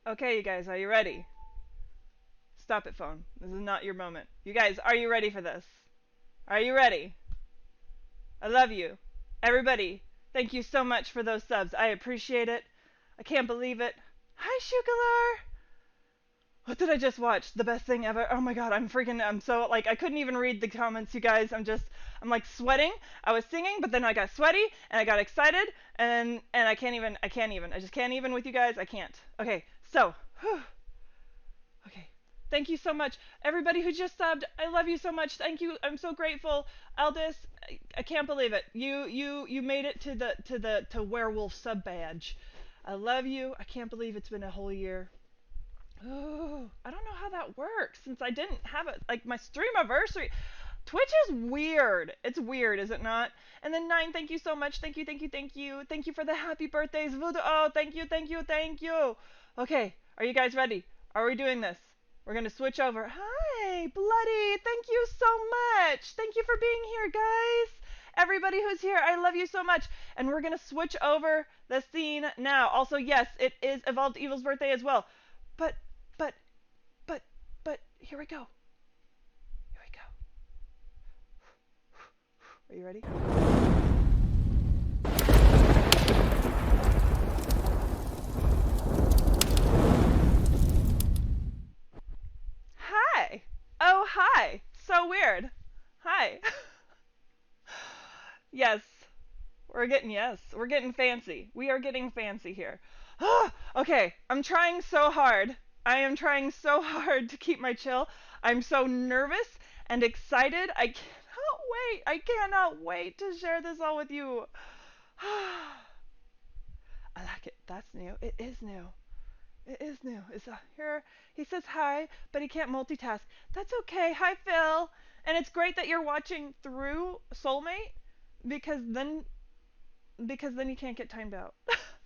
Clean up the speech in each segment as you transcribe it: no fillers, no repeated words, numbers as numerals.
Okay, you guys, are you ready? Stop it, phone. This is not your moment. You guys, are you ready for this? Are you ready? I love you. Everybody, thank you so much for those subs. I appreciate it. I can't believe it. Hi, Shukalar! What did I just watch? The best thing ever. Oh my god, I'm so, like, I couldn't even read the comments, you guys. I'm like sweating. I was singing, but then I got sweaty, and I got excited, and I just can't even with you guys. I can't. Okay, so, whew. Okay. Thank you so much. Everybody who just subbed, I love you so much. Thank you. I'm so grateful. Aldous, I can't believe it. You made it to werewolf sub badge. I love you. I can't believe it's been a whole year. Oh, I don't know how that works since I didn't have it like my stream anniversary. Twitch is weird. It's weird, is it not? And then Nine, thank you so much. Thank you, thank you, thank you. Thank you for the happy birthdays. Voodoo. Oh, thank you, thank you, thank you. Okay, are you guys ready? Are we doing this? We're gonna switch over. Hi, Bloody. Thank you so much. Thank you for being here, guys. Everybody who's here, I love you so much. And we're gonna switch over the scene now. Also, yes, it is Evolved Evil's birthday as well. But, but, but, but, here we go. Here we go. Are you ready? Hi. Oh, hi. So weird. Hi. Yes. We're getting fancy. We are getting fancy here. Okay, I'm trying so hard. I am trying so hard to keep my chill. I'm so nervous and excited. I cannot wait. I cannot wait to share this all with you. I like it. That's new. It is new. It is new. It's here. He says hi, but he can't multitask. That's okay. Hi, Phil. And it's great that you're watching through Soulmate because then you can't get timed out.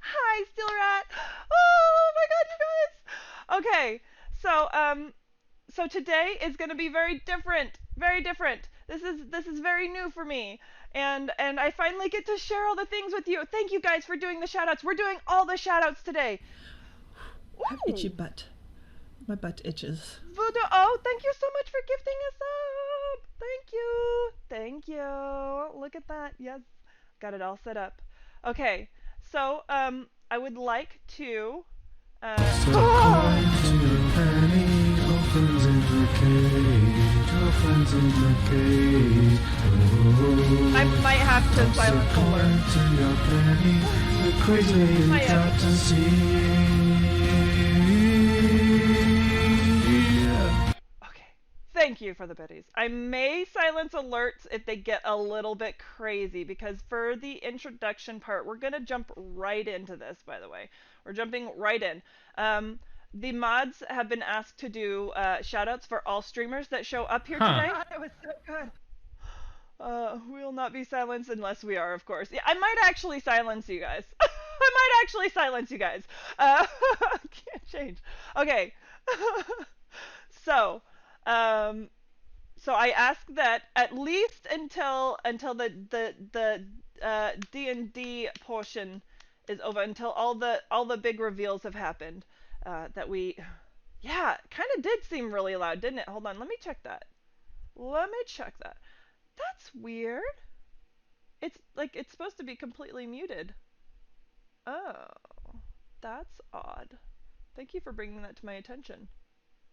Hi, Steel Rat. Oh my God, you guys. Okay, so today is going to be very different. Very different. This is very new for me. And I finally get to share all the things with you. Thank you guys for doing the shoutouts. We're doing all the shoutouts today. I have itchy butt. My butt itches. Voodoo, oh, thank you so much for gifting us up. Thank you. Thank you. Look at that. Yes. Got it all set up. Okay. So, I would like to I might have to silence Okay. Thank you for the biddies. I may silence alerts if they get a little bit crazy because for the introduction part, we're going to jump right into this, by the way. We're jumping right in. The mods have been asked to do shoutouts for all streamers that show up here today. It was so good. We will not be silenced unless we are, of course. Yeah, I might actually silence you guys. I might actually silence you guys. Can't change. Okay. so, um, so I ask that at least until the D&D portion is over, until all the big reveals have happened, that we, yeah, kind of did seem really loud, didn't it? Hold on, let me check that. Let me check that. That's weird. It's like it's supposed to be completely muted. Oh, that's odd. Thank you for bringing that to my attention.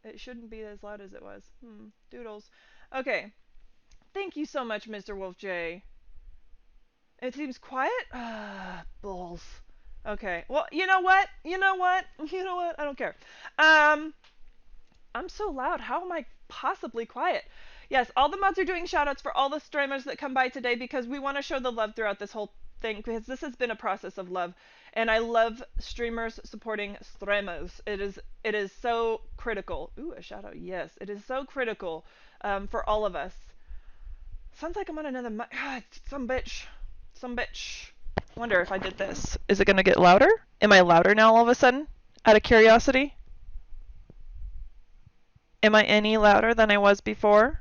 It shouldn't be as loud as it was. Doodles. Okay. Thank you so much, Mr. Wolf J. It seems quiet? Ah, balls. Okay. Well, you know what? You know what? You know what? I don't care. I'm so loud. How am I possibly quiet? Yes, all the mods are doing shoutouts for all the streamers that come by today because we want to show the love throughout this whole thing because this has been a process of love. And I love streamers supporting streamers. It is so critical. Ooh, a shout out. Yes, it is so critical for all of us. Sounds like I'm on another mic. God, some bitch. Some bitch. Wonder if I did this. Is it going to get louder? Am I louder now all of a sudden? Out of curiosity? Am I any louder than I was before?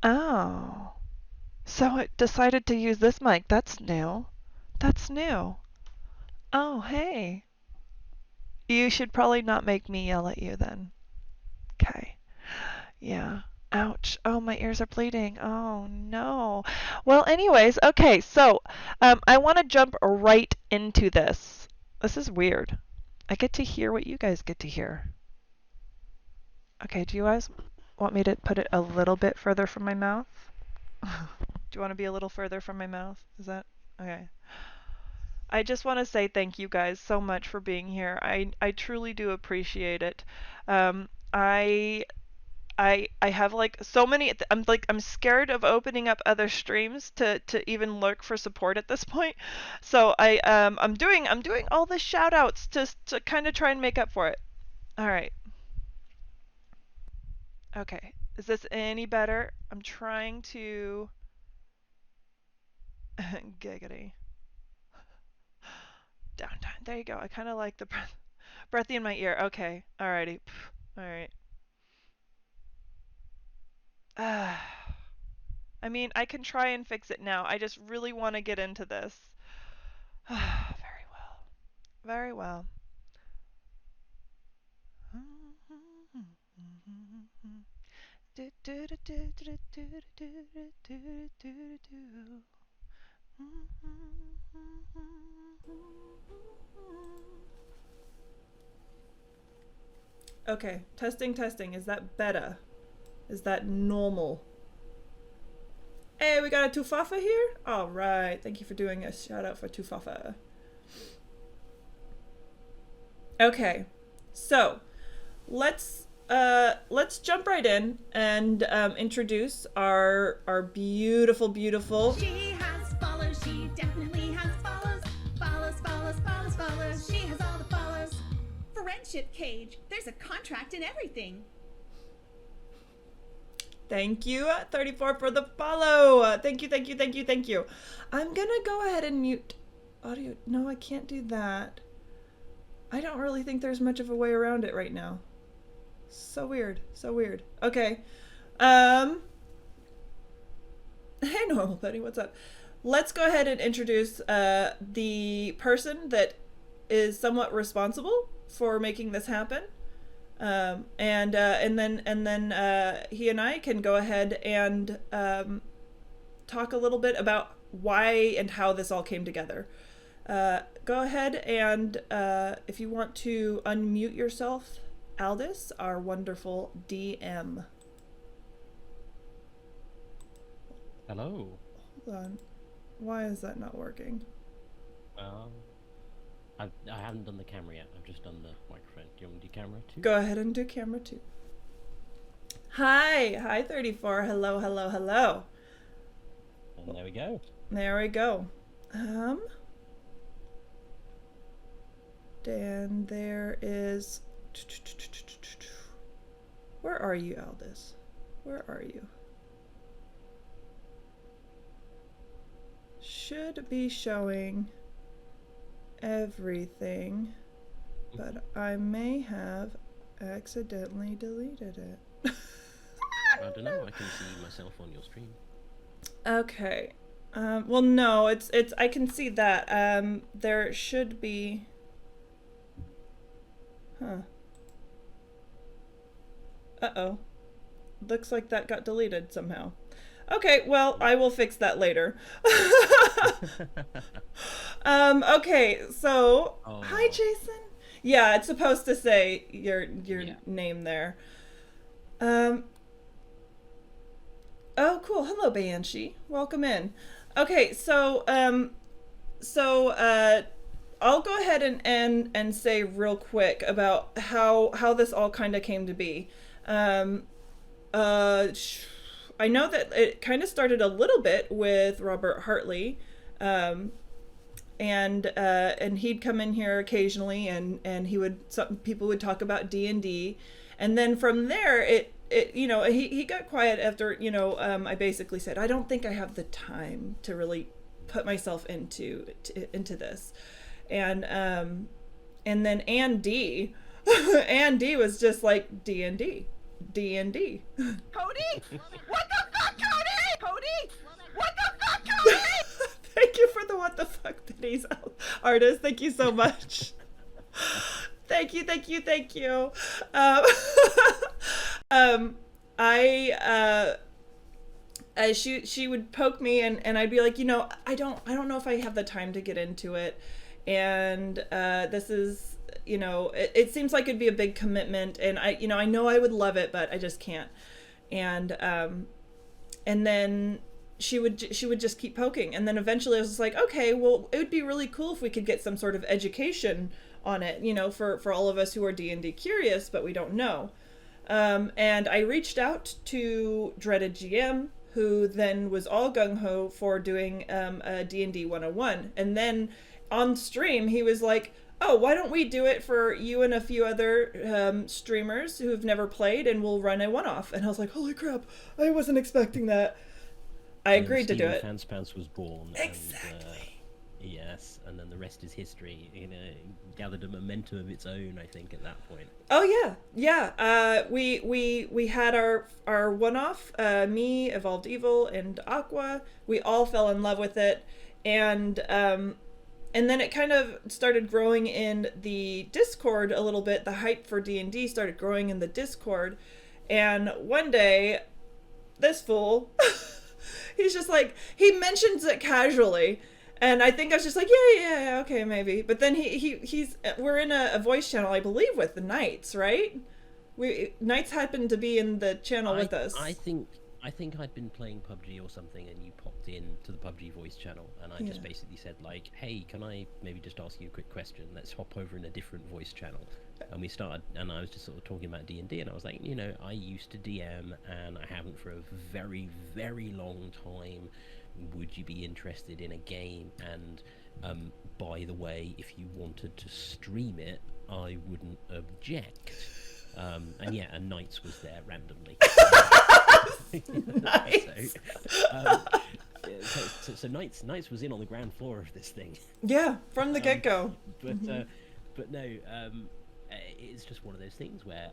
Oh. So it decided to use this mic. That's new. That's new. Oh, hey. You should probably not make me yell at you then. Okay. Yeah. Ouch. Oh, my ears are bleeding. Oh, no. Well, anyways, okay, so I want to jump right into this. This is weird. I get to hear what you guys get to hear. Okay, do you guys want me to put it a little bit further from my mouth? Do you want to be a little further from my mouth? Is that okay? I just want to say thank you guys so much for being here. I truly do appreciate it. Um, I I have like so many. I'm scared of opening up other streams to even look for support at this point. So I'm doing all the shout outs to kind of try and make up for it. All right. Okay. Is this any better? I'm trying to giggity. Down. There you go. I kind of like the breathy in my ear. Okay. Alrighty. All right. I mean, I can try and fix it now. I just really want to get into this. Very well. Very well. Okay, testing. Is that better? Is that normal? Hey, we got a Tufafa here? Alright, thank you for doing a shout out for Tufafa. Okay, so let's jump right in and introduce our beautiful. She has followers, she definitely has followers. Follows. She has all the followers. Friendship Cage, there's a contract and everything. Thank you, 34, for the follow. Thank you. I'm gonna go ahead and mute audio. No, I can't do that. I don't really think there's much of a way around it right now. So weird. Okay. Hey, Normal Betty, what's up? Let's go ahead and introduce the person that is somewhat responsible for making this happen. And then he and I can go ahead and talk a little bit about why and how this all came together. Go ahead and if you want to unmute yourself, Aldous, our wonderful DM. Hello. Hold on. Why is that not working? I haven't done the camera yet. I've just done the microphone. Do you want me to do camera too? Go ahead and do camera 2. Hi 34. Hello. And there we go. There we go. Dan, there is... Where are you, Aldous? Where are you? Should be showing everything, but I may have accidentally deleted it. I don't know. I can see myself on your stream. Okay. Well, no, it's I can see that. There should be... Huh. Uh-oh. Looks like that got deleted somehow. Okay, well, I will fix that later. Okay, so... Oh. Hi, Jason. Yeah, it's supposed to say your name there. Oh, cool. Hello, Banshee. Welcome in. Okay, so I'll go ahead and say real quick about how this all kind of came to be. I know that it kind of started a little bit with Robert Hartley, and he'd come in here occasionally, and people would talk about D&D, and then from there it he got quiet after I basically said I don't think I have the time to really put myself into this, and then Ann D was just like D&D. Cody? What the fuck, Cody? Cody? What the fuck, Cody? Thank you for the what the fuck, Japanese artist. Thank you so much. Thank you. I she would poke me, and I'd be like, I don't know if I have the time to get into it, and this is, it seems like it'd be a big commitment, and I know I would love it, but I just can't. And then she would just keep poking, and then eventually I was just like, okay, well, it would be really cool if we could get some sort of education on it, for all of us who are D&D curious, but we don't know. And I reached out to Dreaded GM, who then was all gung-ho for doing a D&D 101. And then on stream, he was like, oh, why don't we do it for you and a few other streamers who have never played, and we'll run a one-off. And I was like, holy crap, I wasn't expecting that. I agreed to do it. Fanspants was born. Exactly. Yes, and then the rest is history. Gathered a momentum of its own, I think, at that point. Oh yeah. We had our one-off. Me, Evolved Evil, and Aqua. We all fell in love with it, and then it kind of started growing in the Discord a little bit. The hype for D&D started growing in the Discord, and one day, this fool, he's just like, he mentions it casually. And I think I was just like, yeah, okay, maybe. But then we're in a voice channel, I believe, with the Knights, right? Knights happened to be in the channel with us. I think I'd been playing PUBG or something, and you popped in to the PUBG voice channel, and I just basically said, like, hey, can I maybe just ask you a quick question? Let's hop over in a different voice channel. And we started, and I was just sort of talking about D&D, and I was like, I used to DM, and I haven't for a very, very long time. Would you be interested in a game? And by the way, if you wanted to stream it, I wouldn't object. And Knights was there randomly. Nice. So Knights was in on the ground floor of this thing. Yeah, from the get-go. But no, it's just one of those things where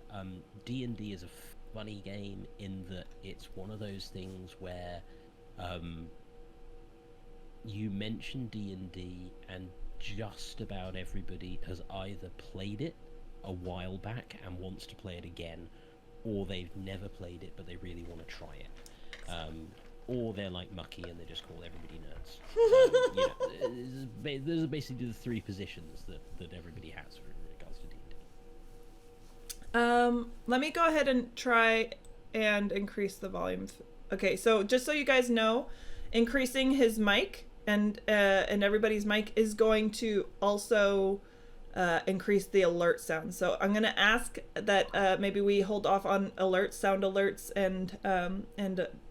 D&D is a funny game in that it's one of those things where you mention D&D and just about everybody has either played it a while back and wants to play it again, or they've never played it but they really want to try it, or they're like Mucky and they just call everybody nerds. Those are basically the three positions that everybody has in regards to D&D. Let me go ahead and try and increase the volume. Okay, so just so you guys know, increasing his mic and everybody's mic is going to also increase the alert sound. So I'm gonna ask that maybe we hold off on alerts, sound alerts, and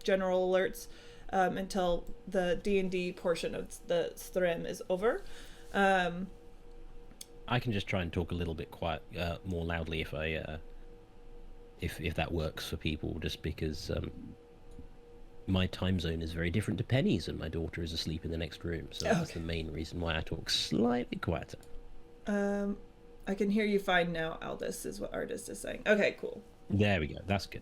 general alerts until the D&D portion of the stream is over. I can just try and talk a little bit more loudly if I if that works for people, just because my time zone is very different to Penny's, and my daughter is asleep in the next room, so that's the main reason why I talk slightly quieter. I can hear you fine now, Aldous, is what Artist is saying. Okay, cool. There we go. That's good.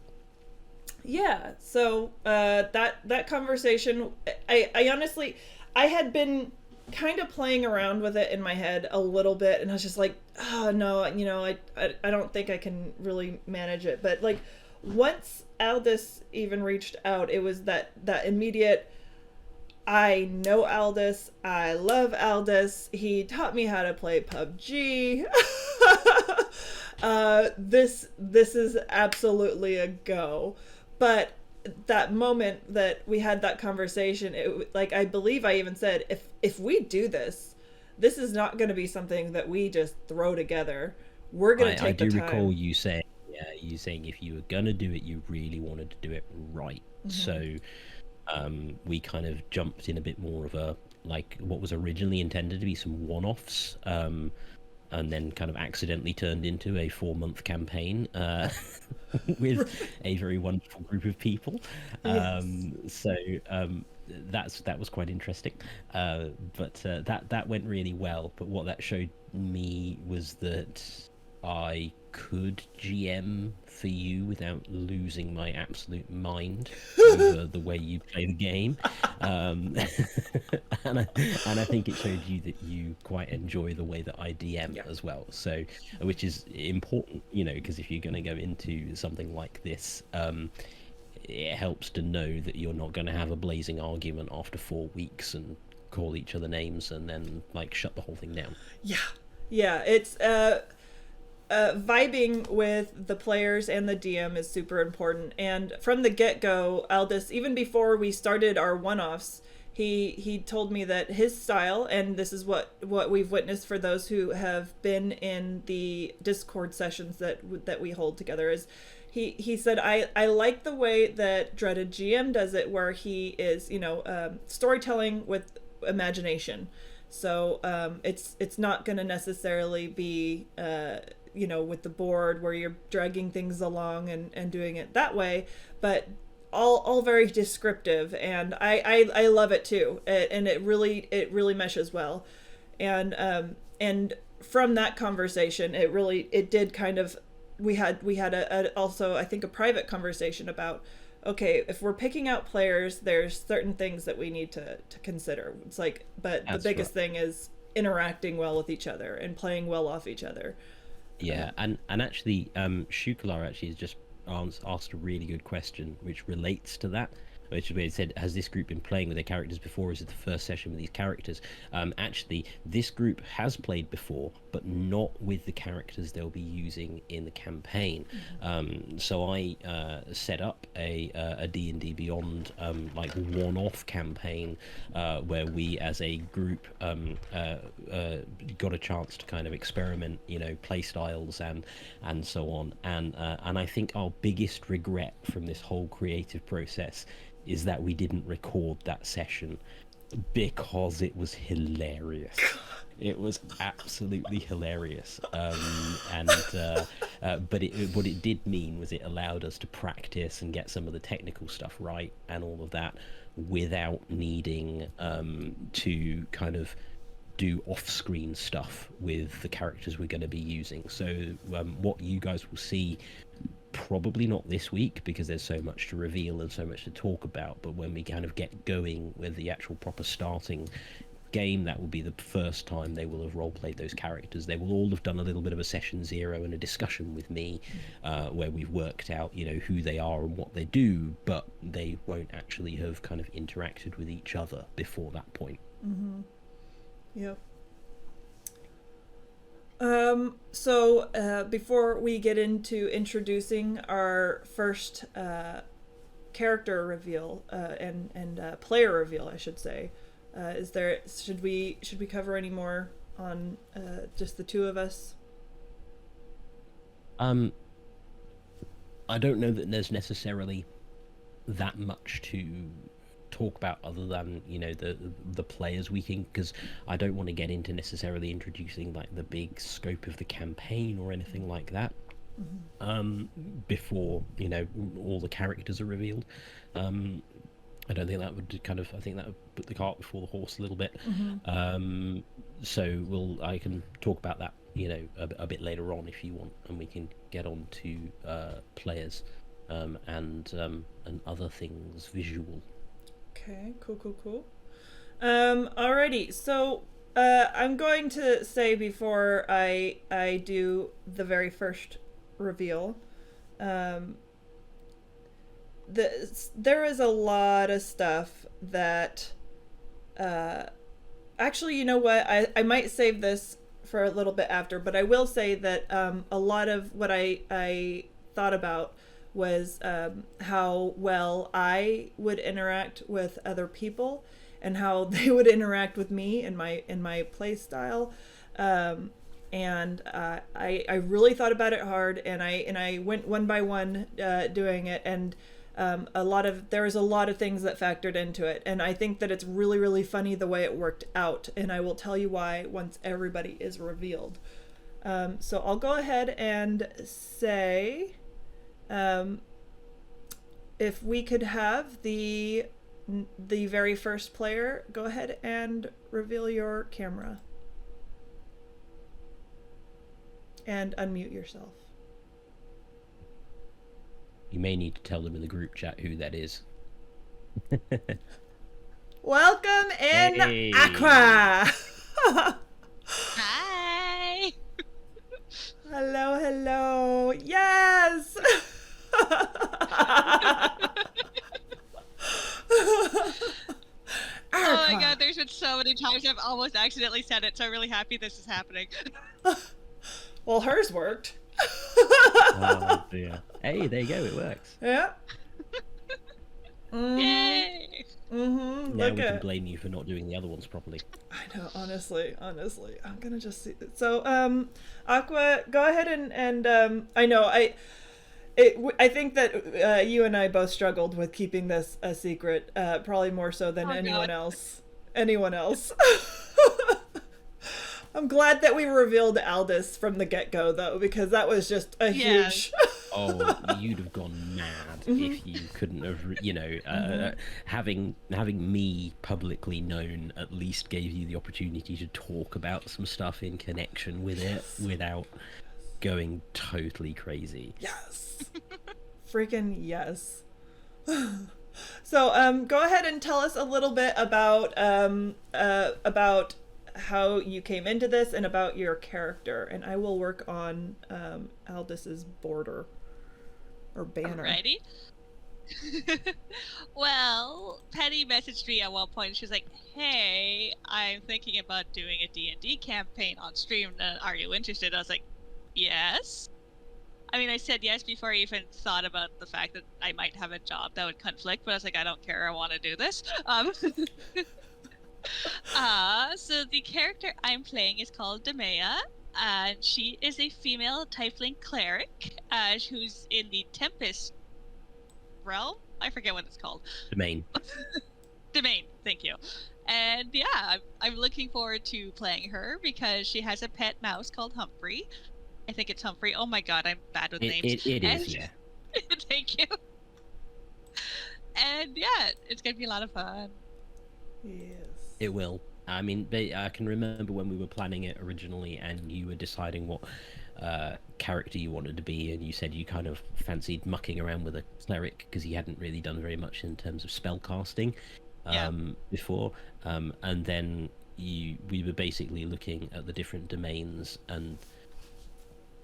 Yeah, so that conversation, I honestly, I had been kind of playing around with it in my head a little bit, and I was just like, oh no, I don't think I can really manage it. But like, once Aldous even reached out, it was that immediate, I know Aldous, I love Aldous, he taught me how to play PUBG. This is absolutely a go. But that moment that we had that conversation, I believe I even said, if we do this is not going to be something that we just throw together. We're going to take the time. I do recall you saying if you were going to do it, you really wanted to do it right. Mm-hmm. So we kind of jumped in a bit more of a, like, what was originally intended to be some one-offs, and then kind of accidentally turned into a 4-month campaign with a very wonderful group of people. Yes. So that was quite interesting. But that went really well. But what that showed me was that I could GM for you without losing my absolute mind over the way you play the game. And I think it showed you that you quite enjoy the way that I DM as well. So, which is important, because if you're going to go into something like this, it helps to know that you're not going to have a blazing argument after 4 weeks and call each other names and then shut the whole thing down. Yeah, it's vibing with the players and the DM is super important. And from the get-go, Aldous, even before we started our one-offs, he told me that his style, and this is what we've witnessed for those who have been in the Discord sessions that we hold together, is he said, I like the way that Dreaded GM does it, where he is, storytelling with imagination. So it's not going to necessarily be with the board where you're dragging things along and doing it that way, but all very descriptive, and I love it too, and it really meshes well. And from that conversation, it did kind of, we had also I think a private conversation about, okay, if we're picking out players, there's certain things that we need to consider. It's but the biggest thing is interacting well with each other and playing well off each other. Yeah, and actually, Shukalar actually has just asked a really good question, which relates to that. Which is where it said, has this group been playing with their characters before? Or is it the first session with these characters? Actually, this group has played before, but not with the characters they'll be using in the campaign. So I set up a D&D Beyond one-off campaign where we as a group got a chance to kind of experiment, play styles and so on. And I think our biggest regret from this whole creative process is that we didn't record that session, because it was hilarious. It was absolutely hilarious. But what it did mean was it allowed us to practice and get some of the technical stuff right and all of that without needing to kind of do off-screen stuff with the characters we're going to be using. So what you guys will see, probably not this week because there's so much to reveal and so much to talk about, but when we kind of get going with the actual proper starting game, that will be the first time they will have role-played those characters. They will all have done a little bit of a session zero and a discussion with me where we've worked out who they are and what they do, but they won't actually have kind of interacted with each other before that point. Yep. So before we get into introducing our first character reveal and player reveal, I should say, should we cover any more on just the two of us? I don't know that there's necessarily that much to talk about other than the players we can, because I don't want to get into necessarily introducing the big scope of the campaign or anything like that before all the characters are revealed. I don't think that would I think that would put the cart before the horse a little bit. So I can talk about that a bit later on if you want, and we can get on to players and other things visual. Okay, cool. Alrighty, so I'm going to say before I do the very first reveal, there is a lot of stuff that actually, you know what, I might save this for a little bit after, but I will say that a lot of what I thought about was how well I would interact with other people and how they would interact with me in my play style. And I really thought about it hard, and I went one by one doing it, and there was a lot of things that factored into it, and I think that it's really, really funny the way it worked out, and I will tell you why once everybody is revealed. So I'll go ahead and say, if we could have the very first player go ahead and reveal your camera. and unmute yourself. You may need to tell them in the group chat who that is. Welcome in, Hey. Aqua. Hi. Hello, hello. Yes. Oh my god, there's been so many times I've almost accidentally said it, so I'm really happy this is happening. Well, hers worked. Oh dear. Hey, there you go. It works. Yeah. Yay! Mm-hmm. Now Look we can at. blame you for not doing the other ones properly. I know. Honestly, I'm gonna just see. So, Aqua, go ahead and I know I think that you and I both struggled with keeping this a secret, probably more so than Oh, anyone God. else. Anyone else. I'm glad that we revealed Aldous from the get-go, though, because that was just a Yeah. huge. Oh, you'd have gone mad if you couldn't have, having me publicly known at least gave you the opportunity to talk about some stuff in connection with it without going totally crazy. Yes. Freaking yes. So, go ahead and tell us a little bit about how you came into this and about your character, and I will work on Aldis's border or banner. Alrighty. Well, Penny messaged me at one point. She was like, "Hey, I'm thinking about doing a D&D campaign on stream. Are you interested?" I was like, "Yes." I mean, I said yes before I even thought about the fact that I might have a job that would conflict, but I was like, I don't care. I want to do this. So the character I'm playing is called Demea, and she is a female tiefling cleric, who's in the Tempest realm. I forget what it's called. Domain. Domain. Thank you. And yeah, I'm looking forward to playing her because she has a pet mouse called Humphrey. I think it's Humphrey. Oh my god, I'm bad with names. It And- is, yeah. Thank you. And yeah, it's gonna be a lot of fun. Yes. It will. I mean, I can remember when we were planning it originally and you were deciding what character you wanted to be, and you said you kind of fancied mucking around with a cleric because he hadn't really done very much in terms of spell casting before. And then we were basically looking at the different domains, and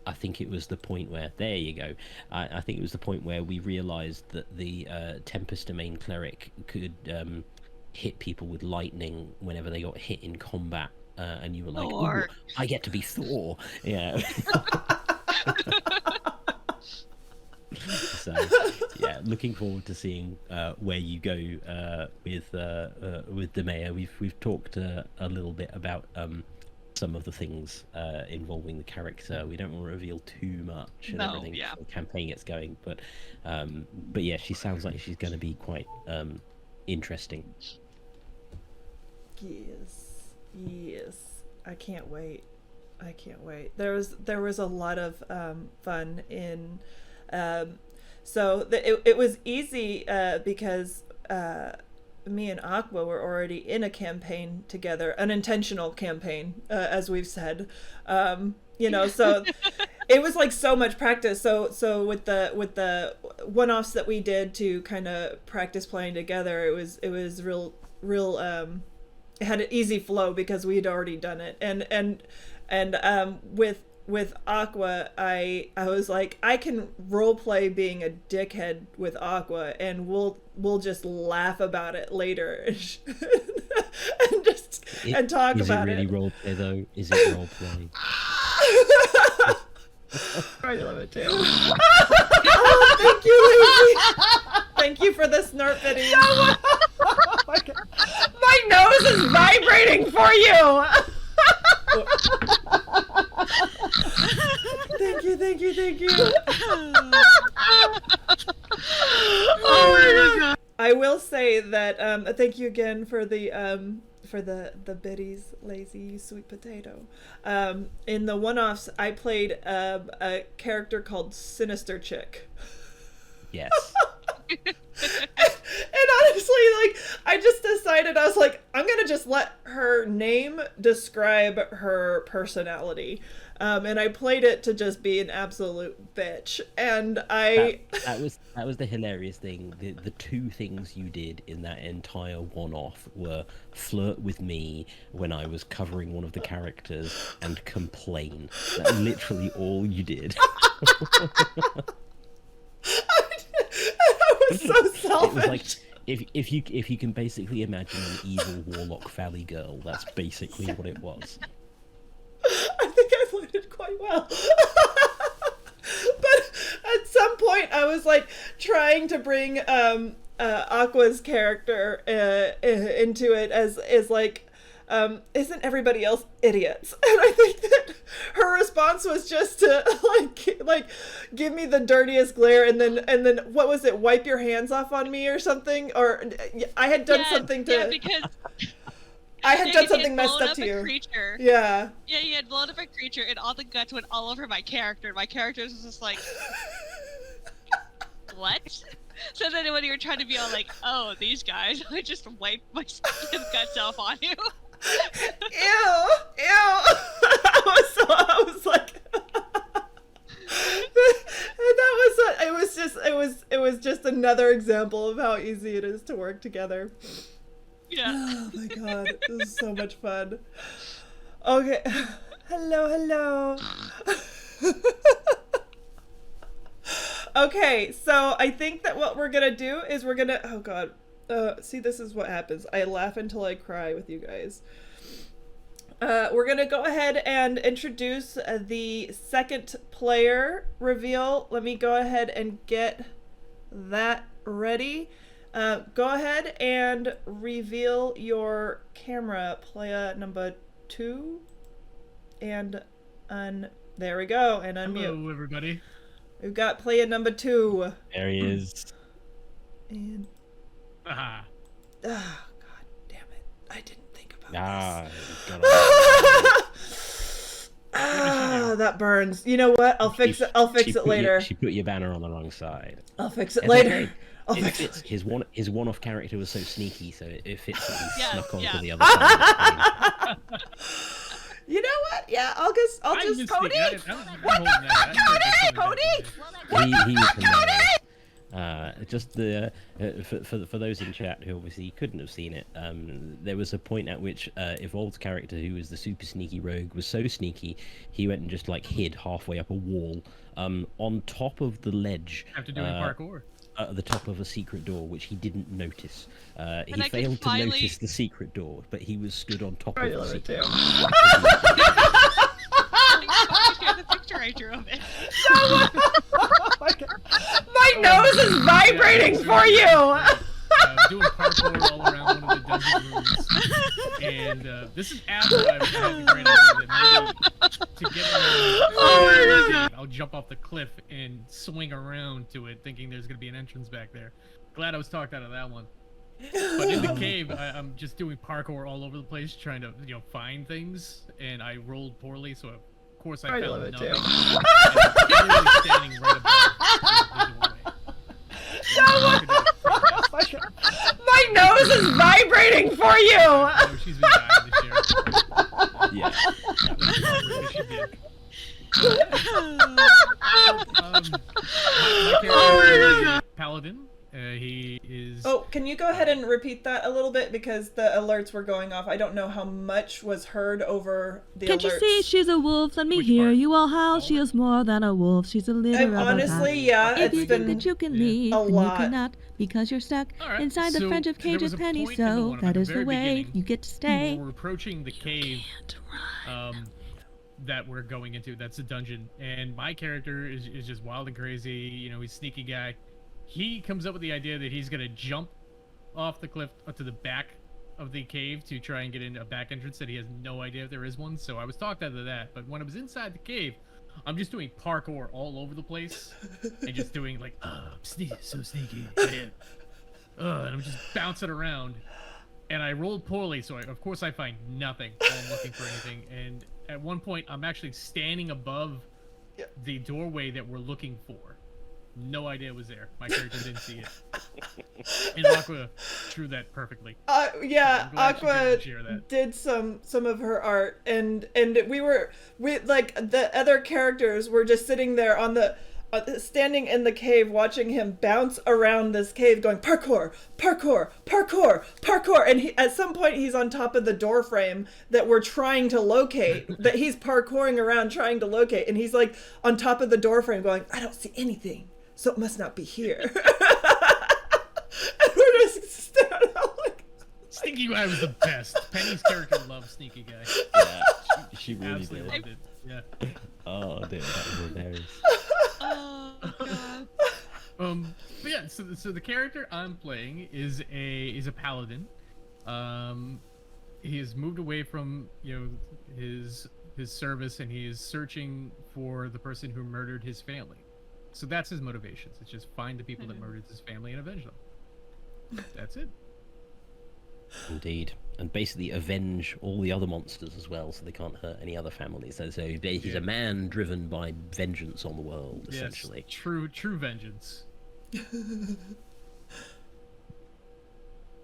I think it was the point where, there you go, I think it was the point where we realised that the Tempest Domain Cleric could hit people with lightning whenever they got hit in combat, and you were like, "Ooh, Thor. I get to be Thor." Yeah. So, yeah, looking forward to seeing where you go with Demea. We've talked a little bit about some of the things involving the character. We don't want to reveal too much and No, everything yeah. before the campaign gets going, but yeah, she sounds like she's going to be quite interesting. Yes. I can't wait. There was a lot of fun in. So it was easy because me and Aqua were already in a campaign together, an intentional campaign, as we've said. So it was like so much practice. So with the one-offs that we did to kind of practice playing together, it was real. It had an easy flow because we had already done it, and with Aqua, I was like, I can role play being a dickhead with Aqua, and we'll just laugh about it later, and talk about it. Is it really role play though? Is it role play? I love it too. Oh, thank you, Lacey. Thank you for the snort video. Oh my God. My nose is vibrating for you. Thank you. Oh my God. I will say that thank you again for the biddies, Lazy, you sweet potato. In the one-offs, I played a character called Sinister Chick. Yes. And honestly, like, I just decided, I was like, I'm gonna just let her name describe her personality. And I played it to just be an absolute bitch. And That was the hilarious thing. The two things you did in that entire one-off were flirt with me when I was covering one of the characters and complain. That's literally all you did. I was so selfish. It was like if you can basically imagine an evil Warlock Valley girl, that's basically what it was. I think I played it quite well. But at some point I was like trying to bring Aqua's character into it as like isn't everybody else idiots? And I think that her response was just to like give me the dirtiest glare and then what was it, wipe your hands off on me or something, or I had done something to because I had done something messed up to you. Creature. Yeah, you had blown up a creature, and all the guts went all over my character. My character was just like, what? So then when you were trying to be all like, oh, these guys, I just wiped my guts off on you. Ew. I was like, it was just another example of how easy it is to work together. Yeah. Oh my god, this is so much fun. Okay. Hello. Okay, so I think that what we're gonna do is oh god. See, this is what happens. I laugh until I cry with you guys. We're gonna go ahead and introduce the second player reveal. Let me go ahead and get that ready. Go ahead and reveal your camera, player number 2, and there we go, and unmute. Hello, everybody. We've got player number 2. There he is. And Ah. oh god damn it! I didn't think about this. That burns. You know what? I'll fix it. I'll fix it later. She put your banner on the wrong side. I'll fix it It's later. okay. I'll It fix fits. it. His one-off character was so sneaky, so it fits that he snuck onto the other You know what? Yeah, I'll just Cody. What the heck, Cody? He was hilarious. Just for those in chat who obviously couldn't have seen it, there was a point at which Evolved's character, who was the super sneaky rogue, was so sneaky he went and just like hid halfway up a wall, on top of the ledge. After doing parkour. At the top of a secret door, which he didn't notice. He I failed to finally... notice the secret door, but he was stood on top of the secret door. The picture I drew of it. My nose is vibrating for you. Doing parkour all around one of the dungeon rooms, and this is after I had the great idea that maybe to get around, I'll jump off the cliff and swing around to it, thinking there's gonna be an entrance back there. Glad I was talked out of that one. But in the cave, I'm just doing parkour all over the place, trying to find things, and I rolled poorly, so of course I found nothing. And I'm literally standing right above the doorway. My nose is vibrating for you. Oh, she's been dying this year. Yeah. My character is Paladin. He is. Oh, can you go ahead and repeat that a little bit, because the alerts were going off. I don't know how much was heard over the Can't alerts. you see she's a wolf? Let me Which hear part? you all howl. She is more than a wolf. She's a leader of a honestly, pack. yeah, If you it's think been that you can yeah, leave, a then lot. you cannot, because you're stuck Alright, inside the so French of there Cage's was a penny. point in the So one at that the is the very way beginning you get to stay. We're approaching the cave that we're going into. That's the dungeon, and my character is just wild and crazy. He's a sneaky guy. He comes up with the idea that he's gonna jump off the cliff up to the back of the cave to try and get into a back entrance that he has no idea if there is one. So I was talked out of that. But when I was inside the cave, I'm just doing parkour all over the place and just doing like, sneaky, so sneaky, yeah. And I'm just bouncing around. And I rolled poorly, so of course I find nothing while I'm looking for anything. And at one point, I'm actually standing above the doorway that we're looking for. No idea it was there. My character didn't see it. And Aqua drew that perfectly. Yeah, I'm glad she Aqua did share that. did some of her art, and we like the other characters were just sitting there on the standing in the cave watching him bounce around this cave going parkour, parkour, parkour, parkour, and at some point he's on top of the door frame that we're trying to locate, that he's parkouring around trying to locate, and he's like on top of the door frame going, I don't see anything, so it must not be here. And we're just staring out like, Sneaky Guy was the best. Penny's character loved Sneaky Guy. Yeah, she really Absolutely did. loved it. Yeah. Oh, dude, that was hilarious. Oh god. But yeah, so the character I'm playing is a paladin. He has moved away from his service, and he is searching for the person who murdered his family. So that's his motivations. It's just find the people that murdered his family and avenge them. That's it. Indeed. And basically avenge all the other monsters as well, so they can't hurt any other families. So he's a man driven by vengeance on the world, essentially. Yes, true vengeance.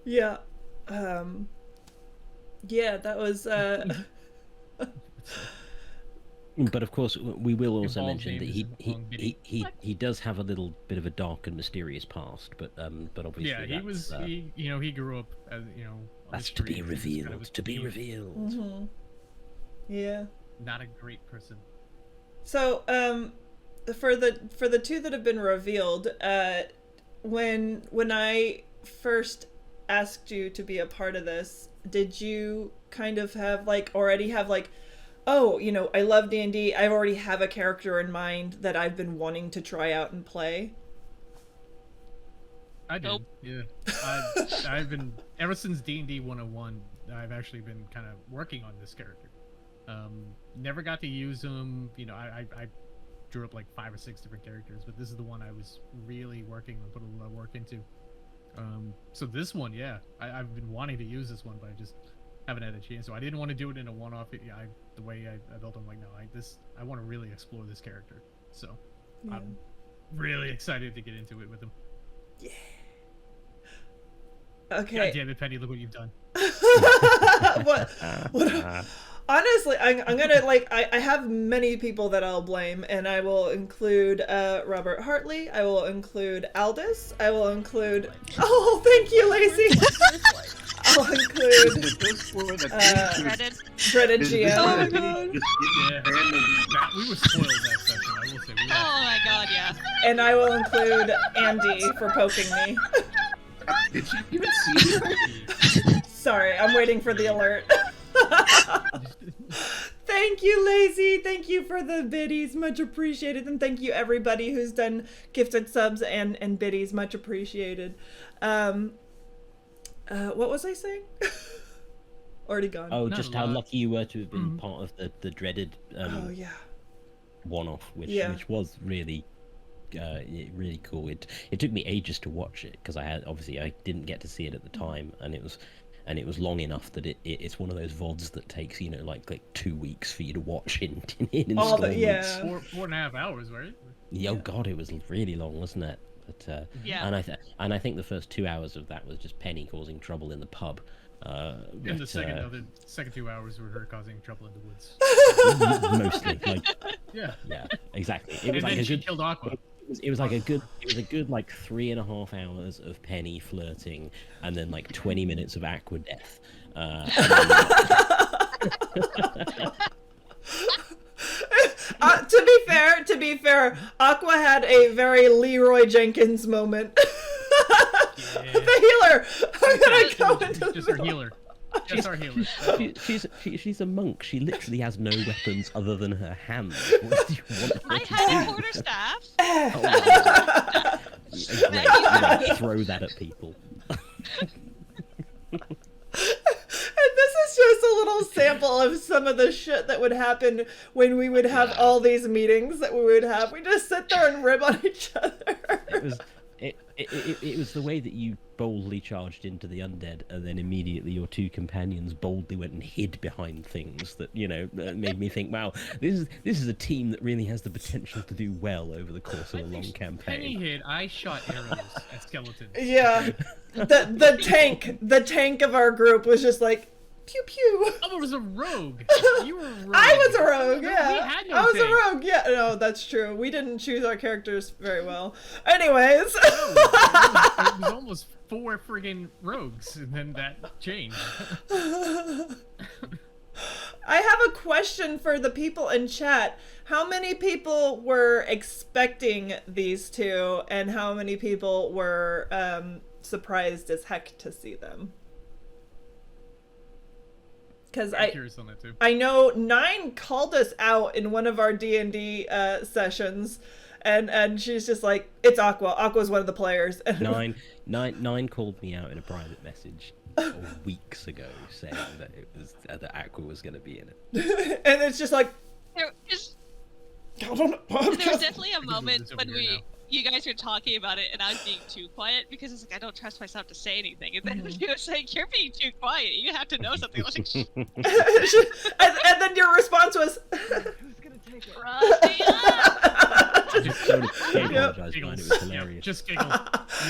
yeah, yeah, that was. But of course, we will also Involved mention that name is he does have a little bit of a dark and mysterious past, but obviously Yeah, he grew up as on that's the to be streets. He was revealed. kind of a To be thief, revealed. Mhm. Yeah. Not a great person. So, for the two that have been revealed, when I first asked you to be a part of this, did you kind of have already have oh, I love D&D, I already have a character in mind that I've been wanting to try out and play? I did. Nope. Yeah. I've been ever since D&D 101. I've actually been kind of working on this character. Never got to use him. I drew up like 5 or 6 different characters, but this is the one I was really working on, put a lot of work into. So this one, yeah, I've been wanting to use this one, but I just haven't had a chance. So I didn't want to do it in a one-off. The way I built him, I want to really explore this character. So I'm really excited to get into it with him. Yeah. Okay. God damn it, Penny! Look what you've done. what? Honestly, I'm gonna I have many people that I'll blame, and I will include Robert Hartley. I will include Aldous. I will include. Oh, thank you, Lacey. I'll include Dreaded GM. Oh my god! Yeah, we were spoiled that session. I will say. Oh my god, yeah. And I will include Andy for poking me. Did you even see me? Sorry, I'm waiting for the alert. Thank you, Lacey. Thank you for the biddies. Much appreciated. And thank you, everybody who's done gifted subs and biddies. Much appreciated. What was I saying? Already gone. Oh, Not just a how lot. lucky you were to have been part of the dreaded Oh, yeah. one-off, which was really really cool. It took me ages to watch it because I didn't get to see it at the time, and it was long enough that it's one of those VODs that takes like 2 weeks for you to watch in All the, installments. yeah. 4.5 hours, right? Yeah, oh god, it was really long, wasn't it? But Yeah. and I think the first 2 hours of that was just Penny causing trouble in the pub. And the second 2 hours were her causing trouble in the woods. Mostly, Yeah. yeah, exactly. It And was then like a she good. killed Aqua. It was a good 3.5 hours of Penny flirting, and then 20 minutes of Aqua death. To be fair, Aqua had a very Leroy Jenkins moment. The healer. I'm gonna go into Just the our healer. Just our healer. She's a monk. She literally has no weapons other than her hands. What do you want her I to had do? a quarterstaff. Oh my God. Yeah, great. Throw that at people. And this is just a little sample of some of the shit that would happen when we would have all these meetings that we would have. We just sit there and rib on each other. It was the way that you boldly charged into the undead, and then immediately your two companions boldly went and hid behind things that, you know, made me think, wow, this is a team that really has the potential to do well over the course of a long Penny campaign. hid. I shot arrows at skeletons. Yeah. The tank of our group was just like, pew pew. Oh, it was a rogue. You were a rogue. I was a rogue, yeah. We had no I was tank. a rogue, yeah. No, that's true. We didn't choose our characters very well. Anyways. It was almost 4 friggin' rogues, and then that changed. I have a question for the people in chat. How many people were expecting these two, and how many people were surprised as heck to see them? Because I'm curious on that too. I know 9 called us out in one of our D&D sessions, and she's just like, it's Aqua. Aqua's one of the players. And Nine called me out in a private message weeks ago, saying that it was that Aqua was going to be in it. And it's just like, There was I don't know. definitely a moment it's over when here now. you guys were talking about it, and I was being too quiet because it's like I don't trust myself to say anything. And then she was like, "You're being too quiet. You have to know something." I was like, "Shh, and then your response was, Rusty up." Just so he Yep. apologized, Giggles. it was Yep, hilarious. just giggle.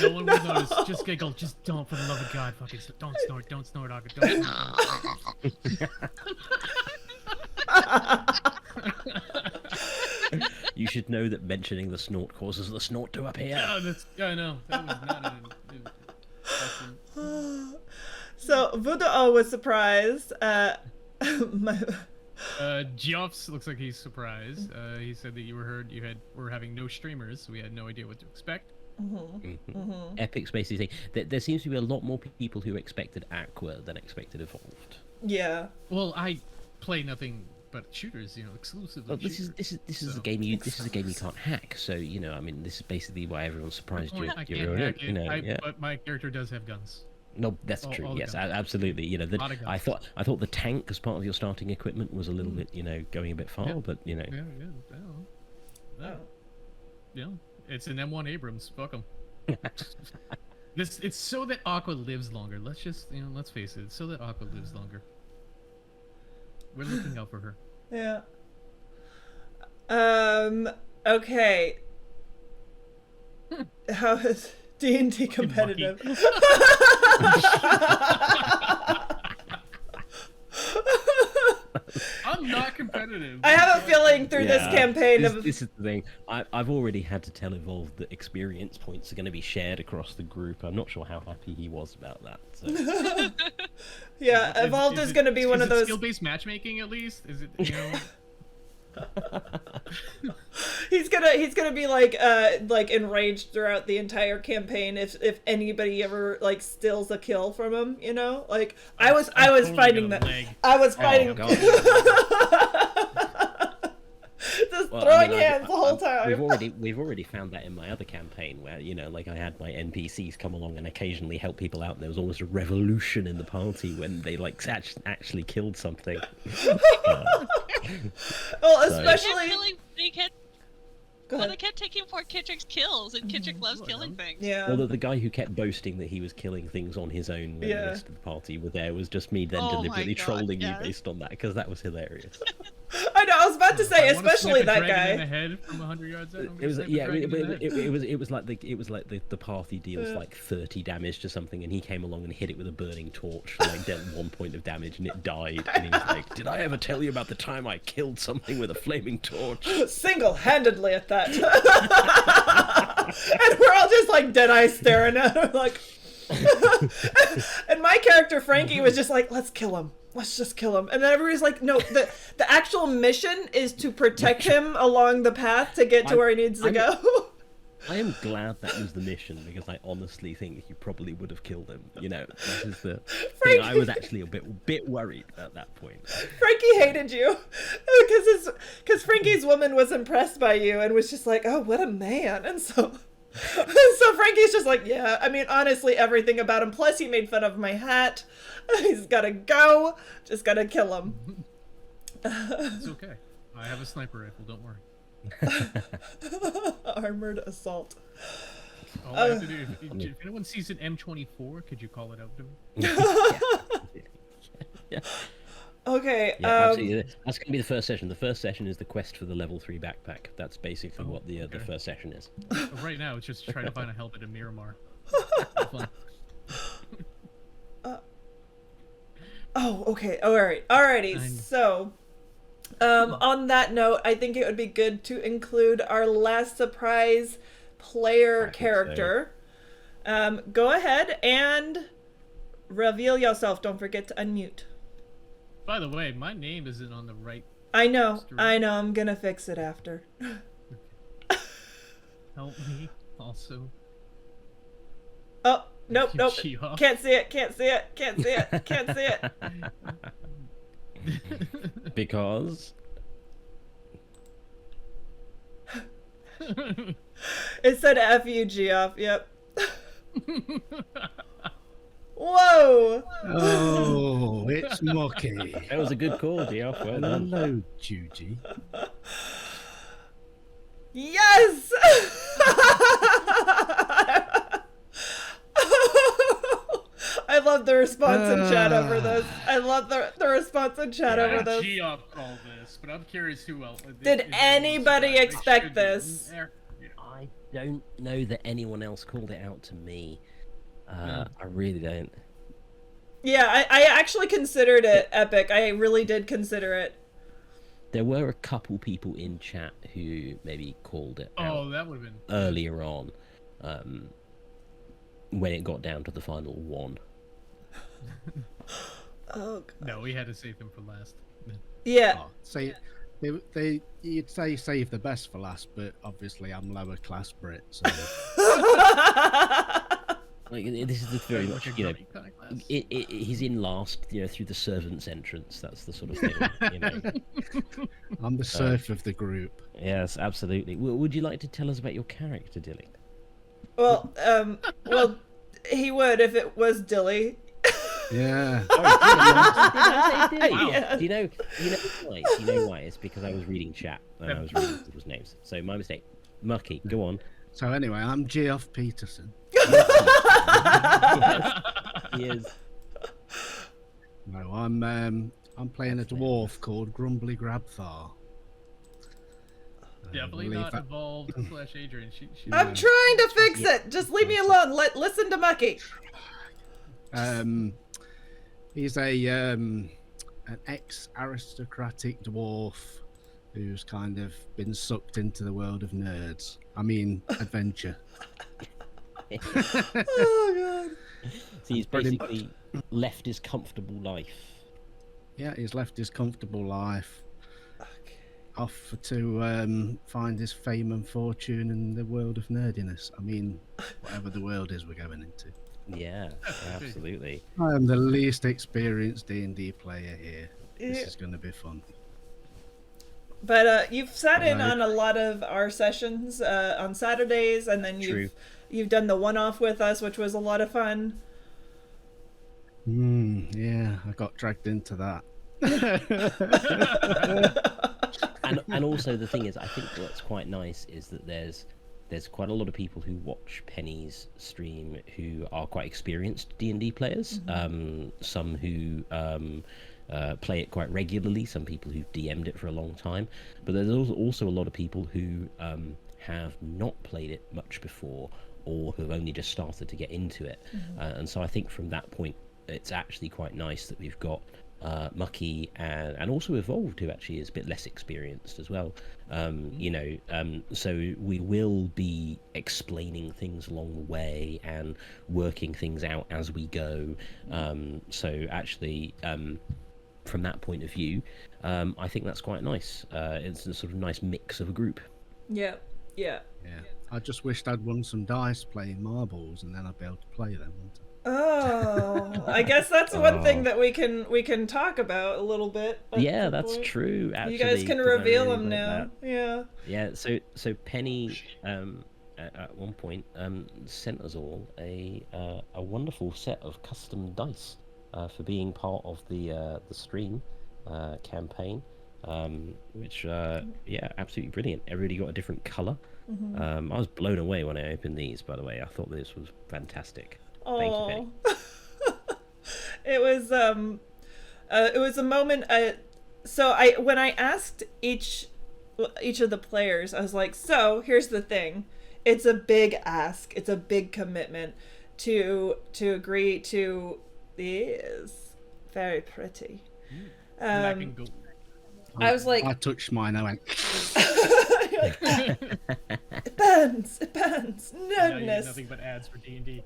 No one will notice. Just giggle. Just don't, for the love of God, fucking don't snort. Don't snort, Aqua. You should know that mentioning the snort causes the snort to appear. Oh, that's. I know. That was not an. so Voodoo was surprised. My, Geoffs looks like he's surprised. He said that you were having no streamers, so we had no idea what to expect. Epic's basically saying there seems to be a lot more people who expected Aqua than expected Evolved. yeah. Well, I play nothing but shooters, exclusively. Well, this shooters. is a game you can't hack. So I mean, this is basically why everyone's surprised Point, I you're can't in hack it. it, but my character does have guns. No, that's All true. the Yes, guns. absolutely. Lot of I guns. thought the tank as part of your starting equipment was a little bit, going a bit far, Yeah. but Yeah. Yeah. It's an M1 Abrams. Fuck 'em. It's so that Aqua lives longer. Let's just, let's face it. It's so that Aqua lives longer. We're looking out for her. Yeah. Okay. How is D&D competitive? I'm not competitive. I have a feeling through this campaign This is the thing. I've already had to tell Evolved that experience points are going to be shared across the group. I'm not sure how happy he was about that. So. yeah, Evolved is going to be one of those skill-based matchmaking at least. Is it? he's gonna be like enraged throughout the entire campaign if anybody ever like steals a kill from him, like I was totally fighting got that a leg. I was fighting God. just Well, throwing I mean, hands the whole time. We've already found that in my other campaign where like I had my NPCs come along and occasionally help people out. And there was almost a revolution in the party when they like actually killed something. Well, So- especially Go Well, ahead. they kept taking Fort Kittrick's kills, and Kittrick loves killing things. Yeah. Well, the guy who kept boasting that he was killing things on his own when Yeah. the rest of the party were there was just me then Oh my deliberately God, trolling yes. you based on that because that was hilarious. I know. I was about to say, I wanna especially snip a that dragon in guy. the head from 100 yards out. I'm It gonna was snip a yeah, dragon in the head. it was like the party deals like 30 damage to something, and he came along and hit it with a burning torch, like dealt 1 point of damage, and it died. And he was like, "Did I ever tell you about the time I killed something with a flaming torch?" Single-handedly at that. And we're all just like dead eyes staring at her like and my character Frankie was just like, let's kill him, let's just kill him. And then everybody's like, no, the actual mission is to protect him along the path to get to where he needs to go. I am glad that was the mission because I honestly think you probably would have killed him. This is the thing. I was actually a bit worried at that point. Frankie hated you because Frankie's woman was impressed by you and was just like, oh, what a man. And so Frankie's just like, yeah, I mean, honestly, everything about him. Plus, he made fun of my hat. He's gotta go. Just gotta kill him. It's okay. I have a sniper rifle. Don't worry. Armored assault. All I have to do, if anyone sees an M24, could you call it out to me? Yeah. Okay. Yeah, absolutely. That's going to be the first session. The first session is the quest for the level 3 backpack. That's basically what the first session is. Right now, it's just trying to find a helmet in Miramar. Fun. Oh, okay. Alrighty. So, on that note, I think it would be good to include our last surprise player character. Go ahead and reveal yourself. Don't forget to unmute. By the way, my name isn't on the right. I know. I'm gonna fix it after. Help me, also. Oh, nope. Geoff. Can't see it. Can't see it. Because It said F-U, Geoff. Yep. Whoa! Oh, it's Mucky. that was a good call, Geoff. Well done. Hello, Juji. Yes! I love the response in chat over this. I love the response in chat over this. Geoff called this, but I'm curious who else. Did anybody expect this? I don't know that anyone else called it out to me. I really don't. Yeah, I actually considered it epic. I really did consider it. There were a couple people in chat who maybe called it out Oh, that would have been earlier on, when it got down to the final one. Oh, God. No, we had to save him for last. Yeah. Oh, you'd say save the best for last, but obviously I'm lower class Brit, so. Like, this is the very Like much, a you know, grumpy kind of class. he's in last, you know, through the servant's entrance. That's the sort of thing, you know. I'm the serf of the group. Yes, absolutely. Would you like to tell us about your character, Dilly? Well, he would if it was Dilly. Yeah. Hey, Yeah. do you know why? Do you know why? It's because I was reading chat and I was reading people's names. So my mistake. Mucky, go on. So anyway, I'm Geoff Peterson. He is. No, I'm playing a dwarf called Grumbly Grabthar. Definitely believe not that- evolved / Adrian. She I'm trying to fix it. Just leave me alone. Listen to Mucky. He's an ex-aristocratic dwarf who's kind of been sucked into the world of nerds. I mean, adventure. Oh, God. So he's basically left his comfortable life. Yeah, he's left his comfortable life. Off to find his fame and fortune in the world of nerdiness. I mean, whatever the world is we're going into. Yeah, absolutely. I am the least experienced D&D player here. This Yeah. is going to be fun. But you've sat in Right. on a lot of our sessions on Saturdays, and then True. you've done the one-off with us, which was a lot of fun. Yeah, I got dragged into that. And also the thing is, I think what's quite nice is that there's quite a lot of people who watch Penny's stream who are quite experienced D&D players. Some who play it quite regularly. Some people who've DM'd it for a long time. But there's also a lot of people who have not played it much before, or who have only just started to get into it. And so I think from that point, it's actually quite nice that we've got Mucky and also Evolved, who actually is a bit less experienced as well. So we will be explaining things along the way and working things out as we go. So actually, from that point of view, I think that's quite nice. It's a sort of nice mix of a group. Yeah. Yeah. I just wished I'd won some dice playing marbles, and then I'd be able to play them. Wouldn't I? Oh, I guess that's one thing that we can talk about a little bit. at Yeah, some that's point. true. Actually, You guys can 'cause I reveal really them like now. that. Yeah. Yeah, so Penny at one point sent us all a wonderful set of custom dice for being part of the stream campaign. which yeah, absolutely brilliant. Everybody got a different color. Mm-hmm. I was blown away when I opened these, by the way. I thought this was fantastic. Oh, Thank you, Penny. it was a moment. So when I asked each of the players, I was like, so here's the thing. It's a big ask. It's a big commitment to agree to these. Very pretty. Black and gold. I was like, I touched mine. I went. like, it burns. It burns. Now you get Nerdness. nothing but ads for D&D.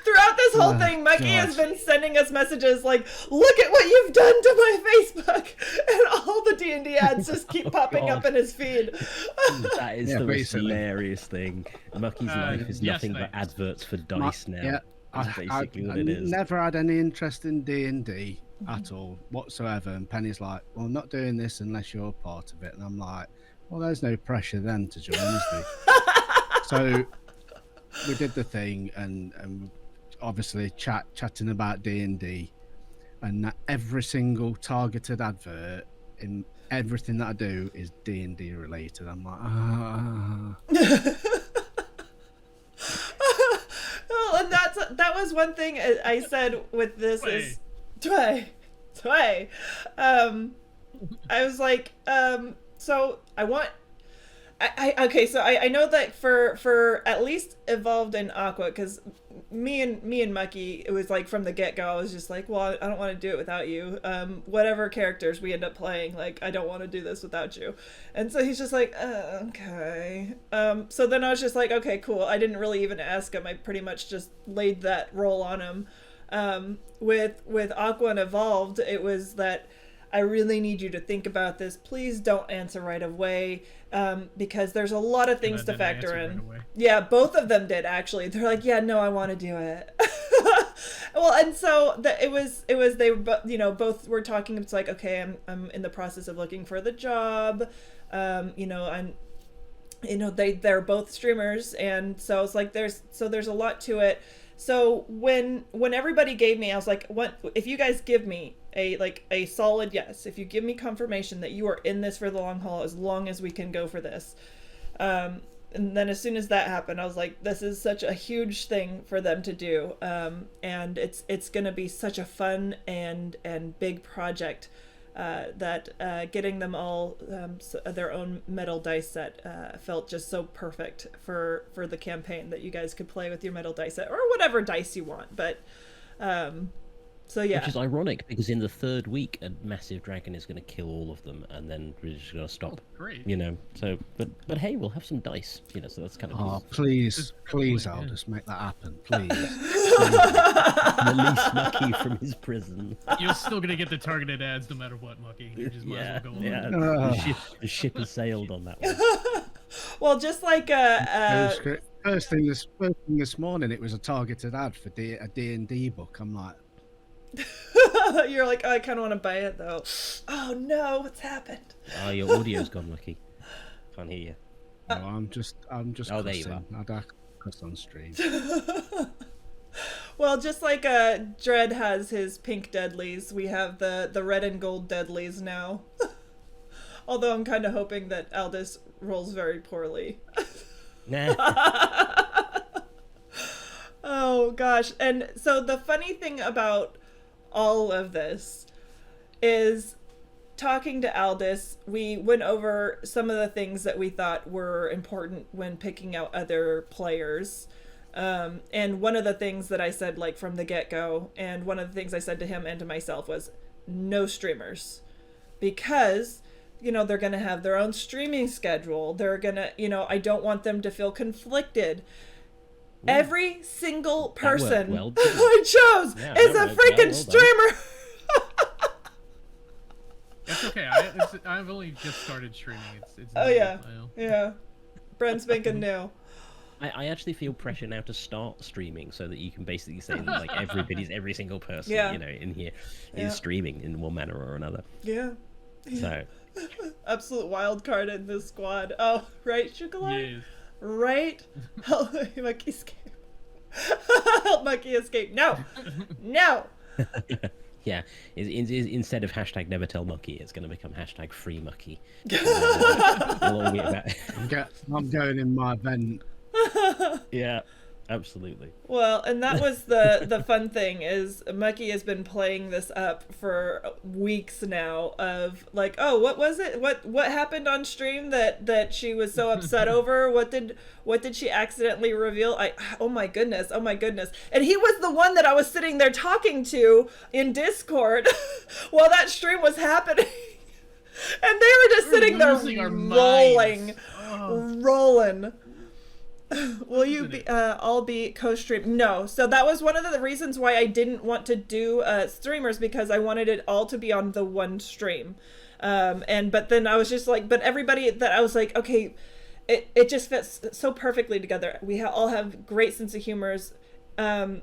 Throughout this whole thing, Mucky has been sending us messages like, "Look at what you've done to my Facebook," and all the D&D ads just keep popping up in his feed. That is the most hilarious thing. Mucky's life is yes, nothing but thanks. adverts for dice now. Yeah, That's basically what it is. Never had any interest in D&D at all whatsoever. And Penny's like, "Well, I'm not doing this unless you're part of it." And I'm like, "Well, there's no pressure then to join, is there?" So we did the thing, and obviously chatting about D&D, and every single targeted advert in everything that I do is D&D related. I'm like, Well, and that was one thing I said with this is Tway. I was like, so I want. Okay, so I know that for at least Evolved and Aqua, because me and Mucky, it was like from the get-go, I was just like, well, I don't want to do it without you. Whatever characters we end up playing, like, I don't want to do this without you. And so he's just like, okay. So then I was just like, okay, cool. I didn't really even ask him. I pretty much just laid that role on him. With Aqua and Evolved, it was that I really need you to think about this. Please don't answer right away, because there's a lot of things to factor in. Yeah, both of them did actually. They're like, yeah, no, I want to do it. Well, and so it was they both were talking. It's like, okay, I'm in the process of looking for the job. They're both streamers, and so it's like there's a lot to it. So when everybody gave me, I was like, what if you guys give me a solid yes, if you give me confirmation that you are in this for the long haul, as long as we can go for this. And then as soon as that happened, I was like, this is such a huge thing for them to do. And it's going to be such a fun and big project, that getting them all their own metal dice set felt just so perfect for the campaign, that you guys could play with your metal dice set or whatever dice you want. But so yeah, which is ironic because in the third week a massive dragon is going to kill all of them, and then we're just going to stop. Oh, great. So but hey, we'll have some dice. So that's kind of. oh, please, Aldous, make that happen, please. Release Mucky from his prison. You're still gonna get the targeted ads no matter what, Mucky. You just might as well go on. Yeah. The ship has sailed on that one. Well, just like First thing this morning, it was a targeted ad for a D&D book. I'm like, you're like, oh, I kind of want to buy it though. Oh no, what's happened? Oh, your audio's gone, Mucky. Can't hear you. no, I'm just. Oh, there you cussing. I cuss on stream. Well, just like Dread has his pink deadlies, we have the red and gold deadlies now. Although I'm kind of hoping that Aldous rolls very poorly. Nah. Oh gosh. And so the funny thing about all of this is, talking to Aldous, we went over some of the things that we thought were important when picking out other players. And one of the things that I said, like, from the get-go, and one of the things I said to him and to myself was, no streamers. Because, they're going to have their own streaming schedule. They're going to, I don't want them to feel conflicted. Ooh. Every single person I chose is a freaking streamer. It's okay. I've only just started streaming. It's oh yeah, yeah. Brand spanking new. I actually feel pressure now to start streaming, so that you can basically say that, like, every single person in here is streaming in one manner or another. Yeah. So. Absolute wild card in this squad. Oh, right, Chocolat? Yes. Right? Help Mucky escape. Help Mucky escape. No! No! Yeah, instead of hashtag never tell Mucky, it's going to become hashtag free Mucky. I'm going in my event. Yeah, absolutely. Well, and that was the fun thing is Mucky has been playing this up for weeks now of like, oh, what was it? What happened on stream that she was so upset over? What did she accidentally reveal? Oh my goodness. And he was the one that I was sitting there talking to in Discord while that stream was happening. And they were just sitting there rolling. Will you be all be co-stream? No. So that was one of the reasons why I didn't want to do streamers, because I wanted it all to be on the one stream. But then I was just like, but everybody that I was like, okay, it just fits so perfectly together. We all have great sense of humors. I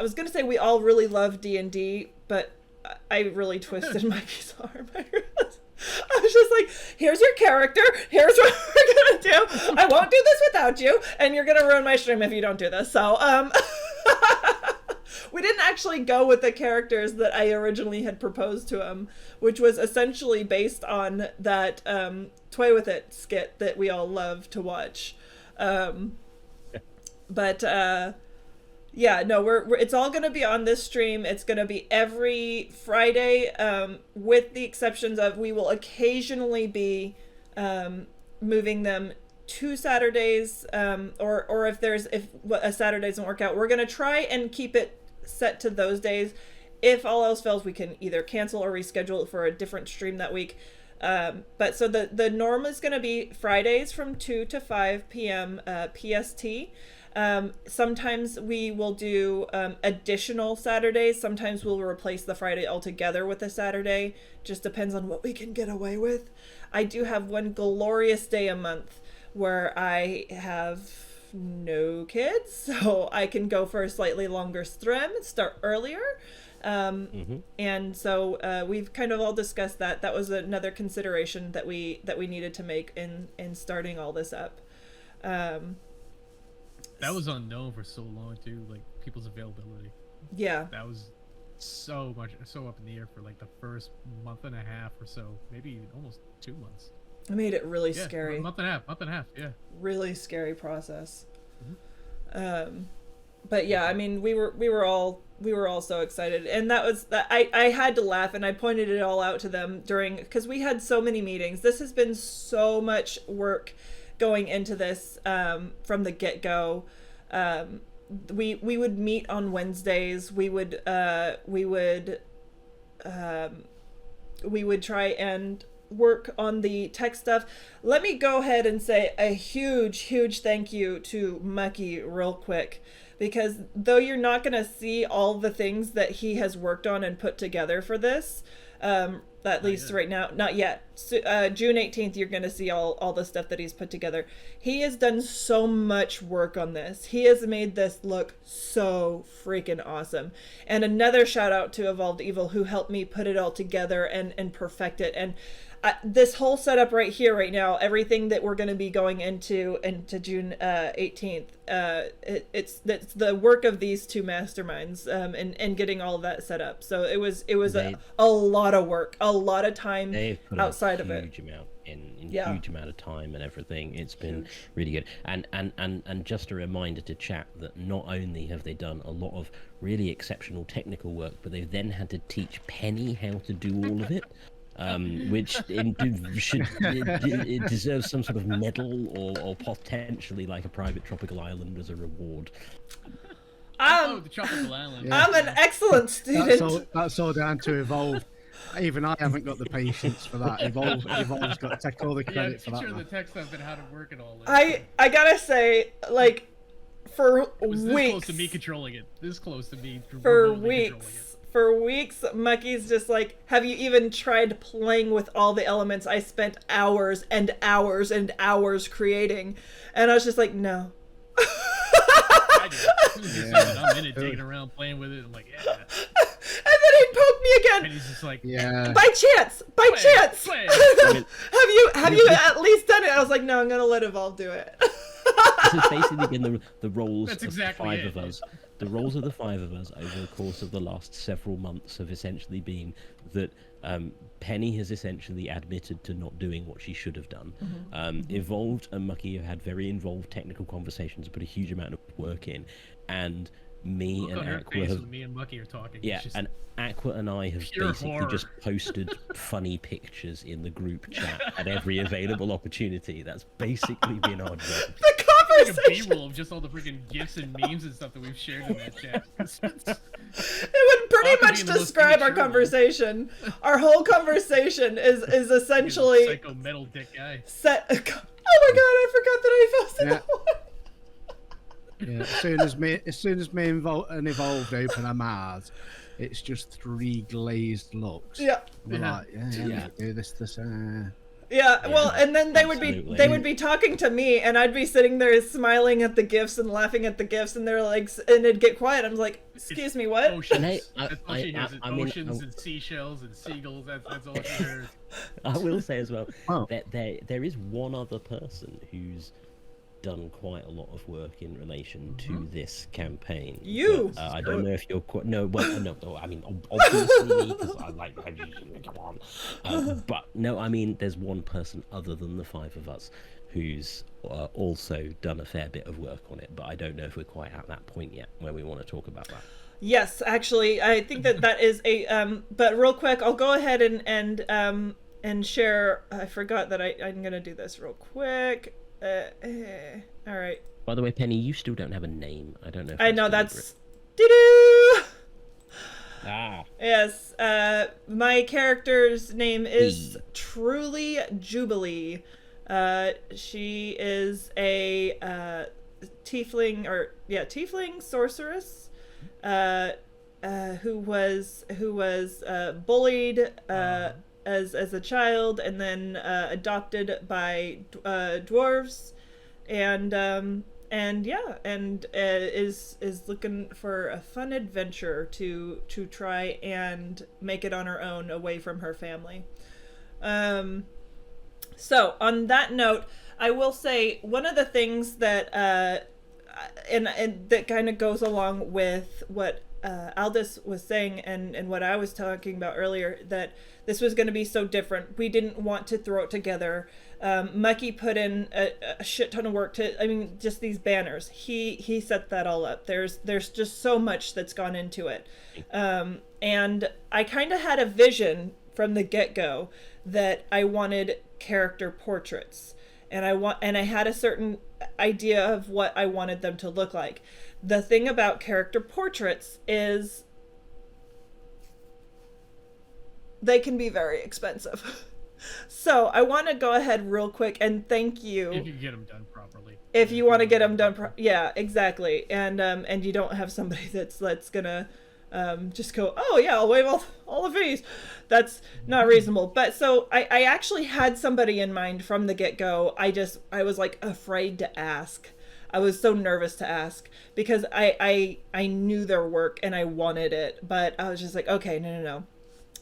was gonna say we all really love D&D, but I really twisted Mikey's arm. I was just like, here's your character, here's what we're gonna do. I won't do this without you, and you're gonna ruin my stream if you don't do this. So, we didn't actually go with the characters that I originally had proposed to him, which was essentially based on that Toy With It skit that we all love to watch. Yeah, no, it's all going to be on this stream. It's going to be every Friday, with the exceptions of we will occasionally be moving them to Saturdays, or if a Saturday doesn't work out, we're going to try and keep it set to those days. If all else fails, we can either cancel or reschedule for a different stream that week. But so the norm is going to be Fridays from 2 to 5 p.m. PST. Sometimes we will do additional Saturdays. Sometimes we'll replace the Friday altogether with a Saturday. Just depends on what we can get away with. I do have one glorious day a month where I have no kids, so I can go for a slightly longer stream, start earlier. And so we've kind of all discussed that. That was another consideration that we needed to make in starting all this up. That was unknown for so long too, like people's availability. Yeah. That was so up in the air for like the first month and a half or so, maybe almost 2 months. It made it really scary. Month and a half, yeah. Really scary process. But yeah, I mean, we were all so excited, and that was that. I had to laugh, and I pointed it all out to them because we had so many meetings. This has been so much work going into this from the get-go. We would meet on Wednesdays. We would try and work on the tech stuff. Let me go ahead and say a huge thank you to Mucky real quick, because though you're not going to see all the things that he has worked on and put together for this, at least right now, not yet. So, June 18th, you're going to see all the stuff that he's put together. He has done so much work on this. He has made this look so freaking awesome. And another shout out to Evolved Evil, who helped me put it all together and perfect it. And this whole setup right here, right now, everything that we're going to be going into June 18th, it's the work of these two masterminds, and getting all of that set up. So it was a lot of work, a lot of time outside of it. Huge amount of time and everything. It's been really good. And just a reminder to chat that not only have they done a lot of really exceptional technical work, but they've then had to teach Penny how to do all of it. Which it deserves some sort of medal or potentially like a private tropical island as a reward. The tropical island. I'm an excellent student. That's all down to Evolve. Even I haven't got the patience for that. Evolve's got to take all the credit for that. Sure, the tech stuff and how to work it all. I gotta say, like, for weeks. This close to me controlling it. This close to me. For weeks. For weeks, Mucky's just like, have you even tried playing with all the elements I spent hours and hours and hours creating? And I was just like, no. I do. I'm in it, taking around, playing with it. I'm like, yeah. And then he'd poke me again. And he's just like, yeah. By chance. Have you at least done it? I was like, no, I'm gonna let Evolve do it. This has basically been the roles That's of exactly five it. of us. The roles of the five of us over the course of the last several months have essentially been that Penny has essentially admitted to not doing what she should have done. Evolved and Mucky have had very involved technical conversations, put a huge amount of work in, and me Look and on her Aqua face have, when me and Mucky are talking. yeah, It's just and Aqua and I have pure basically horror. just posted funny pictures in the group chat at every available opportunity. That's basically been our job. The like a conversation. B-roll of just all the freaking gifs and memes and stuff that we've shared in that chat. It would pretty Aqua much being the most describe our immature one. conversation. Our whole conversation is essentially Psycho metal dick guy. set. Oh my god! I forgot that I posted Yeah. that one. Yeah, as soon as me and Evolved open our mouths, it's just 3 glazed looks. Yeah. We're Yeah. like, yeah, do this. Yeah, well, and then they would absolutely. be talking to me, and I'd be sitting there smiling at the gifs and laughing at the gifs, and they're like, and it'd get quiet. I'm like, excuse me, what? Oceans. And That's all she hears is I mean, oceans and seashells and seagulls. That's all she hears. I will say as well Oh. that there is one other person who's done quite a lot of work in relation to this campaign. You. But, I don't know if you're quite no. Well, no. I mean, obviously, because I like. Come on. But no, I mean, there's one person other than the five of us who's also done a fair bit of work on it. But I don't know if we're quite at that point yet where we want to talk about that. Yes, actually, I think that is a but real quick, I'll go ahead and share. I forgot that I'm gonna do this real quick. All right. By the way, Penny, you still don't have a name. I don't know. If I know deliberate. that's doo-doo! Ah. Yes, my character's name is E. Truly Jubilee. She is a tiefling sorceress, who was bullied as a child and then adopted by dwarves, and is looking for a fun adventure to try and make it on her own away from her family. So on that note, I will say one of the things that and that kind of goes along with what Aldous was saying and what I was talking about earlier, that this was going to be so different. We didn't want to throw it together. Mucky put in a shit ton of work to, just these banners. He set that all up. There's just so much that's gone into it. And I kind of had a vision from the get-go that I wanted character portraits. And I had a certain idea of what I wanted them to look like. The thing about character portraits is they can be very expensive. So I want to go ahead real quick and thank you. If you get them done properly. If you want to get them done, yeah, exactly. And you don't have somebody that's gonna just go, oh yeah, I'll waive all the fees. That's not reasonable. But so I actually had somebody in mind from the get-go. I was like afraid to ask. I was so nervous to ask because I knew their work and I wanted it, but I was just like, okay, no.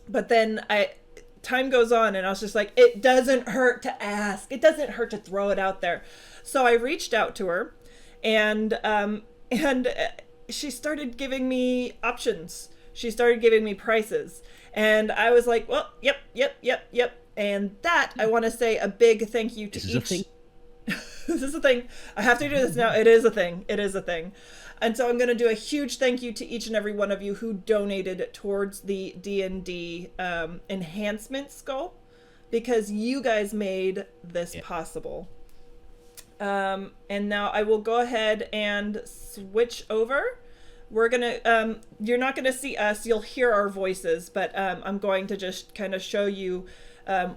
But then time goes on and I was just like, it doesn't hurt to ask. It doesn't hurt to throw it out there. So I reached out to her and she started giving me options. She started giving me prices. And I was like, well, yep. And that, I want to say a big thank you to This is a thing? This is a thing. I have to do this now. It is a thing. And so I'm going to do a huge thank you to each and every one of you who donated towards the D&D enhancement skull, because you guys made this possible. And now I will go ahead and switch over. We're going to, you're not going to see us, you'll hear our voices, but I'm going to just kind of show you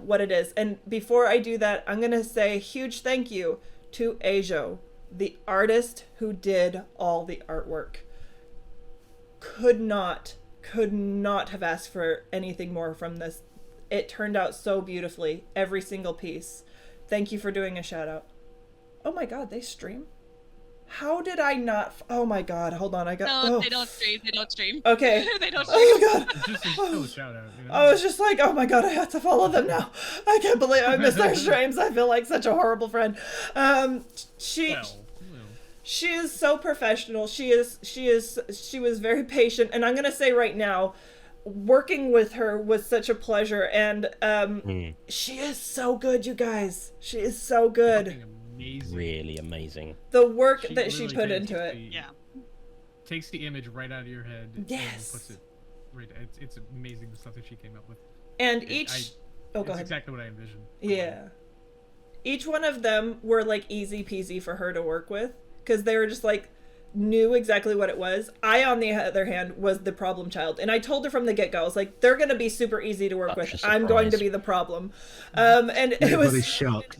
what it is. And before I do that, I'm going to say a huge thank you to Ajo, the artist who did all the artwork. Could not have asked for anything more from this. It turned out so beautifully, every single piece. Thank you for doing a shout out. Oh my god, they stream? How did I not? Oh my god, hold on, They don't stream. Okay. They don't stream. Oh my god. Just a shout out. You know? I was just like, oh my god, I have to follow them now. I can't believe I missed their streams. I feel like such a horrible friend. She is so professional. She was very patient, and I'm gonna say right now, working with her was such a pleasure, and she is so good, you guys. She is so good. Amazing. Really amazing. The work She that she literally put takes into it. Yeah. Takes the image right out of your head. Yes. And puts it right. It's amazing the stuff that she came up with. And It- each I- oh, go it's ahead. exactly what I envisioned. Yeah. Each one of them were like easy peasy for her to work with because they were just like knew exactly what it was. I, on the other hand, was the problem child, and I told her from the get go, I was like, "They're gonna be super easy to work Such with. a I'm going to surprise. be the problem." And it Everybody's was. shocked.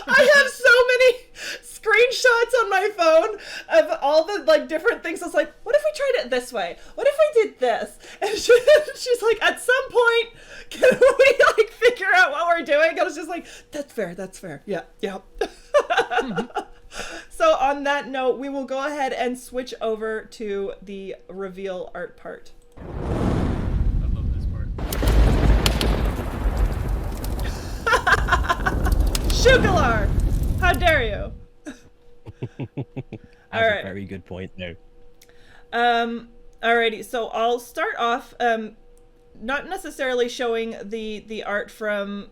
I have so many screenshots on my phone of all the like different things. I was like, what if we tried it this way? What if we did this? And she's like, at some point, can we like figure out what we're doing? I was just like, that's fair. That's fair. Yeah. Yeah. So on that note, we will go ahead and switch over to the reveal art part. I love this part. Shugalar! How dare you? That's Alright. a very good point, though. Alrighty, so I'll start off not necessarily showing the art from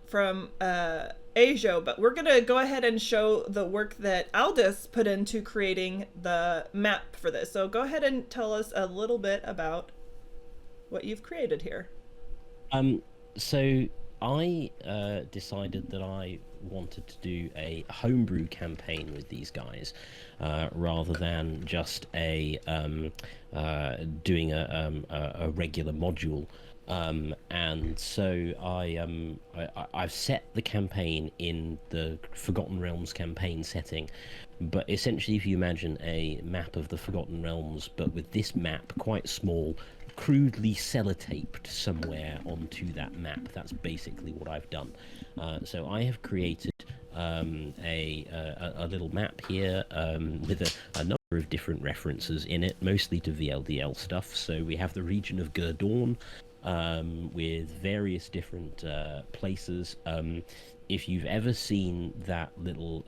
Ajo, but we're gonna go ahead and show the work that Aldous put into creating the map for this. So go ahead and tell us a little bit about what you've created here. So I decided that I wanted to do a homebrew campaign with these guys, rather than just a doing a regular module. And so I've set the campaign in the Forgotten Realms campaign setting, but essentially if you imagine a map of the Forgotten Realms, but with this map quite small, crudely sellotaped somewhere onto that map. That's basically what I've done. So I have created a little map here with a number of different references in it, mostly to VLDL stuff. So we have the region of Gurdawn, with various different places. If you've ever seen that little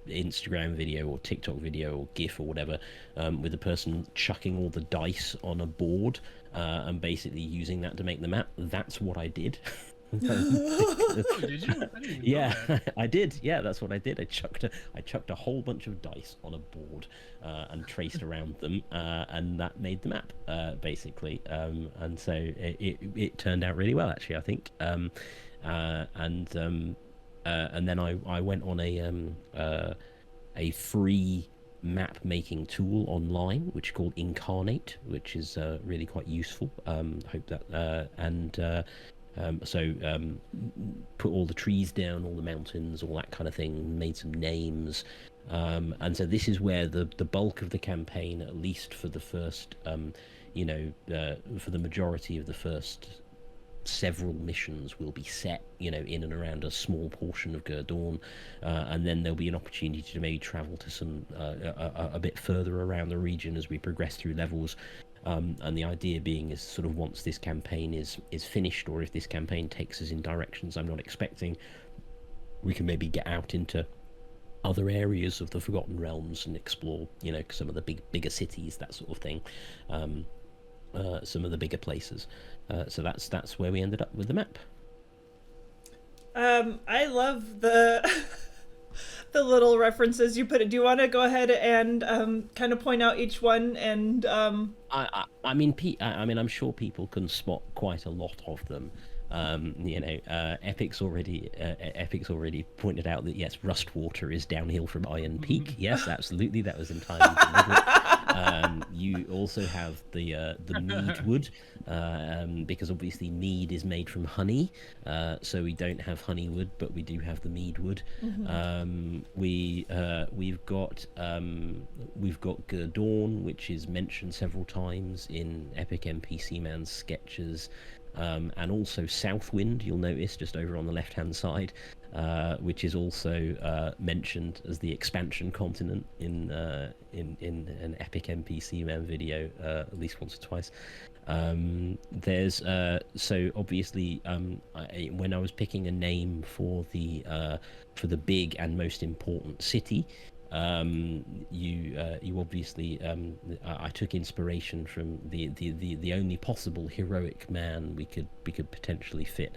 Instagram video or TikTok video or GIF or whatever, with a person chucking all the dice on a board and basically using that to make the map, that's what I did. Did you? I didn't even know Yeah, that. I did. Yeah, that's what I did. I chucked a whole bunch of dice on a board and traced around them, and that made the map basically. And so it turned out really well, actually, I think. And then I went on a free map making tool online, which is called Incarnate, which is really quite useful. Hope that put all the trees down, all the mountains, all that kind of thing, made some names, and so this is where the bulk of the campaign, at least for the first for the majority of the first several missions, will be set in and around a small portion of Gurdawn, and then there'll be an opportunity to maybe travel to some a bit further around the region as we progress through levels. And the idea being is sort of once this campaign is finished, or if this campaign takes us in directions I'm not expecting, we can maybe get out into other areas of the Forgotten Realms and explore, some of the bigger cities, that sort of thing, some of the bigger places. So that's where we ended up with the map. I love the the little references you put. Do you want to go ahead and kind of point out each one? And I mean, I'm sure people can spot quite a lot of them. Epic's already pointed out that yes, Rustwater is downhill from Iron Peak. Yes, absolutely, that was entirely deliberate. You also have the mead wood, because obviously mead is made from honey, so we don't have honey wood, but we do have the mead wood. Mm-hmm. We've got Gurdawn, which is mentioned several times in Epic NPC Man's sketches. And also Southwind, you'll notice just over on the left-hand side, which is also mentioned as the expansion continent in an Epic NPC Man video, at least once or twice. There's so obviously when I was picking a name for the big and most important city, you obviously I took inspiration from the only possible heroic man we could potentially fit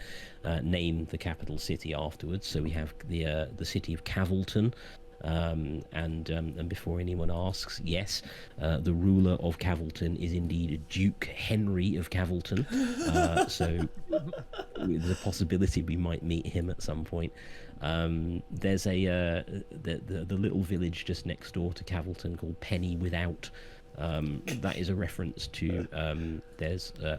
name the capital city afterwards. So we have the city of Cavilton. And before anyone asks, yes, the ruler of Cavilton is indeed Duke Henry of Cavilton. So there's a possibility we might meet him at some point. There's the little village just next door to Cavilton called Penny Without. That is a reference to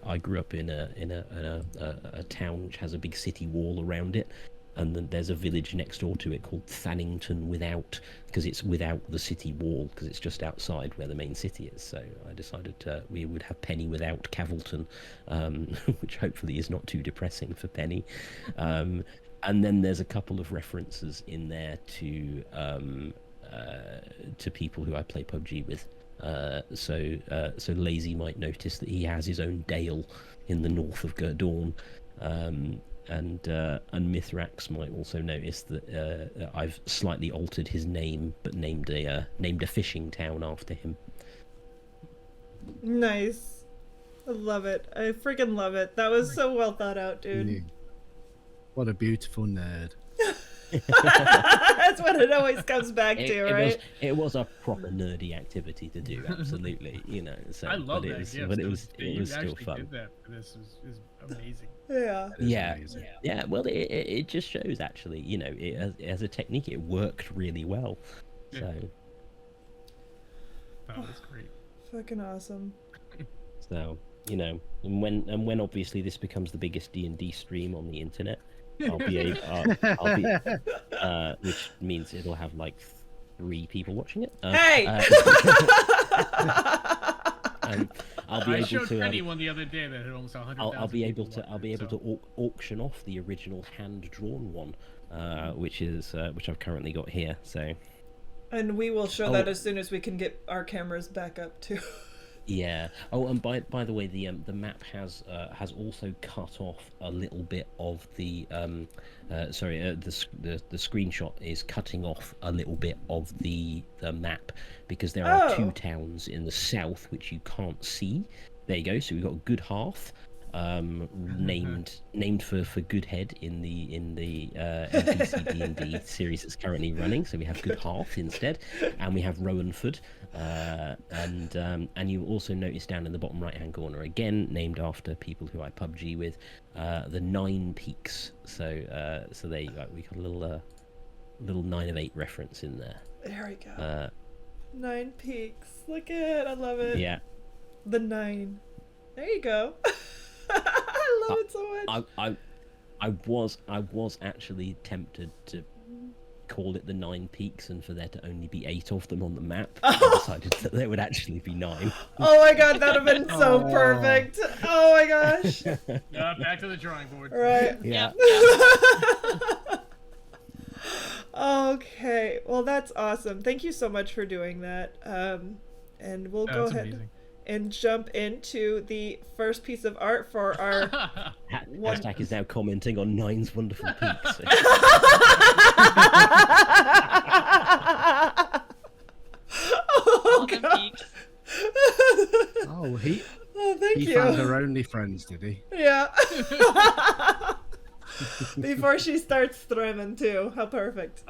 I grew up in a town which has a big city wall around it. And then there's a village next door to it called Thannington Without, because it's without the city wall, because it's just outside where the main city is. So I decided we would have Penny Without Cavilton, which hopefully is not too depressing for Penny. And then there's a couple of references in there to people who I play PUBG with. So Lazy might notice that he has his own dale in the north of Gurdorn. And Mithrax might also notice that I've slightly altered his name, but named a fishing town after him. Nice. I love it. I freaking love it. That was so well thought out, dude. What a beautiful nerd. That's what it always comes back to, right? It was a proper nerdy activity to do, absolutely. So, I love that. But it was still fun. Did that for this is amazing. Yeah. Well, it just shows actually, it, as a technique, it worked really well. So. That was great. Fucking awesome. So and when obviously this becomes the biggest D&D stream on the internet. I'll be which means it'll have like 3 people watching it. Hey! I'll be I able showed to. Penny one the other day that had almost 100,000. I'll be able to auction off the original hand-drawn one, which I've currently got here. So. And we will show that as soon as we can get our cameras back up too. Yeah. Oh, and by the way, the map has also cut off a little bit of the the screenshot is cutting off a little bit of the map because there are 2 towns in the south which you can't see. There you go. So we've got Good Hearth, named for Goodhead in the NPC D&D series that's currently running. So we have Good Hearth instead, and we have Rowanford. And you also notice down in the bottom right hand corner again, named after people who I PUBG with, the 9 Peaks. So we got a little 9 of 8 reference in there. There we go. 9 Peaks. Look at it. I love it. Yeah. The 9. There you go. I love it so much. I was actually tempted to call it the 9 Peaks and for there to only be 8 of them on the map. I decided that there would actually be 9. Oh my god, that would have been so perfect. Oh my gosh. Back to the drawing board. Right. Yeah. Okay. Well, that's awesome. Thank you so much for doing that. And we'll go ahead. Amazing. And jump into the first piece of art for our Hashtag is now commenting on 9's wonderful peaks. Oh, God. Oh, he thank you. found her only friends, did he? Yeah. Before she starts threaming too. How perfect.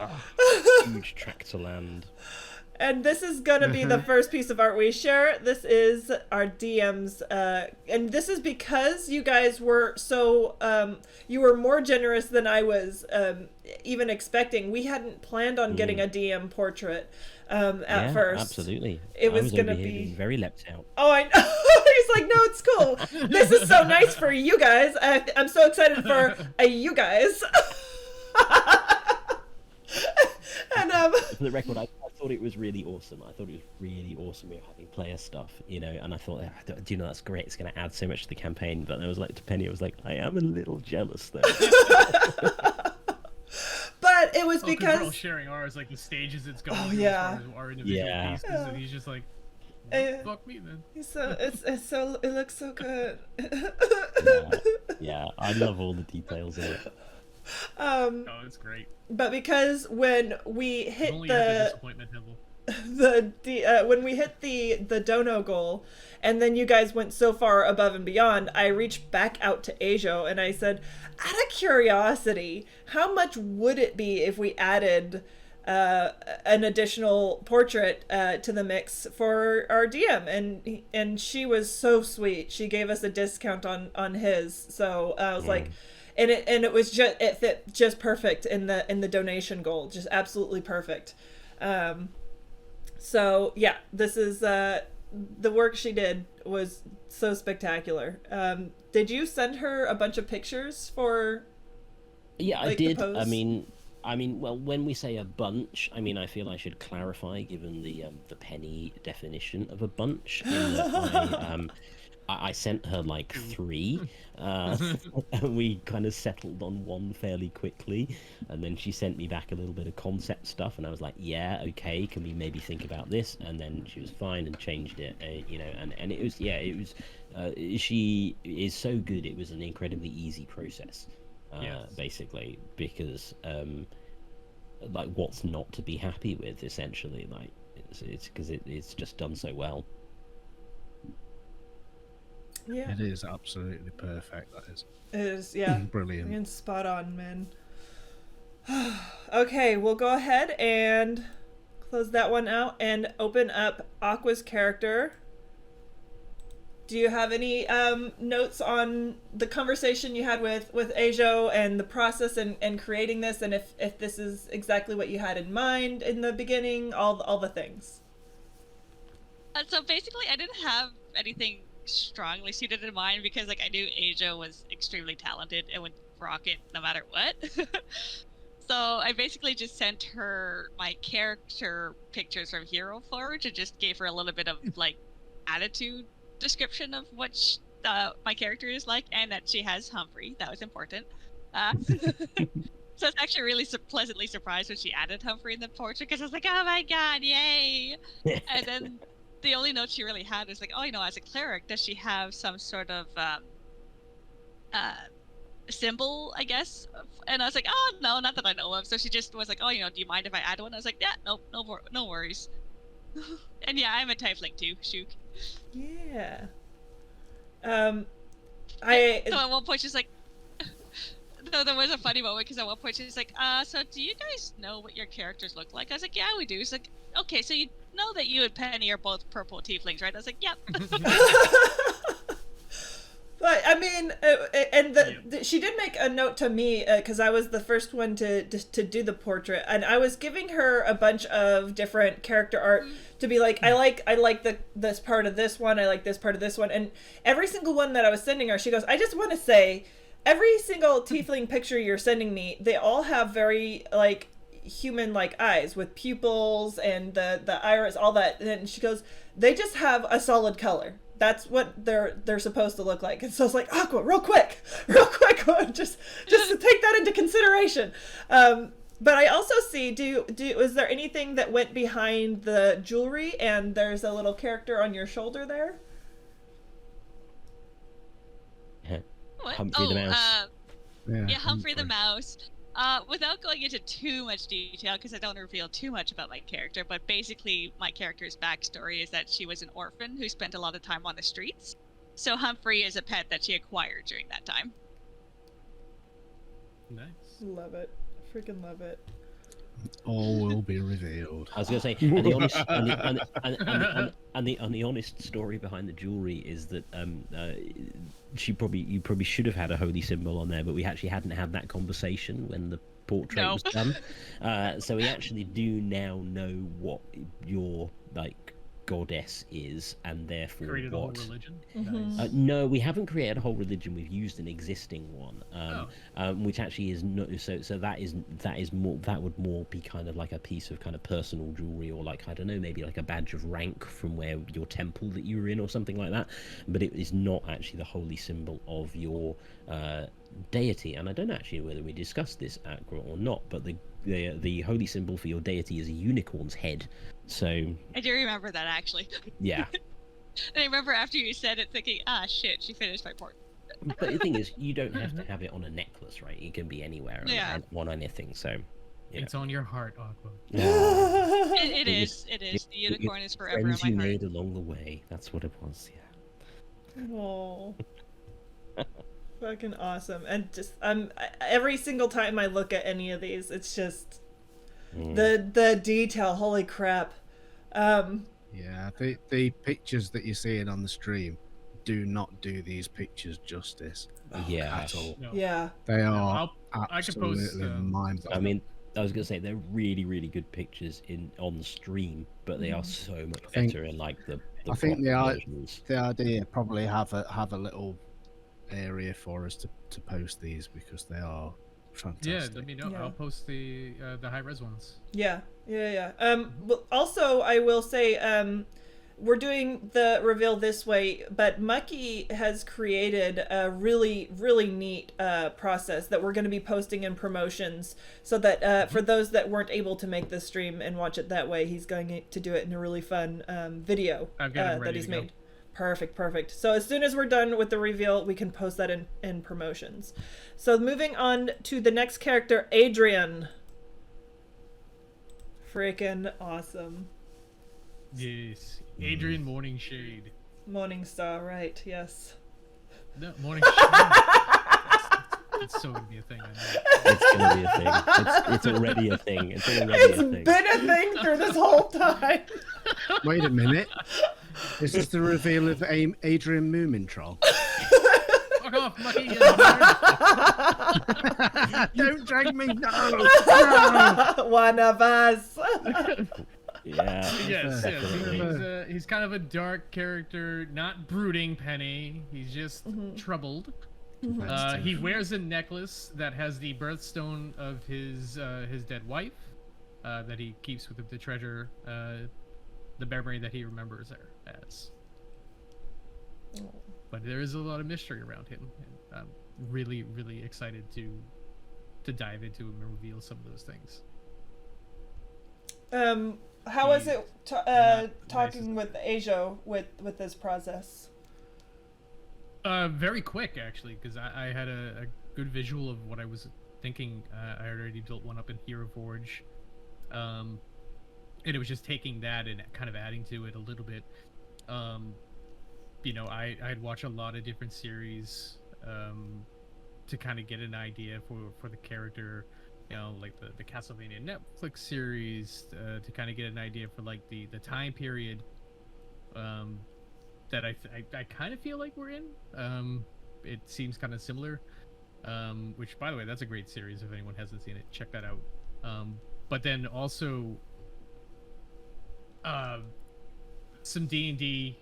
Huge tract of land. And this is gonna be the first piece of art we share. This is our DM's, and this is because you guys were so, you were more generous than I was even expecting. We hadn't planned on getting a DM portrait at first. Absolutely. It was gonna gonna be very leapt out. Oh, I know. He's like, no, it's cool. This is so nice for you guys. I'm so excited for you guys. And for the record, I thought it was really awesome. I thought it was really awesome having player stuff, and I thought, do you know, that's great. It's going to add so much to the campaign. But I was like to Penny, I was like, I am a little jealous though. But it was because because we're all sharing ours, like the stages it's going Oh, through yeah. as far as our individual Yeah. pieces, and he's just like, Fuck me then. It looks so good. Yeah, I love all the details of it. Oh, it's great. But because when we hit Only at the disappointment level. when we hit the dono goal, and then you guys went so far above and beyond, I reached back out to Ajo and I said, out of curiosity, how much would it be if we added an additional portrait to the mix for our DM? And she was so sweet. She gave us a discount on his. So I was like, and it was just, it fit just perfect in the donation goal, just absolutely perfect. So yeah, this is the work she did was so spectacular. Did you send her a bunch of pictures for? Yeah, like, I did. the post? I mean, well, when we say a bunch, I mean, I feel I should clarify, given the Penny definition of a bunch. In that I sent her like 3, and we kind of settled on one fairly quickly, and then she sent me back a little bit of concept stuff, and I was like, yeah, okay, can we maybe think about this? And then she was fine and changed it, you know, and it was, yeah, it was, she is so good, it was an incredibly easy process, basically, because, like, what's not to be happy with, essentially, like, it's because it's just done so well. Yeah. It is absolutely perfect, that is. It is, yeah. Brilliant. And spot on, man. Okay, we'll go ahead and close that one out and open up Aqua's character. Do you have any notes on the conversation you had with Ajo and the process and creating this, and if this is exactly what you had in mind in the beginning, all the things? So basically, I didn't have anything strongly suited in mind because, like, I knew Ajo was extremely talented and would rock it no matter what. So I basically just sent her my character pictures from Hero Forge and just gave her a little bit of, like, attitude description of what my character is like, and that she has Humphrey. That was important. So I was actually really pleasantly surprised when she added Humphrey in the portrait, because I was like, oh my god, yay! And then the only note she really had was like, oh, you know, as a cleric, does she have some sort of symbol, I guess? And I was like, oh, no, not that I know of. So she just was like, oh, you know, do you mind if I add one? I was like, yeah, nope, no worries. And yeah, I'm a tiefling too, Shook. Yeah. So at one point she's like, no, there was a funny moment because at one point she's like, so do you guys know what your characters look like? I was like, yeah, we do. She's like, okay, so you know that you and Penny are both purple tieflings, right? I was like, yep. But I mean, and she did make a note to me because I was the first one to do the portrait, and I was giving her a bunch of different character art to be like, I like this part of this one, I like this part of this one, and every single one that I was sending her, she goes, I just want to say, every single tiefling picture you're sending me, they all have very like human-like eyes with pupils and the iris, all that, and she goes, they just have a solid color. That's what they're supposed to look like. And so I was like, Aqua, real quick, just to take that into consideration. But I also see, was there anything that went behind the jewelry, and there's a little character on your shoulder there? What? Humphrey the Mouse. Yeah, Humphrey the Mouse. Without going into too much detail, because I don't reveal too much about my character, but basically my character's backstory is that she was an orphan who spent a lot of time on the streets. So Humphrey is a pet that she acquired during that time. Nice. Love it. Freaking love it. All will be revealed. I was going to say, and the honest, and the honest story behind the jewelry is that you probably should have had a holy symbol on there, but we actually hadn't had that conversation when the portrait was done. So we actually do now know what your goddess is, and therefore created what. A whole religion? Nice. No, we haven't created a whole religion. We've used an existing one, which actually is not. So that is more. That would more be kind of like a piece of kind of personal jewelry, or like, I don't know, maybe like a badge of rank from where your temple that you were in, or something like that. But it is not actually the holy symbol of your deity, and I don't actually know whether we discussed this at Grot or not, but the holy symbol for your deity is a unicorn's head. So I do remember that actually. yeah. And I remember after you said it, thinking, ah, shit, she finished my port. But the thing is, you don't have to have it on a necklace, right? It can be anywhere, Yeah. on anything. So yeah. It's on your heart, Aqua. It is. The unicorn is forever in Friends you my heart. made along the way. That's what it was. Yeah. Oh. Fucking awesome. And just every single time I look at any of these, it's just the detail, holy crap. Yeah, the pictures that you're seeing on the stream do not do these pictures justice at all. No. Yeah. They are I could post, absolutely mind-boggling. I mean, I was gonna say they're really, really good pictures on the stream, but they are so much better in like the I think proper the versions. idea probably have a little area for us to post these because they are Yeah, fantastic. let me know. Yeah. I'll post the high res ones. Yeah. Well, also, I will say, we're doing the reveal this way, but Mucky has created a really, really neat process that we're going to be posting in promotions so that for those that weren't able to make the stream and watch it that way, he's going to do it in a really fun video I've got it that ready he's to go. made. Perfect. So as soon as we're done with the reveal, we can post that in promotions. So moving on to the next character, Adrian. Freaking awesome. Yes, Adrian Morningshade. Morningstar, right, yes. No, Morningshade. It's so gonna be a thing. I know. It's gonna be a thing. It's already a thing. It's already It's a thing. been a thing for this whole time. Wait a minute. Is this the reveal of Adrian Moomintroll? Fuck off, Mucky. Don't drag me down. One of us. Yeah. Yes. Definitely. He's kind of a dark character, not brooding Penny. He's just troubled. He wears a necklace that has the birthstone of his dead wife, that he keeps with him to treasure the memory that he remembers her as. But there is a lot of mystery around him, and I'm really, really excited to dive into him and reveal some of those things. How is it talking nice. with Ajo with this process? Very quick, actually, because I had a good visual of what I was thinking. I already built one up in Hero Forge, and it was just taking that and kind of adding to it a little bit. You know, I'd watch a lot of different series to kind of get an idea for the character. You know, like the Castlevania Netflix series, to kind of get an idea for like the time period that I kind of feel like we're in. It seems kind of similar, which, by the way, that's a great series. If anyone hasn't seen it, check that out. But then also some D&D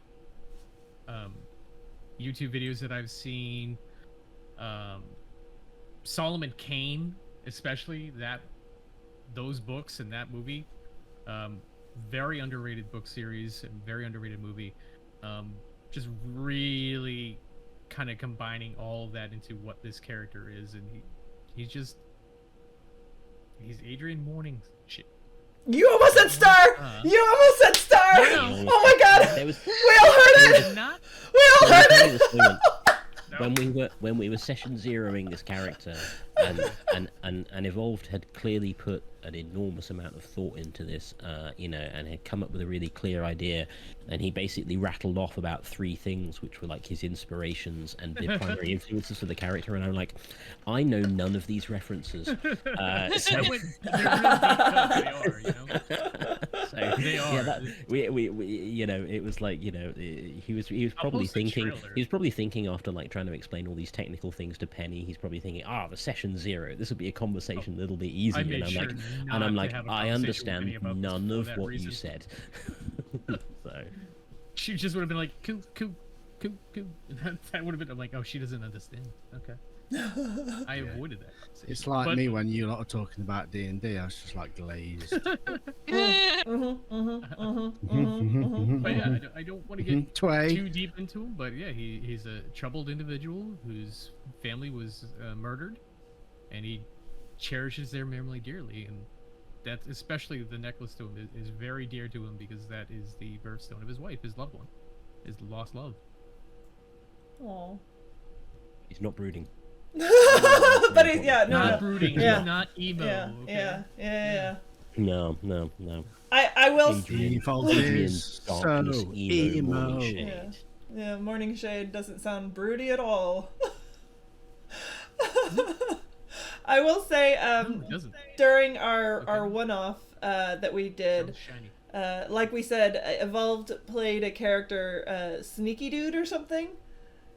YouTube videos that I've seen. Solomon Kane, especially those books and that movie, very underrated book series and very underrated movie. Just really kind of combining all of that into what this character is, and he's Adrian Morningshade. You almost said star. You almost said star. No. Oh my god. There was, We all heard it. Not We all heard there it. was this moment when we were session zeroing this character, and Evolved had clearly put an enormous amount of thought into this, you know, and had come up with a really clear idea, and he basically rattled off about 3 things which were like his inspirations and the primary influences for the character, and I'm like, I know none of these references. So they're really deep cuts, they are, you know. So, They are. yeah, we you know, it was like, you know, he was probably post the thinking trailer. after like trying to explain all these technical things to Penny, he's probably thinking, the session 0, this will be a conversation a little bit easier. made And sure I'm not like, to have a I conversation with understand Penny about this none for of that what reason. you said. So She just would have been like, coo. That would have been, I'm like, oh, she doesn't understand. Okay. I avoided that. It's like But- me when you lot are talking about D&D. I was just like glazed. But yeah, I don't want to get Tway. too deep into him, but yeah, he's a troubled individual whose family was murdered, and he cherishes their memory dearly, and that's especially the necklace to him is very dear to him because that is the birthstone of his wife, his loved one, his lost love. Aw. He's not brooding. But he's Not brooding, he's Yeah. not emo. Yeah, okay? yeah. No. I will. Default Adrian's is darkness, so emo, emo. morning Yeah. shade. Yeah, Morning Shade doesn't sound broody at all. I will say, No, it doesn't. during our one-off that we did, So shiny. like we said, Evolved played a character, Sneaky Dude or something,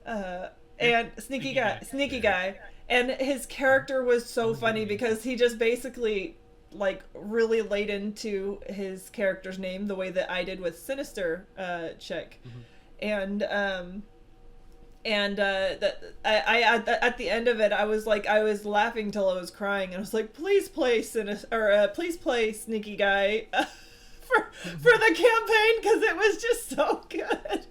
and Sneaky Guy, and his character was so funny because he just basically like really laid into his character's name the way that I did with Sinister Chick, and at the end of it, I was laughing till I was crying, and I was like, please play please play Sneaky Guy for the campaign because it was just so good.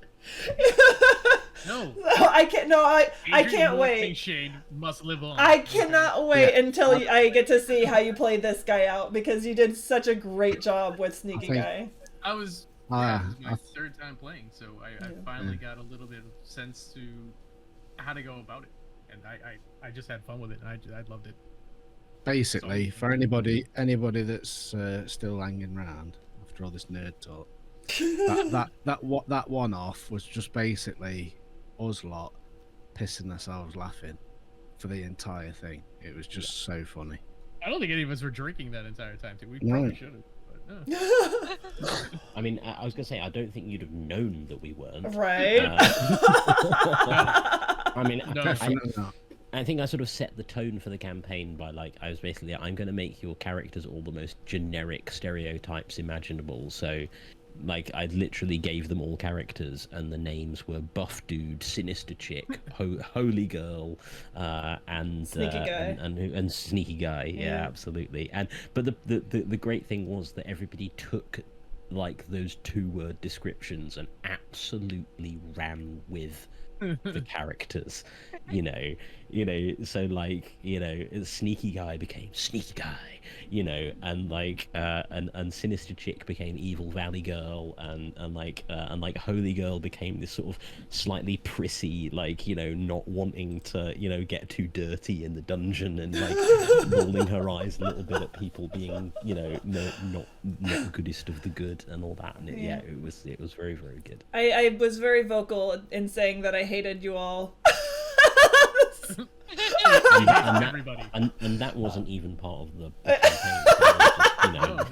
No. I can't. No, I Adrian can't Morning wait. Shade must live on. I cannot wait Yeah. until I get to see how you play this guy out because you did such a great job with Sneaky think- Guy. I was. Ah, Yeah, it was my I- third time playing, so I finally got a little bit of sense to how to go about it, and I just had fun with it, and I loved it. Basically, for anybody that's still hanging around after all this nerd talk, that one off was just basically us lot pissing ourselves laughing for the entire thing. It was just so funny. I don't think any of us were drinking that entire time, too. We No. probably should have. But no. I mean, I was gonna say I don't think you'd have known that we weren't. Right? I mean, No. Definitely not. I think I sort of set the tone for the campaign by I was basically I'm going to make your characters all the most generic stereotypes imaginable. So, I literally gave them all characters, and the names were Buff Dude, Sinister Chick, Holy Girl, and Sneaky Guy. and Sneaky Guy. Yeah, Yeah. absolutely. But the great thing was that everybody took those 2-word descriptions and absolutely ran with the characters, so Sneaky Guy became Sneaky Guy, and Sinister Chick became Evil Valley Girl, and Holy Girl became this sort of slightly prissy, not wanting to get too dirty in the dungeon, and rolling her eyes a little bit at people being not goodest of the good and all that, and it was very, very good. I was very vocal in saying that I hated you all. and Everybody. that wasn't even part of the campaign. No, no.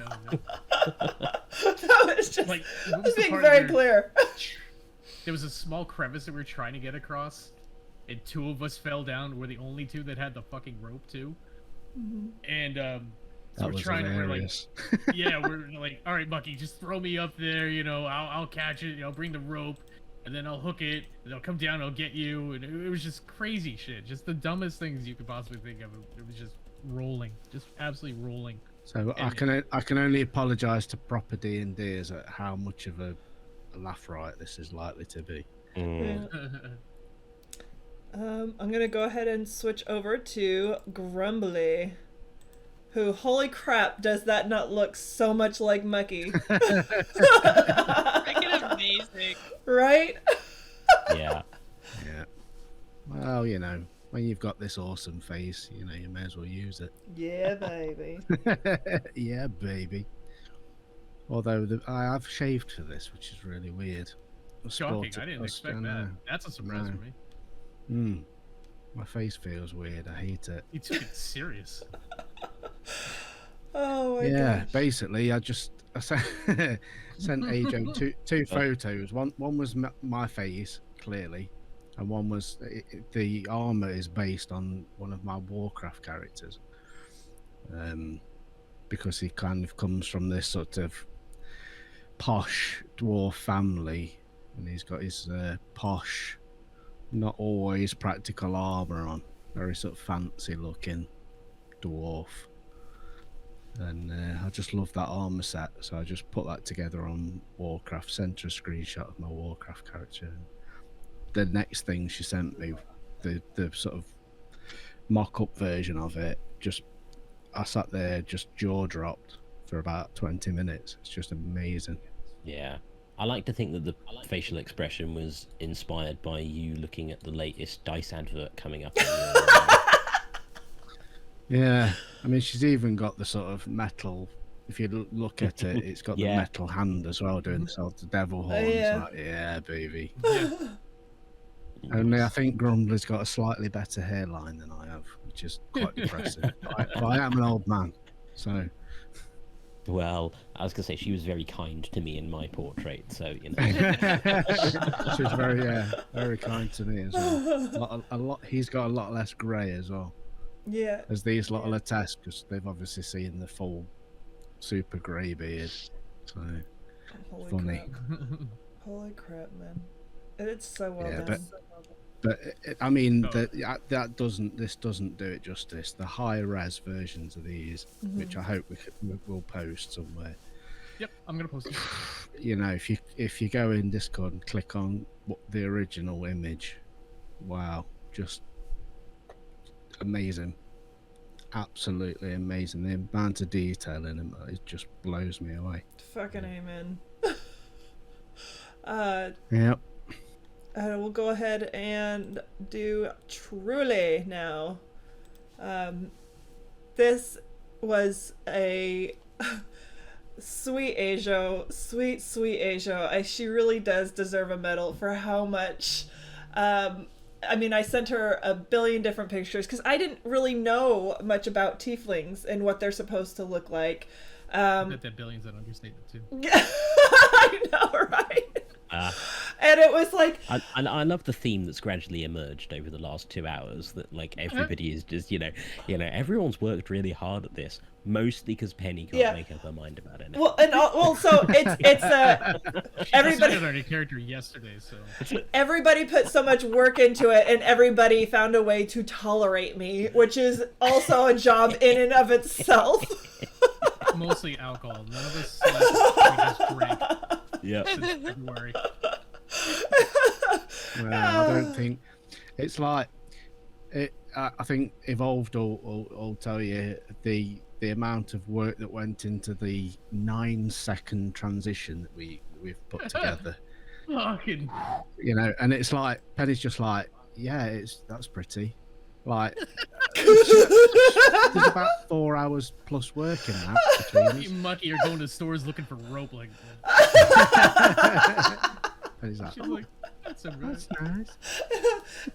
That was just What I was was the being part very where clear. There was a small crevice that we were trying to get across, and 2 of us fell down. We're the only 2 that had the fucking rope too. And so That we're was trying hilarious. to, we're like, all right, Bucky, just throw me up there. I'll catch it. Bring the rope, and then I'll hook it, and I'll come down. I'll get you. And it was just crazy shit. Just the dumbest things you could possibly think of. It was just rolling, just absolutely rolling. So I can only apologise to proper D&Ders at how much of a laugh riot this is likely to be. I'm gonna go ahead and switch over to Grumbly, who, holy crap, does that not look so much like Mucky? Freaking amazing. Right? Yeah. Yeah. Well, when you've got this awesome face, you may as well use it. Yeah, baby. Yeah, baby. Although I have shaved for this, which is really weird. Shocking! I didn't expect that. That's a surprise for me. My face feels weird. I hate it. You took it serious. Oh my Yeah, gosh. basically, I sent Ajo two photos. One was my face, clearly, and one was the armor is based on one of my Warcraft characters. Because he kind of comes from this sort of posh dwarf family, and he's got his posh, not always practical armor on. very sort of fancy looking dwarf. And I just love that armor set, so I just put that together on Warcraft, sent her a screenshot of my Warcraft character. The next thing she sent me, the sort of mock-up version of it, just I sat there just jaw dropped for about 20 minutes. It's just amazing. Yeah. I like to think that the facial expression was inspired by you looking at the latest DICE advert coming up. Yeah, I mean, she's even got the sort of metal. If you look at it, it's got the metal hand as well, doing the sort of devil horns. Yeah. Like, yeah, baby. Only I think Grumbly's got a slightly better hairline than I have, which is quite depressing. But I am an old man, so. Well, I was gonna say she was very kind to me in my portrait, so you know. She was very kind to me as well. A lot. He's got a lot less grey as well. Yeah. As these lot will attest, because they've obviously seen the full super grey beard. So Holy funny. crap. Holy crap, man! It's so well Yeah, done. But I mean, that doesn't. This doesn't do it justice. The high res versions of these, which I hope we'll post somewhere. Yep, I'm gonna post it. You know, if you go in Discord and click on the original image, wow, just amazing, absolutely amazing. The amount of detail in them, it just blows me away. Fucking amen. Yep. We'll go ahead and do Truly now. This was a sweet Ajo, sweet Ajo. She really does deserve a medal for how much. I mean, I sent her a billion different pictures because I didn't really know much about tieflings and what they're supposed to look like. I bet that billion's an understatement too. I know, right? And it was like I love the theme that's gradually emerged over the last 2 hours. That like everybody is just you know everyone's worked really hard at this, mostly because Penny can't make up her mind about it. Well, and so it's everybody. She decided on a character yesterday, so Everybody put so much work into it, and everybody found a way to tolerate me, which is also a job in and of itself. mostly alcohol. None of us we just drank. Yeah. Since February. Well, I don't think it's like it. I think Evolved will tell you the amount of work that went into the 9-second transition that we've put together. Fucking. You know, and it's like Penny's just like, yeah, that's pretty. Like, there's about 4 hours plus work in that between us. You mucky are going to stores looking for rope like Penny's like, she's like, that's so good. that's nice.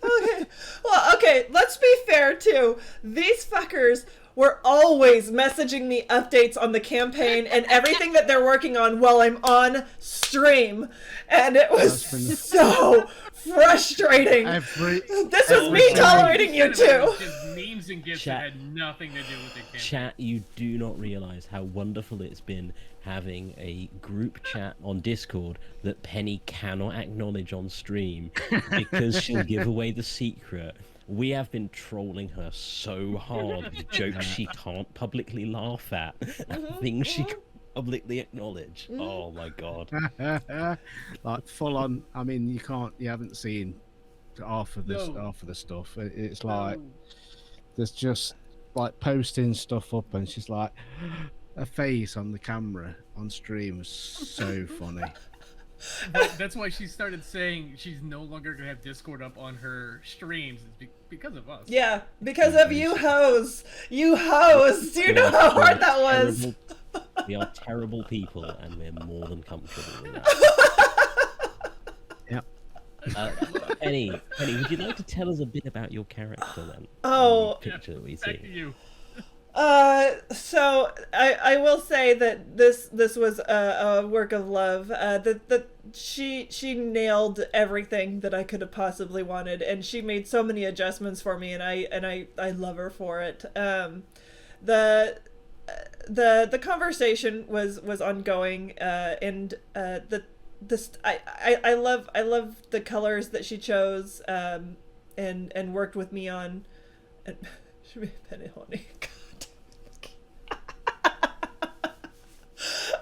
Okay. Well, okay, let's be fair too. These fuckers were always messaging me updates on the campaign and everything that they're working on while I'm on stream. And it was so frustrating. This was me tolerating you too. Just memes and gifs that had nothing to do with the campaign. Chat, you do not realize how wonderful it's been having a group chat on Discord that Penny cannot acknowledge on stream because she'll give away the secret. We have been trolling her so hard with jokes she can't publicly laugh at and things she can't publicly acknowledge. Oh my god. Like full on. I mean, you haven't seen half of the stuff. It's like there's just like posting stuff up, and she's like, her face on the camera on stream was so funny. That's why she started saying she's no longer gonna have Discord up on her streams. It's because of us. Yeah, because of you hoes. You hoes. Do you know how hard that was? We are terrible people, and we're more than comfortable with that. Yep. Penny, would you like to tell us a bit about your character then? Oh, The picture that we Back to see. you. So I will say that this was a work of love. That she nailed everything that I could have possibly wanted, and she made so many adjustments for me, and I love her for it. The conversation was ongoing, and I love the colors that she chose, and worked with me on. and Penny Honey.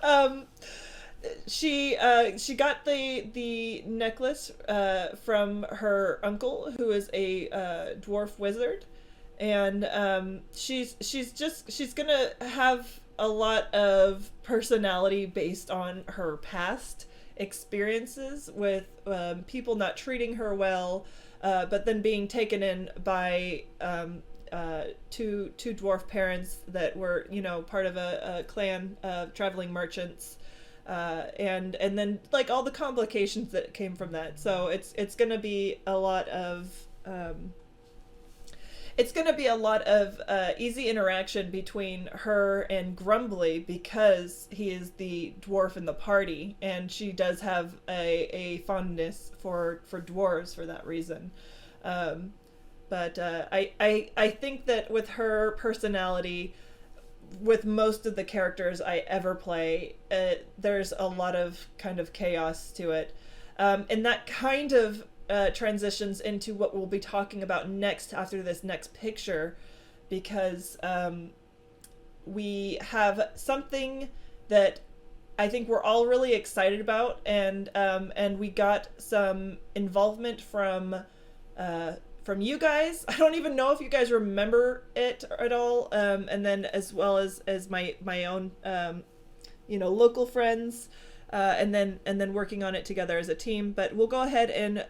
God. She got the necklace from her uncle, who is a dwarf wizard, and she's gonna have a lot of personality based on her past experiences with people not treating her well, but then being taken in by two dwarf parents that were, you know, part of a clan of traveling merchants, and then like all the complications that came from that. So it's gonna be a lot of easy interaction between her and Grumbly, because he is the dwarf in the party, and she does have a fondness for dwarves for that reason. But I think that with her personality, with most of the characters I ever play, there's a lot of kind of chaos to it. And that kind of transitions into what we'll be talking about next after this next picture, because we have something that I think we're all really excited about, and we got some involvement from you guys. I don't even know if you guys remember it at all, and then as well as my own local friends, and then working on it together as a team. But we'll go ahead and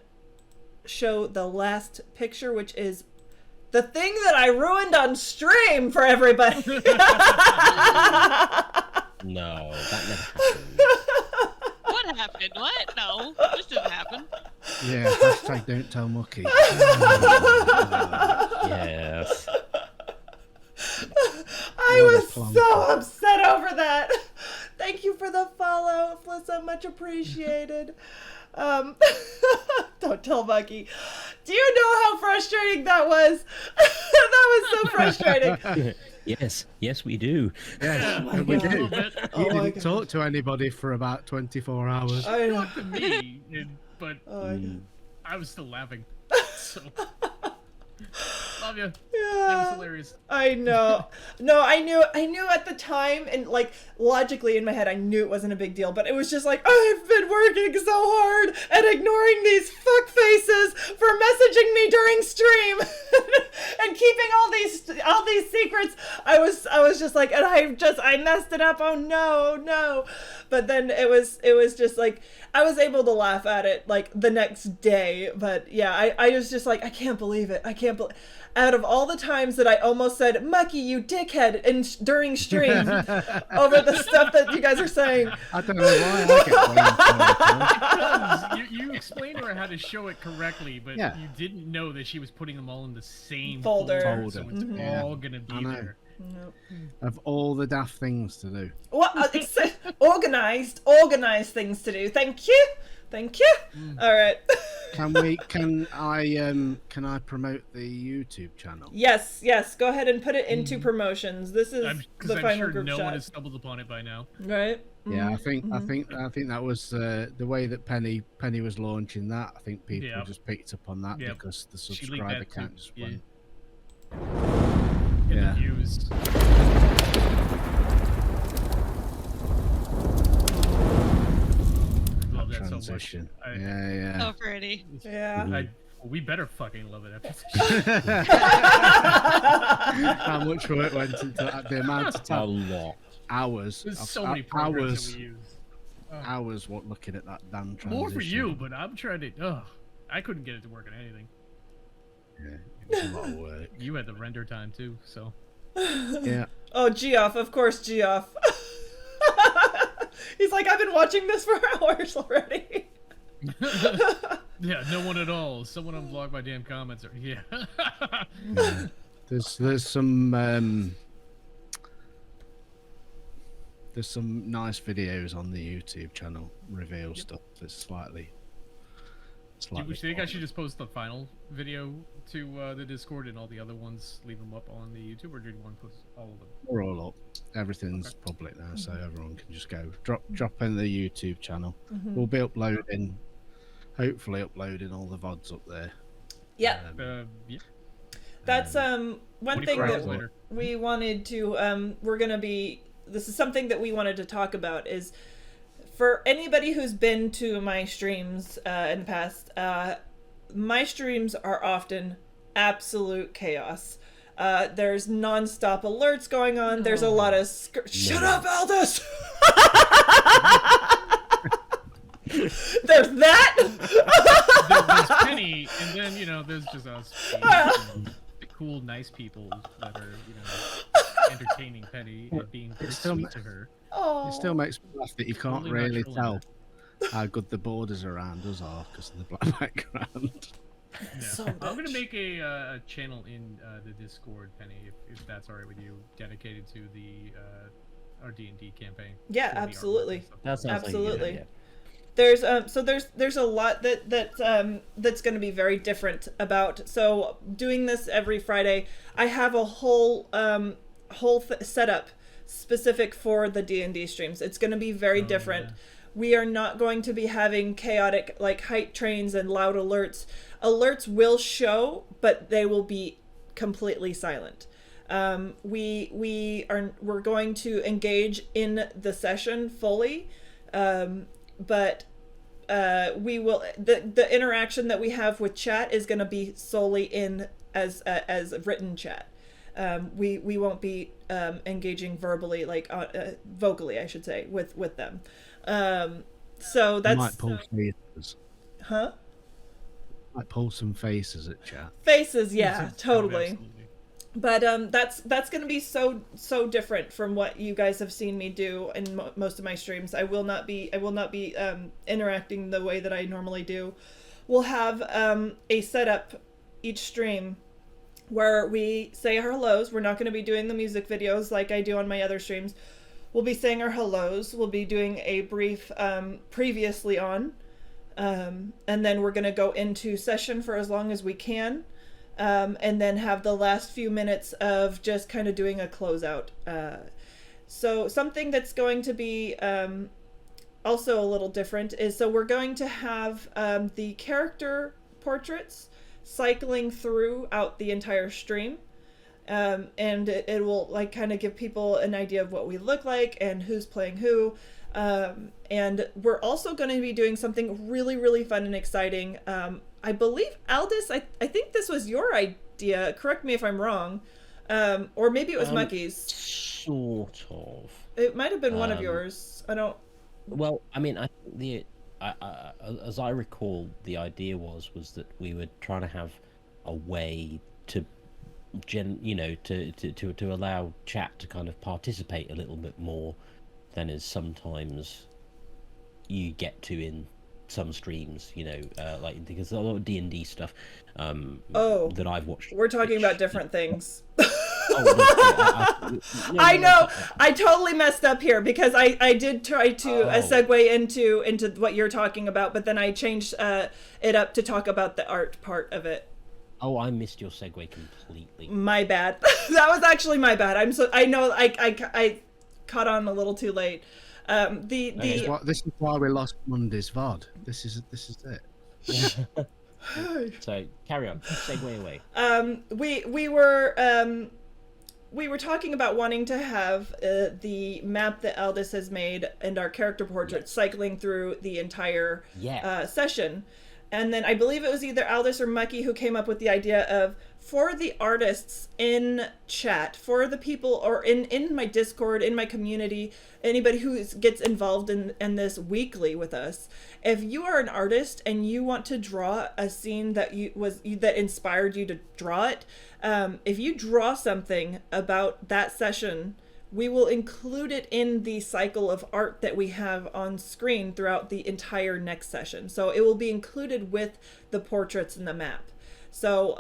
show the last picture, which is the thing that I ruined on stream for everybody. No, that never happened. What happened? What? No, this didn't happen. Yeah, hashtag don't tell Mucky. Yes. I was so upset over that. Thank you for the follow, Flissa, much appreciated. Don't tell Mucky. Do you know how frustrating that was? That was so frustrating. Yes, we do. Yes, we do. You didn't talk to anybody for about 24 hours. I know. To me, but I was still laughing. So. Love you. Yeah. It was hilarious. I know. No, I knew at the time, and like logically in my head, I knew it wasn't a big deal, but it was just like, I've been working so hard and ignoring these fuck faces for messaging me during stream and keeping all these secrets. I was just like, and I messed it up. Oh no. But then it was just like, I was able to laugh at it like the next day. But yeah, I was just like, I can't believe it. Out of all the times that I almost said, Mucky, you dickhead, during stream over the stuff that you guys are saying. I don't know why I get because you explained to her how to show it correctly, but you didn't know that she was putting them all in the same folder. So it's all going to be there. Nope. Of all the daft things to do. What? Organized things to do. Thank you. All right. Can I promote the YouTube channel? Yes. Go ahead and put it into promotions. This is the final sure group no shot. one has stumbled upon it by now. Right. Yeah, I think that was the way that Penny was launching that. I think people just picked up on that because the subscriber count just went. The views. Love that transition. So much. Yeah. So pretty. Yeah. We better fucking love it after this. How much work went into that? The amount of time. A lot. Hours. There's so many programs that we use. Hours looking at that damn transition. More for you, but I'm trying to. I couldn't get it to work on anything. Yeah, it was a lot of work. You had the render time too, so. Yeah. Oh, Geoff, of course, Geoff. He's like, I've been watching this for hours already. Yeah, no one at all. Someone unblocked my damn comments. Yeah. There's some nice videos on the YouTube channel. Reveal stuff that's slightly. Do you think I should just post the final video to the Discord and all the other ones leave them up on the YouTube, or do you want to post all of them? We're all up. Everything's public now, so everyone can just go drop in the YouTube channel. We'll be hopefully uploading all the VODs up there. Yeah. Yeah. That's one thing that later. we wanted to this is something that we wanted to talk about is for anybody who's been to my streams in the past, my streams are often absolute chaos. There's non-stop alerts going on. There's a lot of shut up, Aldous. There's that. There's Penny, and then there's just us, the cool, nice people that are entertaining Penny and being sweet to her. Oh. It still makes me laugh that you can't Totally really natural tell how good the borders around us are because of the black background. Yeah. So I'm gonna much. make a channel in the Discord, Penny, if that's alright with you, dedicated to our D&D campaign. Yeah, for the artwork absolutely. and stuff. That sounds Absolutely. like a good idea. There's a lot that's going to be very different about doing this every Friday. I have a whole setup specific for the D&D streams. It's going to be very different. Yeah. We are not going to be having chaotic like hype trains and loud alerts. Alerts will show, but they will be completely silent. We're going to engage in the session fully. But we will the interaction that we have with chat is going to be solely in as written chat. We won't be engaging verbally, like vocally, I should say, with them. So that's Might pull faces. huh? Might pull some faces at chat. Faces, yeah, Oh, totally. absolutely. But that's going to be so different from what you guys have seen me do in most of my streams. I will not be interacting the way that I normally do. We'll have a setup each stream where we say our hellos. We're not going to be doing the music videos like I do on my other streams. We'll be saying our hellos. We'll be doing a brief previously on, and then we're going to go into session for as long as we can. And then have the last few minutes of just kind of doing a closeout. So something that's going to be also a little different is we're going to have the character portraits cycling throughout the entire stream. And it will like kind of give people an idea of what we look like and who's playing who. And we're also going to be doing something really, really fun and exciting. I believe, Aldous, I think this was your idea. Correct me if I'm wrong. Or maybe it was Mucky's. Sort of. It might have been one of yours. I don't... Well, I mean, I think as I recall, the idea was that we were trying to have a way to to allow chat to kind of participate a little bit more than is sometimes you get to in some streams, like because a lot of D&D stuff that I've watched. We're talking about different things. No, I know. I totally messed up here because I did try to segue into what you're talking about, but then I changed it up to talk about the art part of it. Oh, I missed your segue completely. My bad. That was actually my bad. I know I caught on a little too late. This is why we lost Monday's VOD. This is it. So carry on. Segue away. We were talking about wanting to have the map that Aldous has made and our character portraits cycling through the entire session. And then I believe it was either Aldous or Mucky who came up with the idea of, for the artists in chat, for the people or in my Discord, in my community, anybody who gets involved in this weekly with us, if you are an artist and you want to draw a scene that inspired you to draw it, if you draw something about that session, we will include it in the cycle of art that we have on screen throughout the entire next session. So it will be included with the portraits and the map. So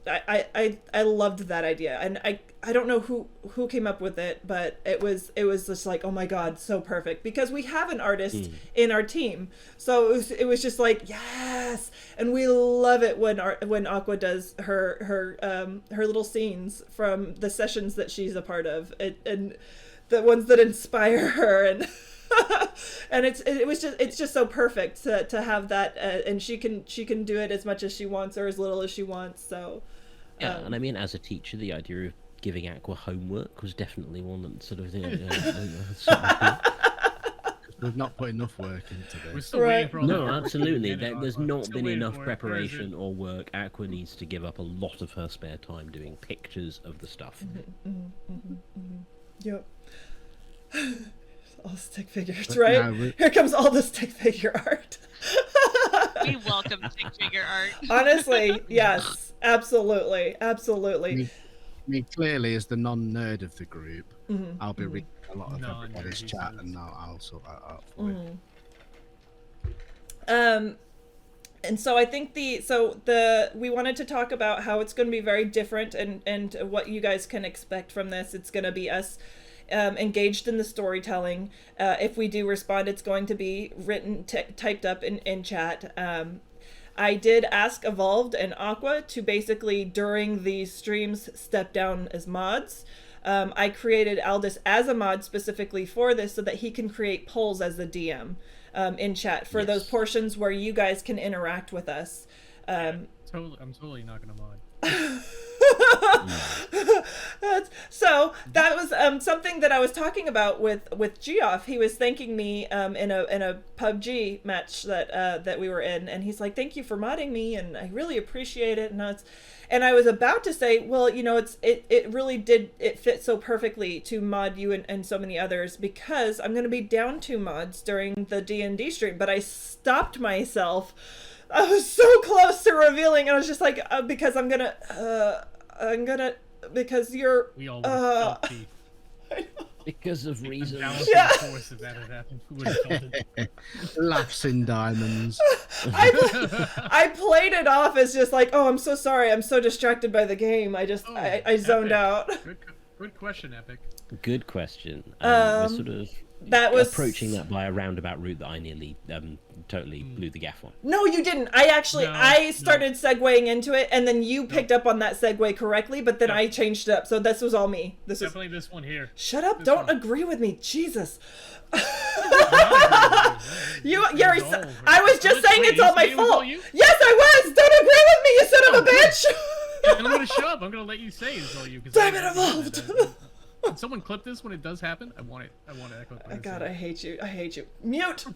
I loved that idea, and I don't know who came up with it, but it was just like, oh my god, so perfect, because we have an artist in our team, so it was just like, yes, and we love it when Aqua does her little scenes from the sessions that she's a part of, and the ones that inspire her, and and it's just so perfect to have that, and she can do it as much as she wants or as little as she wants. So Yeah, and I mean, as a teacher, the idea of giving Aqua homework was definitely one that sort of, We've not put enough work into We're this. still waiting for all No, the absolutely. minute There's on- not still been waiting enough for it. preparation or work. Aqua needs to give up a lot of her spare time doing pictures of the stuff. Yep. All stick figures, But right? now we- Here comes all the stick figure art. We welcome stick figure art. Honestly, yes, absolutely, absolutely. I mean, clearly, as the non-nerd of the group, Mhm, I'll be mhm. reading a lot of Non-nerd, everybody's he chat, says. and I'll sort that out for you. And so I think we wanted to talk about how it's going to be very different and what you guys can expect from this. It's going to be us engaged in the storytelling. If we do respond, it's going to be written, typed up in chat. I did ask Evolved and Aqua to basically, during these streams, step down as mods. I created Aldous as a mod specifically for this so that he can create polls as the DM in chat for those portions where you guys can interact with us. I'm totally not gonna mod. So that was something that I was talking about with Geoff. He was thanking me in a PUBG match that we were in, and he's like, "Thank you for modding me, and I really appreciate it." And I was about to say, well, it really did fit so perfectly to mod you and so many others, because I'm going to be down 2 mods during the D&D stream, but I stopped myself. I was so close to revealing, and I was just like, because because you're, We all felt the Because of reasons. balancing force if that had happened. Who would have felt it? Laughs in diamonds. I played it off as just like, oh, I'm so sorry, I'm so distracted by the game. I zoned Epic. out. Good question, Epic. Good question. We're sort of That was approaching that by a roundabout route that I nearly totally blew the gaff on. No, you didn't. I started segueing into it, and then you picked up on that segue correctly, but then I changed it up. So this was all me. Definitely this one here. Shut up! This Don't one. agree with me, Jesus. I was just saying it's all my fault. Yes, I was. Don't agree with me, you son of a bitch. And I'm gonna shut up. I'm gonna let you say it's all you. Damn it, Evolved. Can someone clip this when it does happen? I want it. I want it. Oh, God, I hate you. I hate you. Mute him.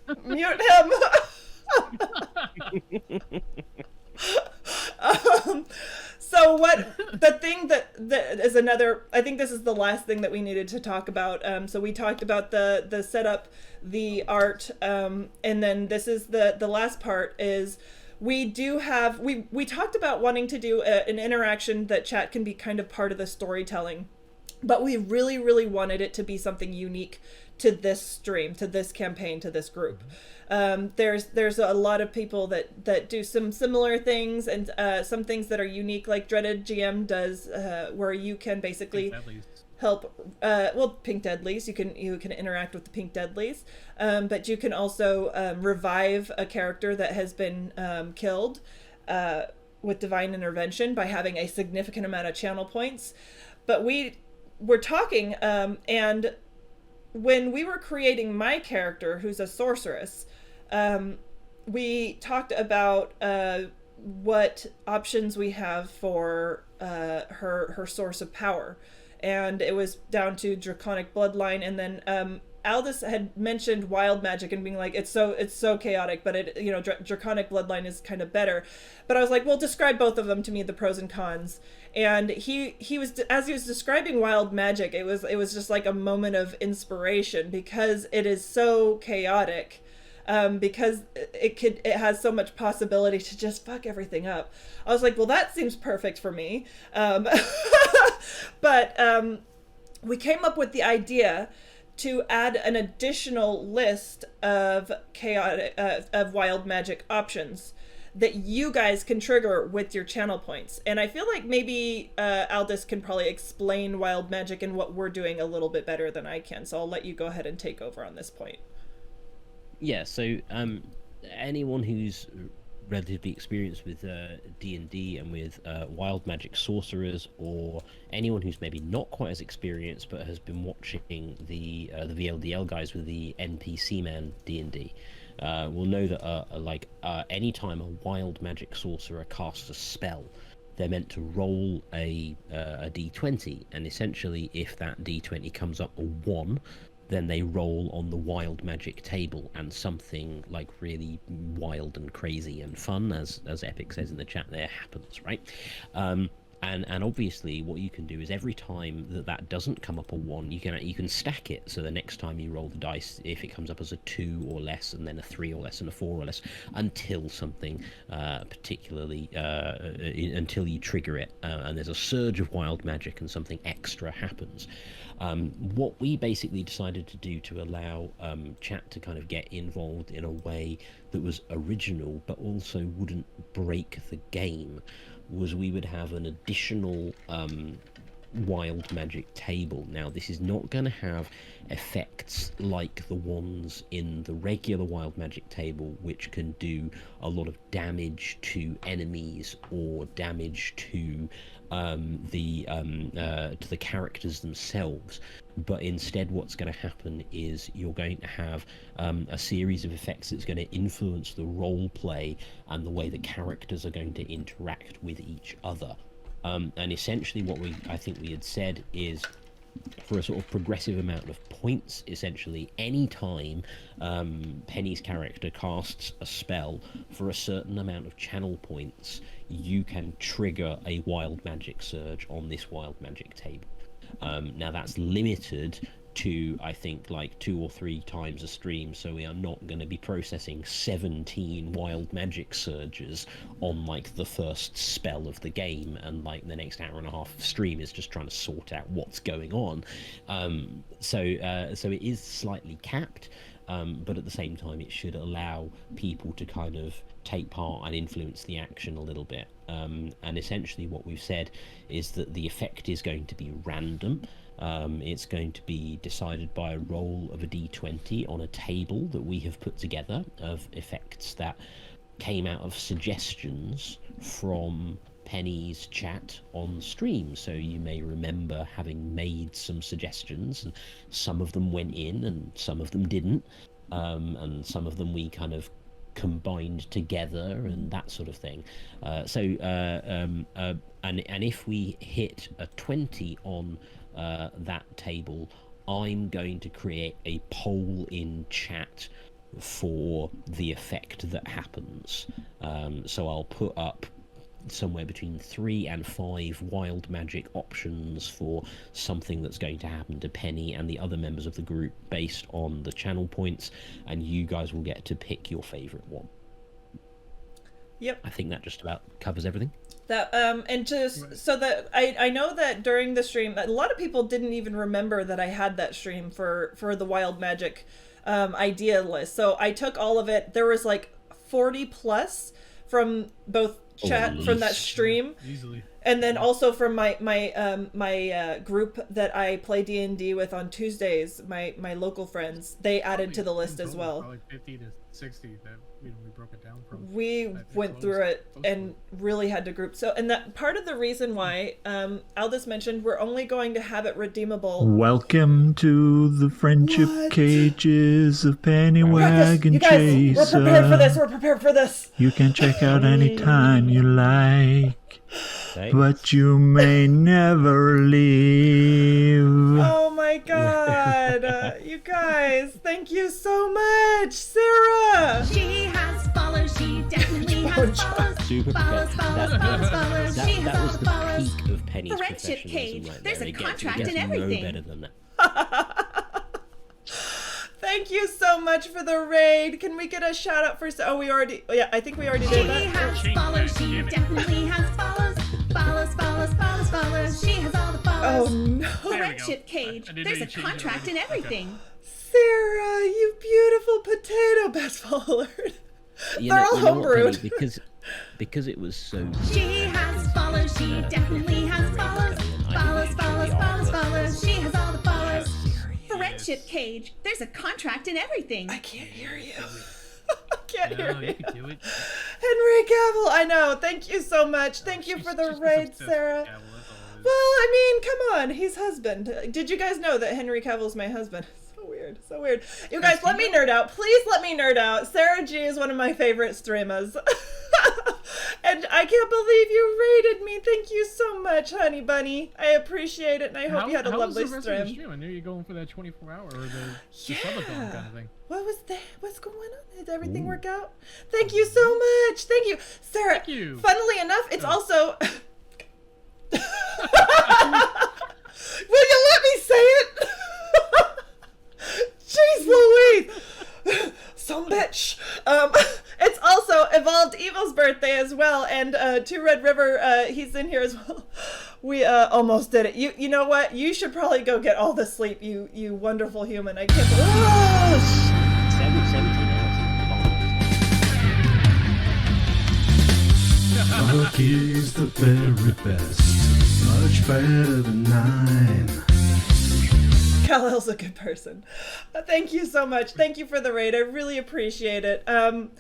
So what the thing that is another, I think this is the last thing that we needed to talk about. So we talked about the setup, the art, and then this is the last part is we do have, we talked about wanting to do an interaction that chat can be kind of part of the storytelling. But we really, really wanted it to be something unique to this stream, to this campaign, to this group. There's a lot of people that do some similar things and some things that are unique, like Dreaded GM does, where you can basically help. Pink Deadlies. You can interact with the Pink Deadlies, but you can also revive a character that has been killed with Divine Intervention by having a significant amount of channel points. But we're talking, and when we were creating my character, who's a sorceress, we talked about what options we have for her source of power, and it was down to Draconic Bloodline, and then Aldous had mentioned wild magic and being like, it's so chaotic, but Draconic Bloodline is kind of better. But I was like, well, describe both of them to me, the pros and cons. And he was, as he was describing wild magic, it was just like a moment of inspiration, because it is so chaotic, because it has so much possibility to just fuck everything up. I was like, well, that seems perfect for me. But we came up with the idea to add an additional list of of wild magic options that you guys can trigger with your channel points. And I feel like maybe Aldous can probably explain wild magic and what we're doing a little bit better than I can. So I'll let you go ahead and take over on this point. Yeah, so anyone who's relatively experienced with D&D and with wild magic sorcerers, or anyone who's maybe not quite as experienced but has been watching the VLDL guys with the NPC Man D&D, will know that anytime a wild magic sorcerer casts a spell, they're meant to roll a d20, and essentially if that d20 comes up a 1, then they roll on the wild magic table, and something like really wild and crazy and fun, as Epic says in the chat there, happens, right? And obviously what you can do is every time that doesn't come up a 1, you can stack it, so the next time you roll the dice, if it comes up as a 2 or less, and then a 3 or less, and a 4 or less, until something particularly until you trigger it, and there's a surge of wild magic and something extra happens. What we basically decided to do to allow chat to kind of get involved in a way that was original but also wouldn't break the game was we would have an additional wild magic table. Now, this is not going to have effects like the ones in the regular wild magic table, which can do a lot of damage to enemies or damage to the characters themselves. But instead what's going to happen is you're going to have a series of effects that's going to influence the role play and the way the characters are going to interact with each other. And essentially what I think we had said is, for a sort of progressive amount of points, essentially any time Penny's character casts a spell for a certain amount of channel points, you can trigger a wild magic surge on this wild magic table. Now that's limited to, I think, like 2 or 3 times a stream, so we are not going to be processing 17 wild magic surges on like the first spell of the game, and like the next hour and a half of stream is just trying to sort out what's going on. So it is slightly capped, but at the same time it should allow people to kind of take part and influence the action a little bit. And essentially what we've said is that the effect is going to be random. It's going to be decided by a roll of a d20 on a table that we have put together of effects that came out of suggestions from Penny's chat on stream. So you may remember having made some suggestions, and some of them went in and some of them didn't, and some of them we kind of combined together and that sort of thing. And if we hit a 20 on that table, I'm going to create a poll in chat for the effect that happens. So I'll put up somewhere between 3 and 5 wild magic options for something that's going to happen to Penny and the other members of the group based on the channel points, and you guys will get to pick your favorite one. Yep. I think that just about covers everything. That and just so that I know that during the stream, a lot of people didn't even remember that I had that stream for the wild magic idea list. So I took all of it. There was like 40 plus from both chat from that stream, easily, and then also from my group that I play D&D with on Tuesdays, my local friends. They added to the list as well. Probably 50 to 60 that we broke it down from. We went through it and really had to group. So, and that part of the reason why Aldous mentioned we're only going to have it redeemable. Welcome to the friendship cages of Pennywag and You guys, Chaser. we're prepared for this. We're prepared for this. You can check out anytime you like, but you may never leave. Oh my god. You guys, thank you so much. Sarah! She has followers. She definitely has followers. Super Followers. She has that all was the the followers. peak of Penny's Friendship professionalism cage. right There's there. a It contract gets and everything. no better than that. Thank you so much for the raid. Can we get a shout out for... Oh, yeah, I think we already did that. She has followers. She definitely has followers. Followers. She has all the followers. Oh no. Friendship cage. There's a contract and everything. Sarah, you beautiful potato best follower. They're all homebrewed. Because it was so. She has followers. She definitely has followers. Followers. She has all the followers. Friendship cage. There's a contract and everything. I can't hear you. I can't hear you. You can do it. Henry Cavill, I know. Thank you so much. Thank you for the raid, Sarah. Well, I mean, come on. He's husband. Did you guys know that Henry Cavill's my husband? So weird. So weird. You guys, let me nerd out. Please let me nerd out. Sarah G is one of my favorite streamers. And I can't believe you rated me. Thank you so much, honey bunny. I appreciate it, and I hope you had a lovely How was the rest of the stream. stream? I knew you were going for that 24-hour or the subathon kind of thing. What was that? What's going on? Did everything work out? Thank you so much. Thank you, Sarah. Thank you. Funnily enough, it's also. Will you let me say it? Jeez Louise! Some bitch. It's also Evolved Evil's birthday as well, and Two Red River, he's in here as well. We almost did it. You know what? You should probably go get all the sleep, you wonderful human. I can't believe. Oh, 17 hours. Bucky's the very best, much better than 9. Kal-El's a good person. Thank you so much. Thank you for the raid. I really appreciate it. And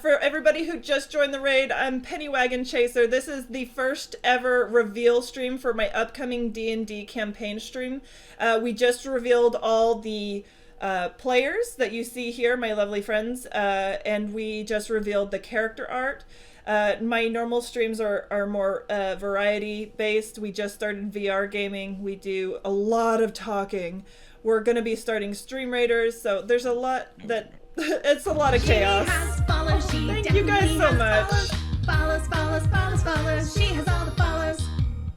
for everybody who just joined the raid, I'm Pennywagon Chaser. This is the first ever reveal stream for my upcoming D&D campaign stream. We just revealed all the players that you see here, my lovely friends, and we just revealed the character art. My normal streams are more variety based. We just started VR gaming. We do a lot of talking. We're going to be starting Stream Raiders, so there's a lot that it's a lot of chaos. She has followers. She Thank you guys so much. Follows. Follows. She has all the follows.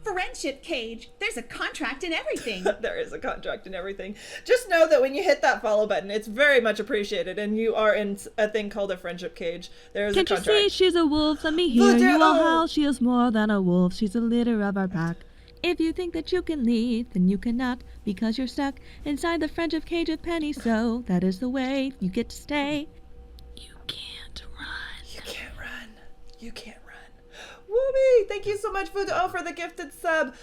Friendship Cage. There's a contract and everything. There is a contract and everything. Just know that when you hit that follow button, it's very much appreciated, and you are in a thing called a friendship cage. There is Can't a you contract. see she's a wolf? Let me hear Voodoo. you all howl. She is more than a wolf. She's the leader of our pack. If you think that you can leave, then you cannot, because you're stuck inside the friendship cage of Penny. So that is the way you get to stay. You can't run. You can't run. You can't run. Whoopee! Thank you so much, Voodoo, for the gifted sub.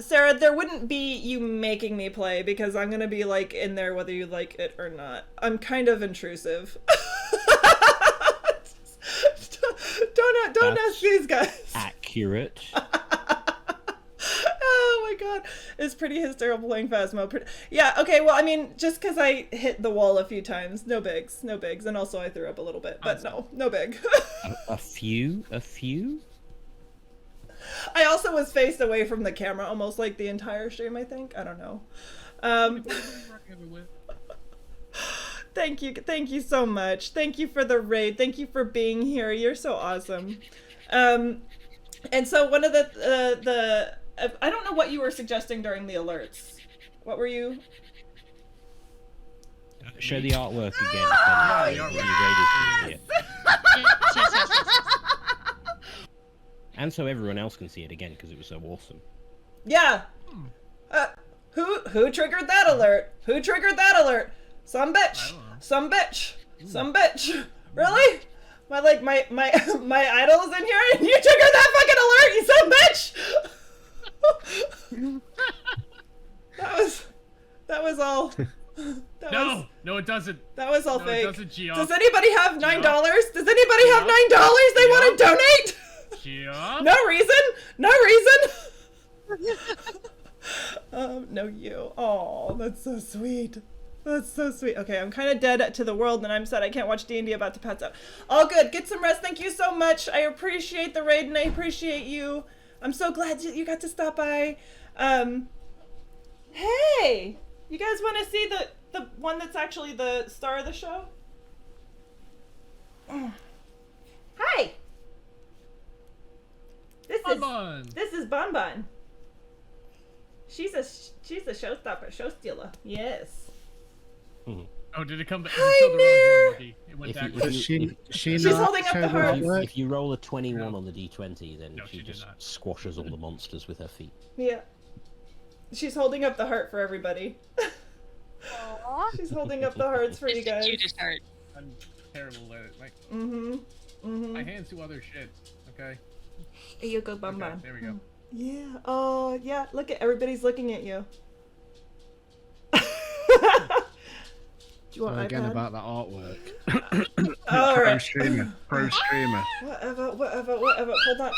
Sarah, there wouldn't be you making me play, because I'm gonna be like in there whether you like it or not. I'm kind of intrusive. Don't ask these guys. Accurate. Oh my god, it's pretty hysterical playing Phasmo. Yeah, okay, well, I mean, just because I hit the wall a few times, no bigs, and also I threw up a little bit, but no big. A few. I also was faced away from the camera almost like the entire stream, I think. I don't know. Thank you so much. Thank you for the raid. Thank you for being here. You're so awesome. And so one of the I don't know what you were suggesting during the alerts. What were you? Show the artwork again. Yes! And so everyone else can see it again, because it was so awesome. Yeah. Who triggered that alert? Who triggered that alert? Some bitch. Some bitch. Some bitch. Really? My idol is in here and you triggered that fucking alert, you some bitch! That was all. No, it doesn't. That was all No, fake. it doesn't, Geoff. Does anybody have $9? Geoff. Does anybody have $9 they want to donate? Geoff. No reason. No, you. Oh, that's so sweet. That's so sweet. Okay, I'm kind of dead to the world, and I'm sad I can't watch D&D about to pass out. All good. Get some rest. Thank you so much. I appreciate the raid, and I appreciate you. I'm so glad you got to stop by. Hey! You guys want to see the one that's actually the star of the show? Hi! This is Bon Bon. She's a showstopper, show stealer. Yes. Oh, did it come back? Hi, It went back. She's holding up the heart. If you roll a 21 on the d20, then she just squashes all the monsters with her feet. Yeah. She's holding up the heart for everybody. She's holding up the hearts for you guys. It's the cutest heart. I'm terrible at it. My hands do other shit. Okay. Here you go, Bon Bon. There we go. Yeah. Oh, yeah. Look at everybody's looking at you. Do you want again iPad? about that artwork. All Pro right. streamer. Pro streamer. Whatever. Hold on.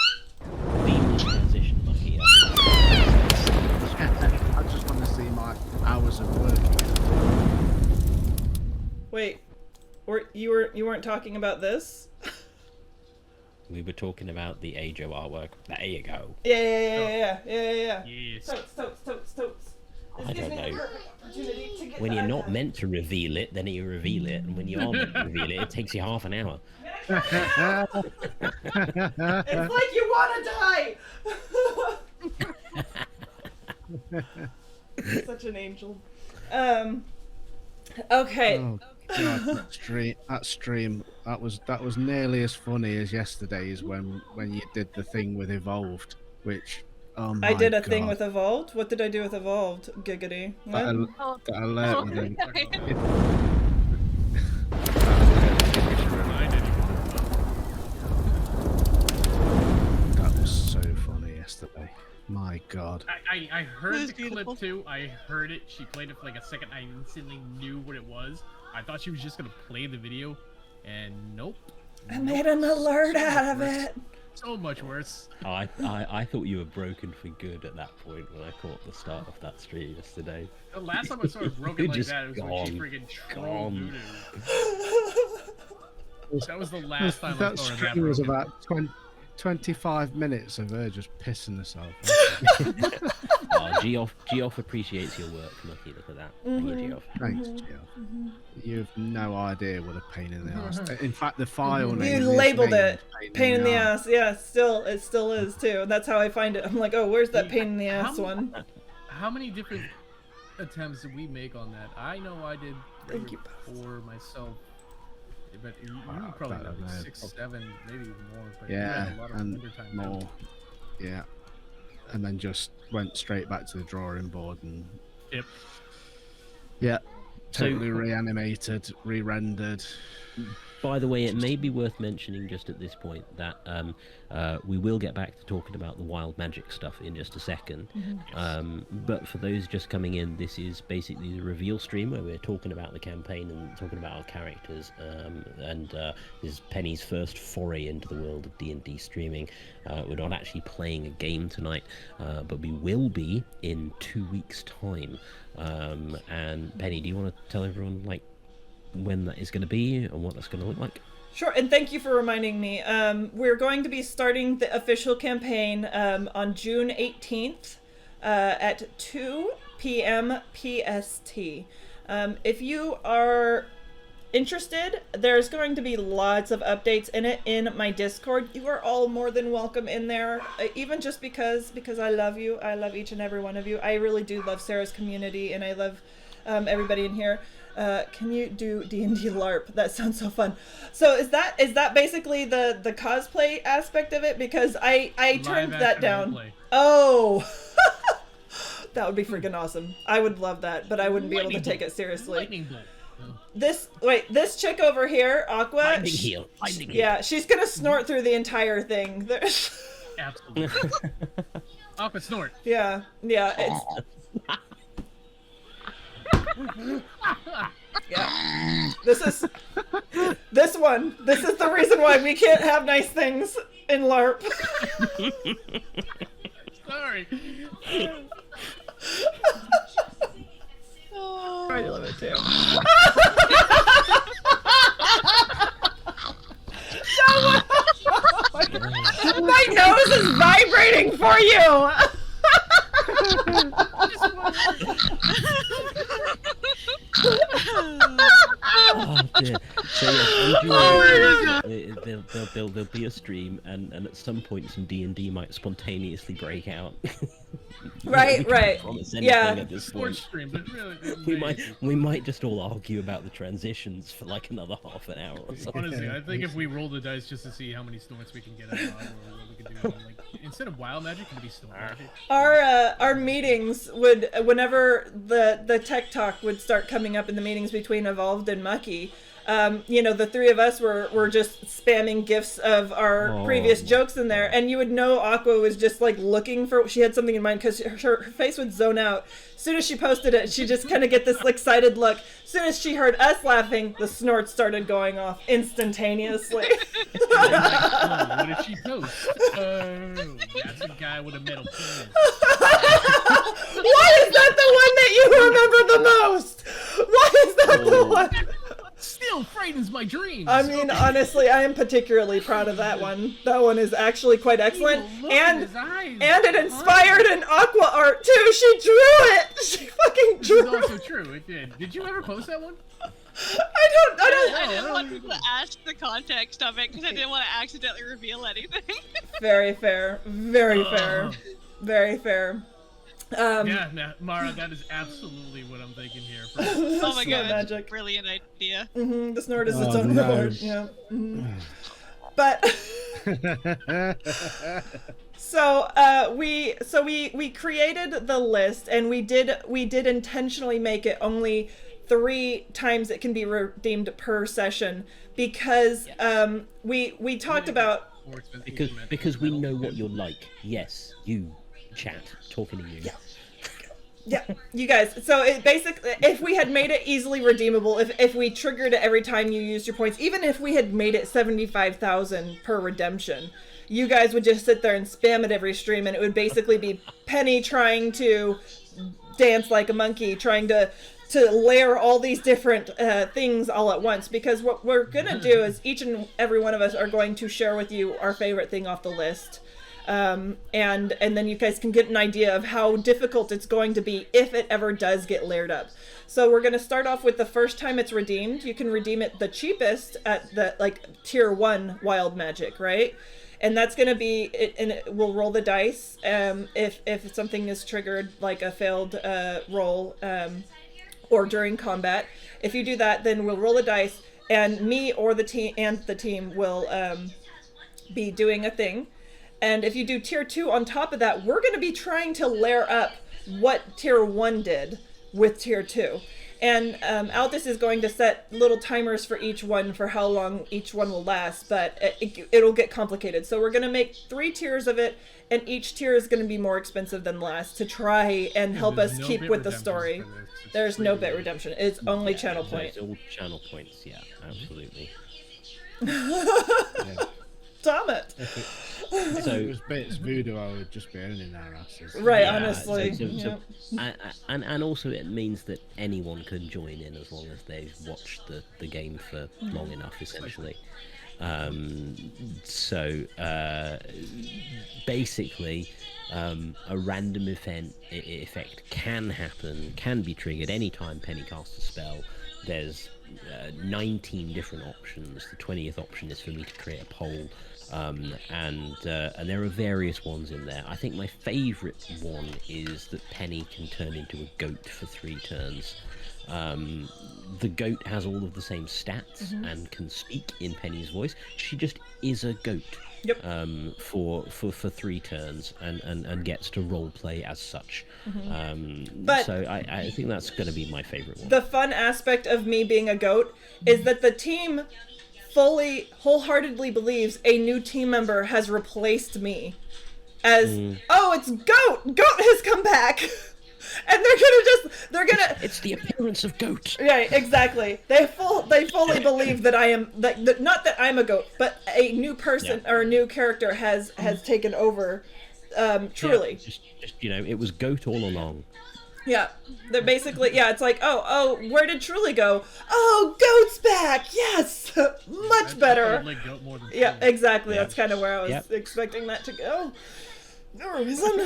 Transition, Lucky. I just want to see my hours of work. Wait. You weren't talking about this? We were talking about the Ajo artwork. There you go. Yeah. Yes. Totes. I don't know. When you're not meant to reveal it, then you reveal it, and when you are meant to reveal it, it takes you half an hour. It's like you want to die. Such an angel. Okay. Oh God, that stream, that was nearly as funny as yesterday's when you did the thing with Evolved, which oh my I did a God. thing with Evolved. What did I do with Evolved? Giggity. That What? alert with him. That was so funny yesterday. My God. I heard the clip too. I heard it. She played it for like a second. I instantly knew what it was. I thought she was just gonna play the video, and nope. I made an alert out of it. So much worse. I thought you were broken for good at that point when I caught the start of that stream yesterday. The last time I saw her broken like Just that, it was when she freaking trolled gone. Voodoo. That was the last time I That saw her stream that was broken. about 25 minutes of her just pissing herself. Geoff appreciates your work, Lucky. Look at that. Thank you, Geoff. Thanks, Geoff. You've no idea what a pain in the ass. In fact, the file name. You is labeled named it pain in the ass. Yeah, it still is too. That's how I find it. I'm like, oh, where's that pain in the ass one? How many different attempts did we make on that? I know I did Thank you, for myself. But you probably know, like 6, 7, maybe even more. But you Yeah, had a lot of and undertime more. there. Yeah. And then just went straight back to the drawing board and. Yep. Yeah. So- Totally reanimated, re-rendered. By the way, it may be worth mentioning just at this point that we will get back to talking about the wild magic stuff in just a second. But for those just coming in, this is basically the reveal stream where we're talking about the campaign and talking about our characters. And this is Penny's first foray into the world of D&D streaming. We're not actually playing a game tonight, but we will be in 2 weeks' time. And Penny, do you want to tell everyone like when that is going to be and what that's going to look like? Sure, and thank you for reminding me. We're going to be starting the official campaign on June 18th at 2 p.m. PST. If you are interested, there's going to be lots of updates in it in my Discord. You are all more than welcome in there, even just because I love you. I love each and every one of you. I really do love Sarah's community, and I love everybody in here. Can you do D&D LARP? That sounds so fun. So is that basically the cosplay aspect of it? Because I turned that down. Oh, that would be freaking awesome. I would love that, but I wouldn't be able to take it seriously. Lightning bolt. This chick over here, Aqua. Lightning heel. Yeah, she's gonna snort through the entire thing. Absolutely. Aqua snort. Yeah. It's... Yeah. This is the reason why we can't have nice things in LARP. Sorry. I love it too. My nose is vibrating for you. Oh dear. So yes, there'll be a stream, and at some point some D&D might spontaneously break out. Right. Yeah. At this Sports point. stream, but really, We might just all argue about the transitions for like another half an hour or something. honestly, I think if we roll the dice just to see how many snorts we can get out of, or what we can do, like instead of wild magic, it could be snort magic. Our meetings would, whenever the tech talk would start coming up in the meetings between Evolved and Mucky, the three of us were just spamming gifs of our previous jokes in there, and you would know Aqua was just like looking for, she had something in mind because her face would zone out. As soon as she posted it, she just kind of get this excited look. As soon as she heard us laughing, the snorts started going off instantaneously. What did she post? Oh, that's a guy with a metal penis. Why is that the one that you remember the most? Why is that the one? Still Still frightens my dreams. I mean, honestly, I am particularly proud of that one. That one is actually quite excellent, and it inspired an Aqua art too. She drew it. She fucking drew it. This is also true. It did. Did you ever post that one? I didn't want people to ask the context of it because I didn't want to accidentally reveal anything. Very fair. Very fair. Very fair. Yeah, Mara, that is absolutely what I'm thinking here. Oh my god, magic. Brilliant idea. The snort is its own reward. Yeah. But we created the list, and we did intentionally make it only 3 times it can be redeemed per session, because we talked about because we know what you're like. Yes, you chat talking to you. Yeah, you guys. So it basically, if we had made it easily redeemable, if we triggered it every time you used your points, even if we had made it 75,000 per redemption, you guys would just sit there and spam it every stream, and it would basically be Penny trying to dance like a monkey, trying to layer all these different things all at once. Because what we're gonna do is each and every one of us are going to share with you our favorite thing off the list. And then you guys can get an idea of how difficult it's going to be if it ever does get layered up. So we're going to start off with the first time it's redeemed. You can redeem it the cheapest at the tier 1 wild magic, right? And that's going to be it, and we'll roll the dice if something is triggered, like a failed roll or during combat. If you do that, then we'll roll the dice, and me or the team will be doing a thing. And if you do tier 2 on top of that, we're going to be trying to layer up what tier 1 did with tier 2. And Aldous is going to set little timers for each one for how long each one will last, but it'll get complicated. So we're going to make 3 tiers of it, and each tier is going to be more expensive than the last to try and help us keep with the story. There's no bit redemption. It's only channel point. It's all channel points, yeah, absolutely. Damn it. So it was bits voodoo, I would just be earning our asses. Right, honestly. And also it means that anyone can join in as long as they've watched the game for long enough, essentially. Basically, a random effect can happen, can be triggered anytime Penny casts a spell. There's 19 different options. The 20th option is for me to create a poll. And there are various ones in there. I think my favourite one is that Penny can turn into a goat for 3 turns. The goat has all of the same stats and can speak in Penny's voice. She just is a goat. Yep. For 3 turns and gets to role play as such. But so I think that's going to be my favourite one. The fun aspect of me being a goat is that the team wholeheartedly believes a new team member has replaced me as it's Goat has come back. And they're gonna it's the appearance of Goat. Right, exactly. They fully believe that I am that not that I'm a goat, but a new person or a new character has taken over. Truly, just it was Goat all along. Yeah, they're basically it's like oh where did Truly go? Oh, Goat's back. Yes, much better. Like Goat more than yeah, exactly. That's kind of where I was expecting that to go. No reason.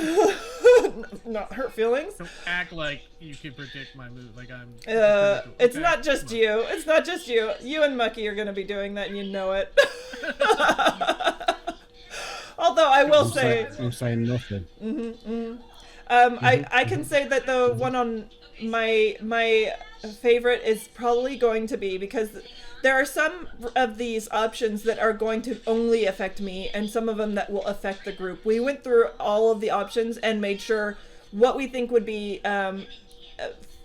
Not hurt feelings. Don't act like you can predict my move. Like I'm. It's not just you. It's not just you. You and Mucky are going to be doing that, and you know it. Although I will say. I'm saying nothing. I can say that the one on my favorite is probably going to be, because there are some of these options that are going to only affect me, and some of them that will affect the group. We went through all of the options and made sure what we think would be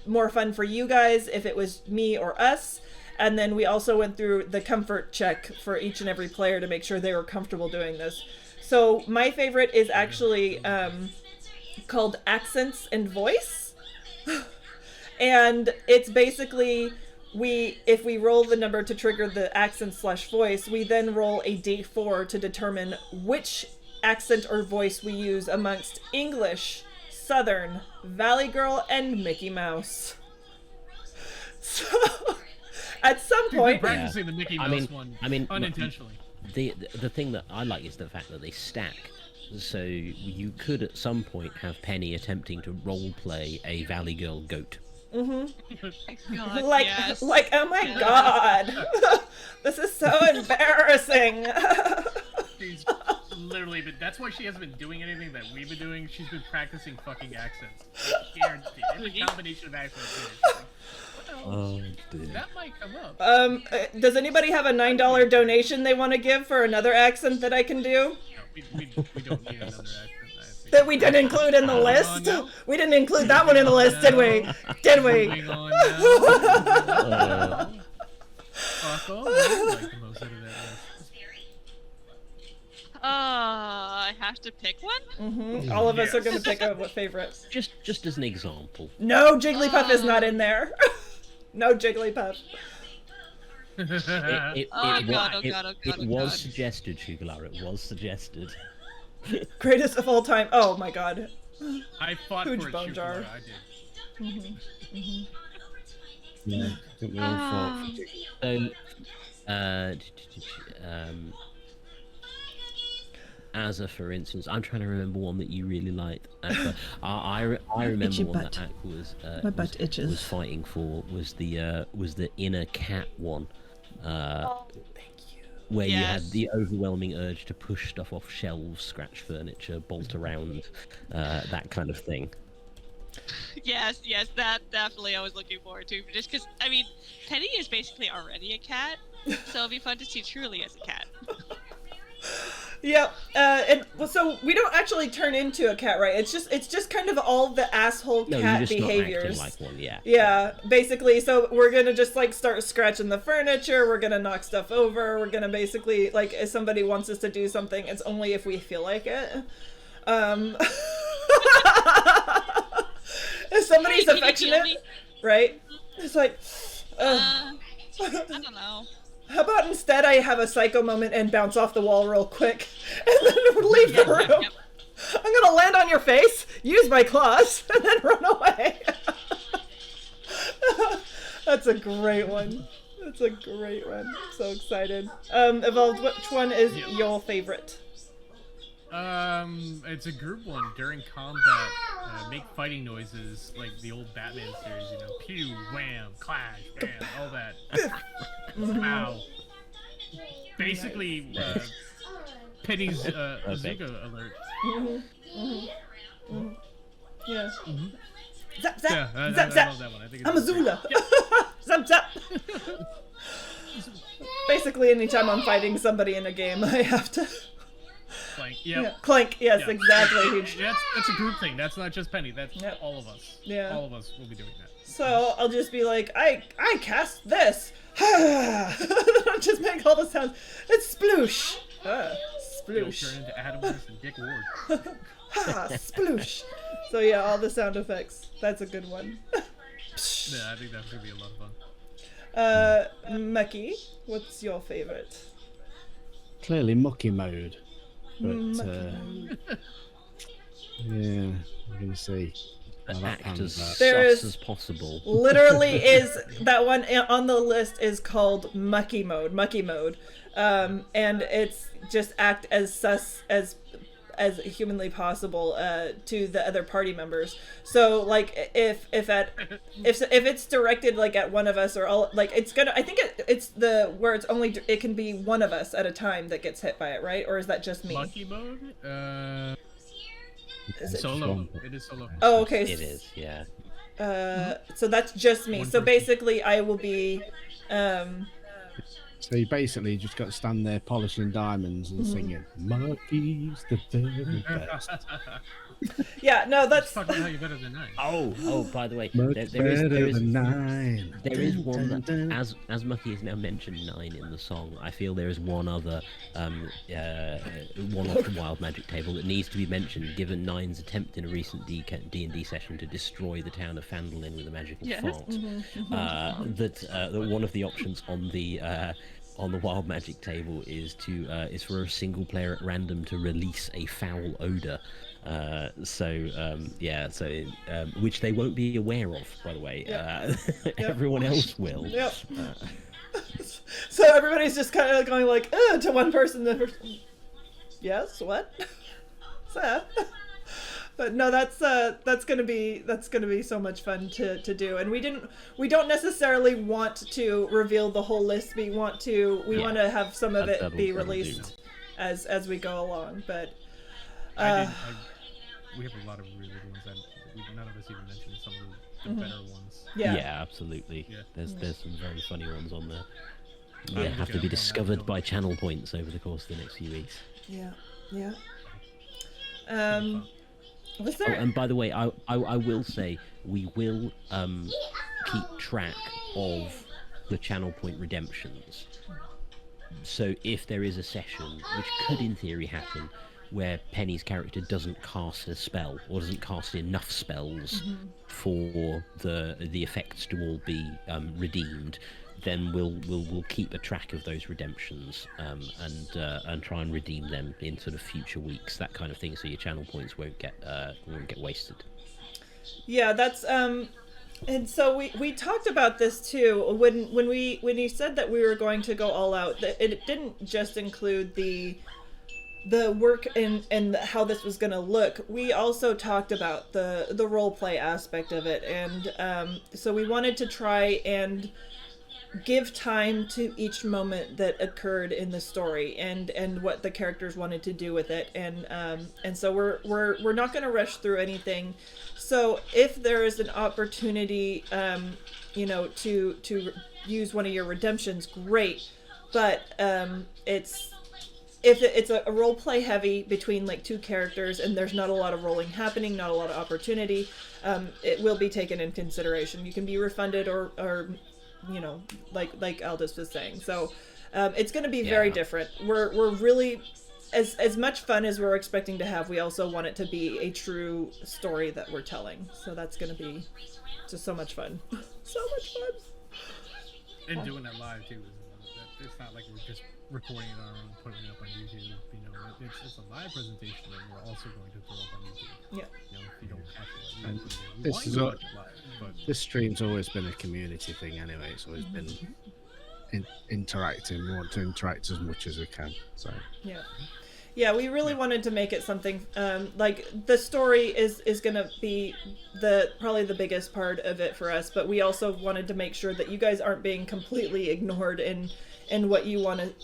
more fun for you guys if it was me or us. And then we also went through the comfort check for each and every player to make sure they were comfortable doing this. So my favorite is actually called Accents and Voice. And it's basically... if we roll the number to trigger the accent/voice, we then roll a d4 to determine which accent or voice we use amongst English, Southern, Valley Girl, and Mickey Mouse. So, at some on point. Practicing the Mickey Mouse one unintentionally. The thing that I like is the fact that they stack. So you could at some point have Penny attempting to roleplay a Valley Girl goat. God, Like, yes. oh my god, this is so embarrassing. She's literally been. That's why she hasn't been doing anything that we've been doing. She's been practicing fucking accents. Guaranteed. Every combination of accents. Oh, dear. That might come up. Does anybody have a $9 donation they want to give for another accent that I can do? No, we don't need another accent. That we didn't include in the list? no. We didn't include that one in the list, did we? Did we? Moving on now. Fuck off. I like the most out of that list. I have to pick one? All of us are going to pick a favorite. Just as an example. No, Jigglypuff is not in there. No Jigglypuff. It God. was suggested, Shugala. It was suggested. Greatest of all time. Oh my god. I fought Huge for it, bone Shugala, jar. I did. Yeah, I think we all fought for Jigglypuff. Azza, for instance, I'm trying to remember one that you really liked. I remember Itchy one butt. that Ak was My butt itches. was fighting for was the inner cat one. Where you had Yes. the overwhelming urge to push stuff off shelves, scratch furniture, bolt around, that kind of thing. Yes, that definitely I was looking forward to. Just because, I mean, Penny is basically already a cat, so it'd be fun to see Truly as a cat. Yep. So we don't actually turn into a cat, right? It's just kind of all the asshole No, cat you're just behaviors. not acting like one, yeah. Yeah, basically. So we're gonna just like start scratching the furniture. We're gonna knock stuff over. We're gonna basically like if somebody wants us to do something, it's only if we feel like it. If somebody's Hey, can you affectionate, heal me? right? It's like, I don't know. how about instead I have a psycho moment and bounce off the wall real quick, and then leave the room. Yep. I'm gonna land on your face, use my claws, and then run away. That's a great one. That's a great one. I'm so excited. Evolved, which one is your favorite? It's a group one. During combat, make fighting noises like the old Batman series, you know, pew, wham, clash, bam, all that. Wow. Basically, Penny's Azuka alert. Yeah. Zap zap, Yeah, I zap zap. love that one. I think it's I'm a Zula. Zap zap. Basically, anytime I'm fighting somebody in a game, I have to. Clank, yep. Yeah. Clank, yes, Yeah. exactly. Huge. That's a group thing. That's not just Penny. That's Yep. all of us. Yeah. All of us will be doing that. So I'll just be like, I cast this. I'll just make all the sounds. It's sploosh. You'll Sploosh. turn into Adam West and Dick Ward. Ha, sploosh. So yeah, all the sound effects. That's a good one. Yeah, I think that's gonna be a lot of fun. Mucky, what's your favorite? Clearly mucky mode. But yeah, we're gonna see. how that Act pans as out. There sus is as possible. Literally is that one on the list is called mucky mode, and it's just act as sus as humanly possible to the other party members. So like if it's directed like at one of us or all, like it's gonna, I think it's the where it's only, it can be one of us at a time that gets hit by it, right? Or is that just me? Monkey mode? Is it Solo. It is solo. Oh, okay. It is, yeah. So that's just me. One So person. basically I will be So you basically just got to stand there polishing diamonds and singing Mucky's the very best. yeah, no, that's Talk about how you're better than 9. Oh, by the way, Much there better is than 9. There is one Dun, that, dun, dun. as Mucky has now mentioned 9 in the song, I feel there is one other, one off the Wild Magic table that needs to be mentioned, given 9's attempt in a recent D&D session to destroy the town of Phandalin with a magical Yes. fart. That one of the options on the Wild Magic table is for a single player at random to release a foul odor. Which they won't be aware of, by the way. Yep. Everyone else will. Yep. So everybody's just kind of going like, ugh, to one person. The person, yes, what? Seth? But no, that's gonna be so much fun to do. And we don't necessarily want to reveal the whole list. We want to have some of it be released as we go along. But we have a lot of really good ones that none of us even mentioned some of the better ones. Yeah, absolutely. Yeah. There's some very funny ones on there. They have to be discovered by channel points over the course of the next few weeks. Yeah. Was there? Oh, and by the way, I will say we will keep track of the channel point redemptions. So if there is a session, which could in theory happen, where Penny's character doesn't cast a spell or doesn't cast enough spells for the effects to all be redeemed, then we'll keep a track of those redemptions and try and redeem them in sort of future weeks, that kind of thing, so your channel points won't get wasted. Yeah, that's and so we talked about this too when you said that we were going to go all out. That it didn't just include the work and how this was going to look. We also talked about the role play aspect of it, and so we wanted to try and give time to each moment that occurred in the story and what the characters wanted to do with it, and so we're not going to rush through anything. So if there is an opportunity to use one of your redemptions, great, but if it's a role play heavy between like two characters and there's not a lot of rolling happening, not a lot of opportunity, it will be taken in consideration. You can be refunded or like Aldous was saying. So it's going to be very different. We're really, as much fun as we're expecting to have, we also want it to be a true story that we're telling. So that's going to be just so much fun. So much fun. And doing that live too. It's not like we're just recording it on our own, putting it up on YouTube. It's a live presentation that we're also going to throw up on YouTube. Yeah. If you don't actually And this is this stream's always been a community thing anyway. It's always been interacting. We want to interact as much as we can. So yeah, we really wanted to make it something like the story is going to be probably the biggest part of it for us, but we also wanted to make sure that you guys aren't being completely ignored in what you want to,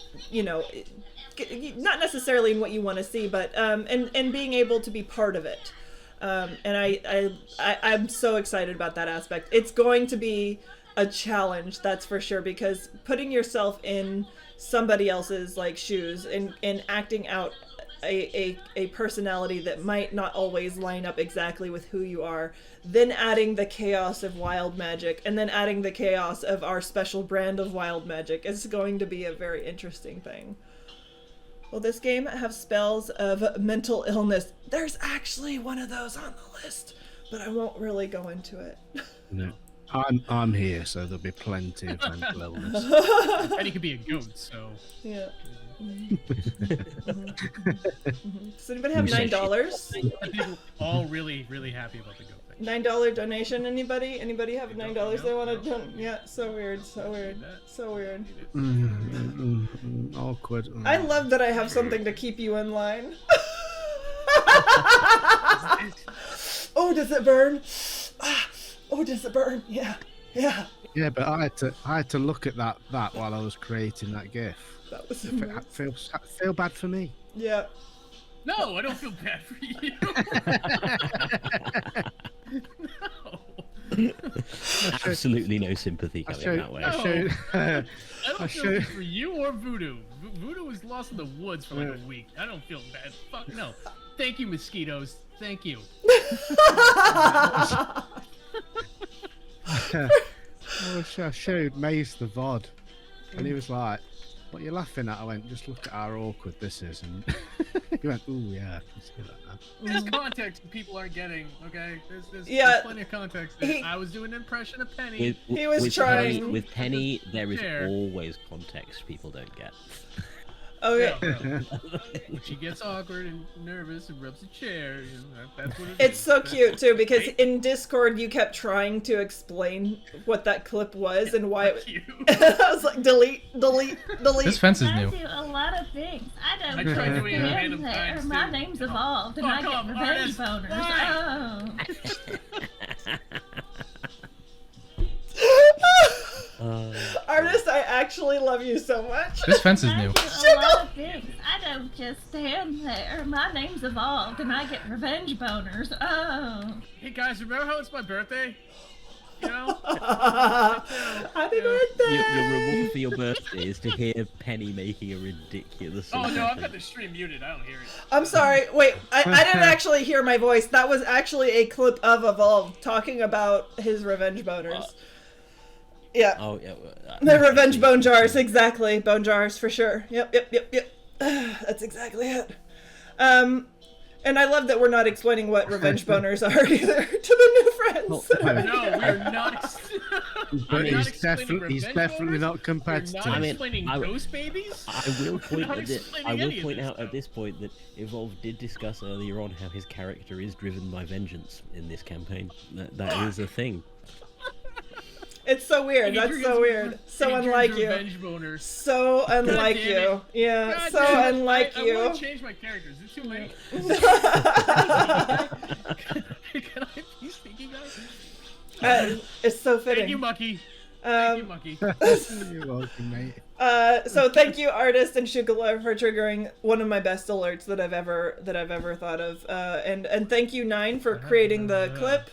not necessarily in what you want to see, but and being able to be part of it. And I'm so excited about that aspect. It's going to be a challenge, that's for sure, because putting yourself in somebody else's like shoes and acting out a personality that might not always line up exactly with who you are, then adding the chaos of wild magic, and then adding the chaos of our special brand of wild magic, is going to be a very interesting thing. Will this game have spells of mental illness? There's actually one of those on the list, but I won't really go into it. No. I'm here, so there'll be plenty of mental illness. And he could be a goat, so yeah. Does anybody have $9? People all really, really happy about the goat thing. $9 donation, anybody? Anybody have $9 they want to donate? Yeah, so weird. Awkward. I love that I have something to keep you in line. Oh, does it burn? Oh, does it burn? Yeah. Yeah, but I had to look at that while I was creating that GIF. That was feel bad for me. Yeah. No, I don't feel bad for you. No. Absolutely no sympathy coming that way. I don't feel bad for you or Voodoo. Voodoo was lost in the woods for like a week. I don't feel bad. Fuck no. Thank you, mosquitoes. Thank you. I showed Mace the VOD, and he was like, "What are you laughing at?" I went, "Just look at how awkward this is," and he went, "Ooh, yeah, I can see that now." There's context people aren't getting, okay? There's plenty of context. I was doing an impression of Penny. He was trying. With Penny, there is always context people don't get. Okay. She gets awkward and nervous and rubs a chair. You know, that's what it It's is. so cute too because in Discord you kept trying to explain what that clip was and why it I was like delete. This fence is I new. do a lot of things. I don't I tried just doing it stand random there. times, My too. name's evolved and I get revenge boners. Artist, I actually love you so much. This fence is I new. do a lot of things. I don't just stand there. My name's evolved and I get revenge boners. Oh. Hey guys, remember how it's my birthday? You know? Happy birthday! Your reward for your birthday is to hear Penny making a ridiculous. Oh no, I've got the stream muted. I don't hear it. I'm sorry. Wait, I didn't actually hear my voice. That was actually a clip of Evolved talking about his revenge boners. Yeah. Oh yeah. The revenge bone jars, exactly. Bone jars for sure. Yep. That's exactly it. And I love that we're not explaining what revenge boners are either to the new friends. No, we're not. But We're not he's explaining definitely revenge not boners. competitive. We're not explaining ghost babies. I will point Not at this. explaining I will any of point this out at this point that Evolve did discuss earlier on how his character is driven by vengeance in this campaign. That is a thing. It's so weird. And he That's triggers- so weird. So he triggers unlike you. revenge boners. So unlike damn you. it. Yeah, God so damn it. unlike I you. want to change my characters. Is it too late? Can I be speaking, guys? It's so fitting. Thank you, Mucky. Thank you, Mucky. You're welcome, mate. So thank you, Artist and Shugala, for triggering one of my best alerts that I've ever thought of. And thank you, Nine, for creating the clip.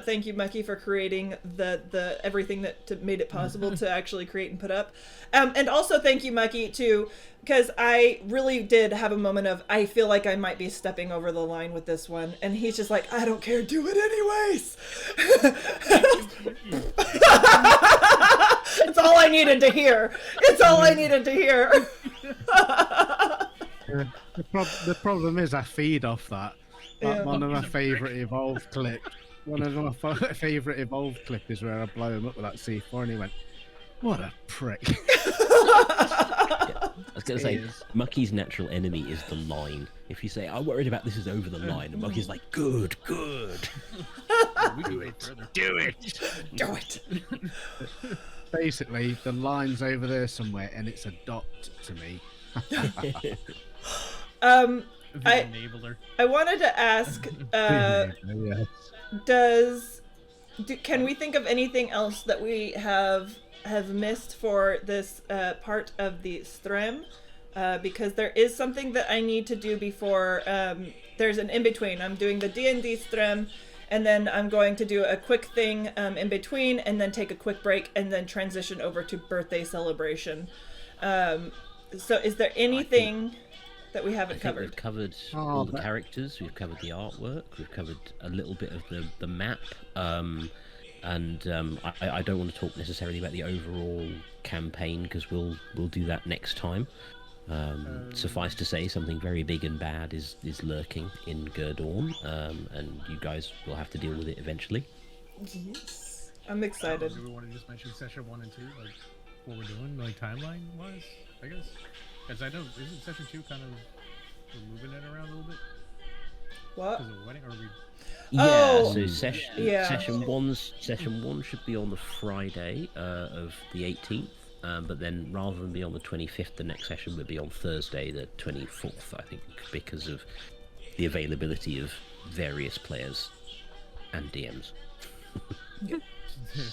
Thank you, Mucky, for creating the everything that made it possible to actually create and put up. And also thank you, Mucky, too, because I really did have a moment of I feel like I might be stepping over the line with this one, and he's just like, I don't care, do it anyways. It's all I needed to hear. It's all I needed to hear. The problem is I feed off that. Yeah. One of my favourite Evolve clip. One of my favourite Evolve clip is where I blow him up with that C4 and he went, "What a prick." I was going to say, Mucky's natural enemy is the line. If you say, I'm worried about this is over the line, and Mucky's like, good. We can wait further. Do it. Do it. Basically, the line's over there somewhere and it's a dot to me. The enabler. I wanted to ask, can we think of anything else that we have missed for this part of the stream? Because there is something that I need to do before there's an in-between. I'm doing the D&D stream, and then I'm going to do a quick thing in between, and then take a quick break, and then transition over to birthday celebration. So is there anything that we haven't covered? We've covered all the characters, we've covered the artwork, we've covered a little bit of the map, and I don't want to talk necessarily about the overall campaign because we'll do that next time. Suffice to say, something very big and bad is lurking in Gurdorn, and you guys will have to deal with it eventually. Yes. I'm excited. Do we want to just mention session 1 and 2, like what we're doing, like timeline wise? I guess, because I know isn't session 2 kind of we're moving it around a little bit? What? Because of the wedding, or are we? Yeah. Oh, So session 1 should be on the Friday of the 18th. But then rather than be on the 25th, the next session would be on Thursday, the 24th, I think, because of the availability of various players and DMs.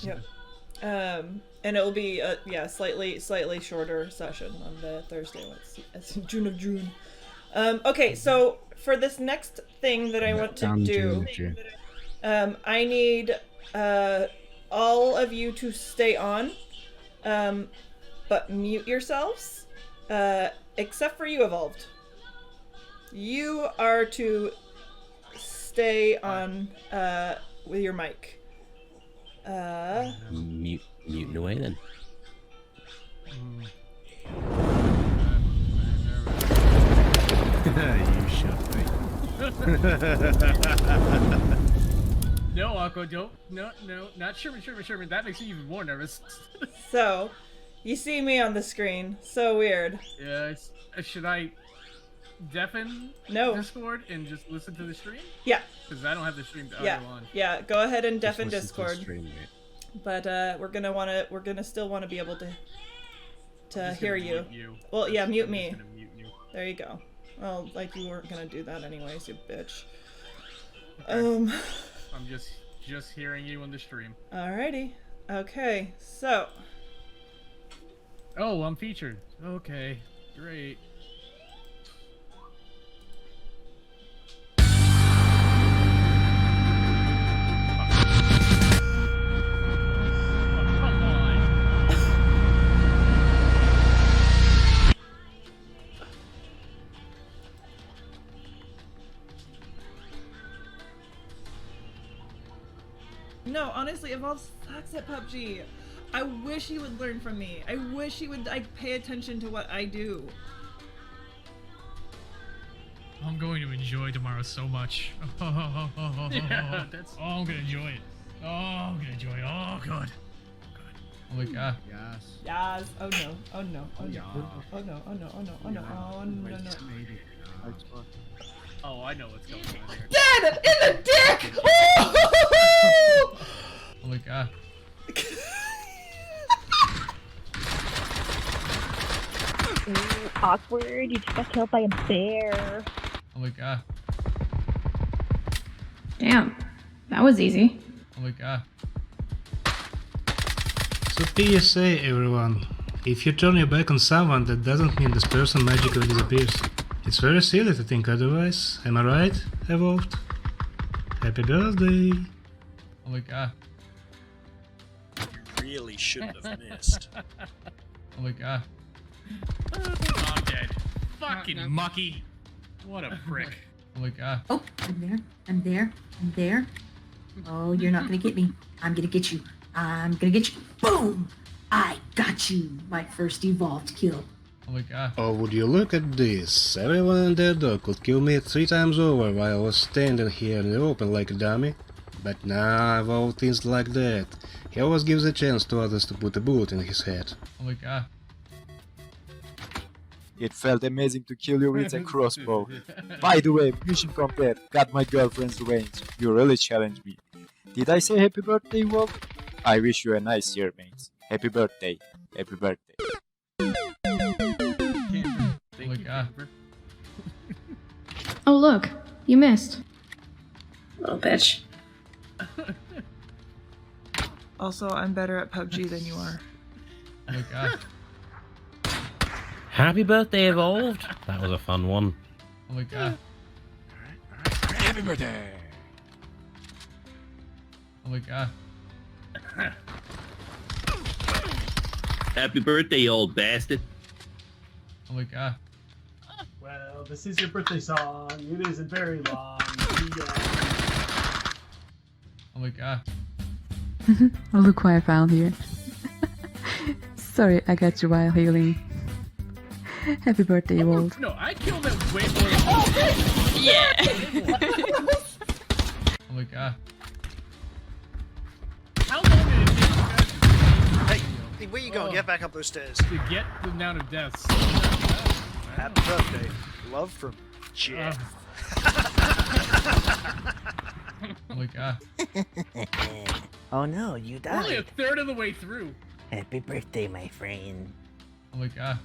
Yeah. And it will be a slightly shorter session on the Thursday. It's June of June. Okay, so for this next thing that I want to do, I need all of you to stay on. But mute yourselves, except for you, Evolved. You are to stay on with your mic. Muting away then. You shut me. No, Aqua, don't. No, not Sherman. That makes me even more nervous. So, You see me on the screen. So weird. Yeah, should I deafen Discord and just listen to the stream? Yeah. Because I don't have the stream audio Yeah. on. Yeah. Go ahead and Just deafen listen to the Discord. stream, But we're gonna still want to be able to Just hear gonna you. mute you. Well, yeah, mute I'm me. just gonna mute you. There you go. Well, like you weren't gonna do that anyways, you bitch. I'm just hearing you on the stream. Alrighty. Okay. So. Oh, I'm featured. Okay, great. No, honestly, Evolve sucks at PUBG. I wish he would learn from me. I wish he would pay attention to what I do. I'm going to enjoy tomorrow so much. Yeah, that's... Oh, I'm gonna enjoy it. Oh, I'm gonna enjoy it. Oh, good. Oh my god. Yes. Yes. Oh no. Oh no. Oh no. Yeah. Oh no. Oh no. Oh no. Oh no. Oh no. No. Oh, I know what's going on here. Dead in the dick. Oh my god. Ooh, awkward. You just got killed by a bear. Oh my god. Damn, that was easy. Oh my god. So PSA everyone, if you turn your back on someone, that doesn't mean this person magically disappears. It's very silly to think otherwise, am I right, Evolved? Happy birthday! Oh my god. You really shouldn't have missed. Oh my god. I'm dead. Fucking mucky. What a prick. Oh my god. Oh, I'm there. I'm there. I'm there. Oh, you're not gonna get me. I'm gonna get you. I'm gonna get you. Boom! I got you. My first evolved kill. Oh my god. Oh, would you look at this? Everyone and their dog could kill me 3 times over while I was standing here in the open like a dummy. But now, of all things like that, he always gives a chance to others to put a bullet in his head. Oh my god. It felt amazing to kill you with a crossbow. By the way, mission complete. Got my girlfriend's range. You really challenged me. Did I say happy birthday, Wolf? I wish you a nice year, mates. Happy birthday. Happy birthday. Oh my god. Oh, look. You missed. Little bitch. Also, I'm better at PUBG than you are. Oh my god. Happy birthday, Evolved! That was a fun one. Oh my god. Happy birthday! Oh my god. Happy birthday, you old bastard. Oh my god. Well, this is your birthday song. It isn't very long. Oh my god. Oh, look who I found here. Sorry, I got you while healing. Happy birthday, you old. No, I killed that way more than Oh my god. How long did it take you guys Hey, where you going? Get back up those stairs. to get the amount of deaths? Happy birthday. Love from Jeff. Oh my god. Oh no, you We're only a died. third of the way through. Happy birthday, my friend. Oh my god.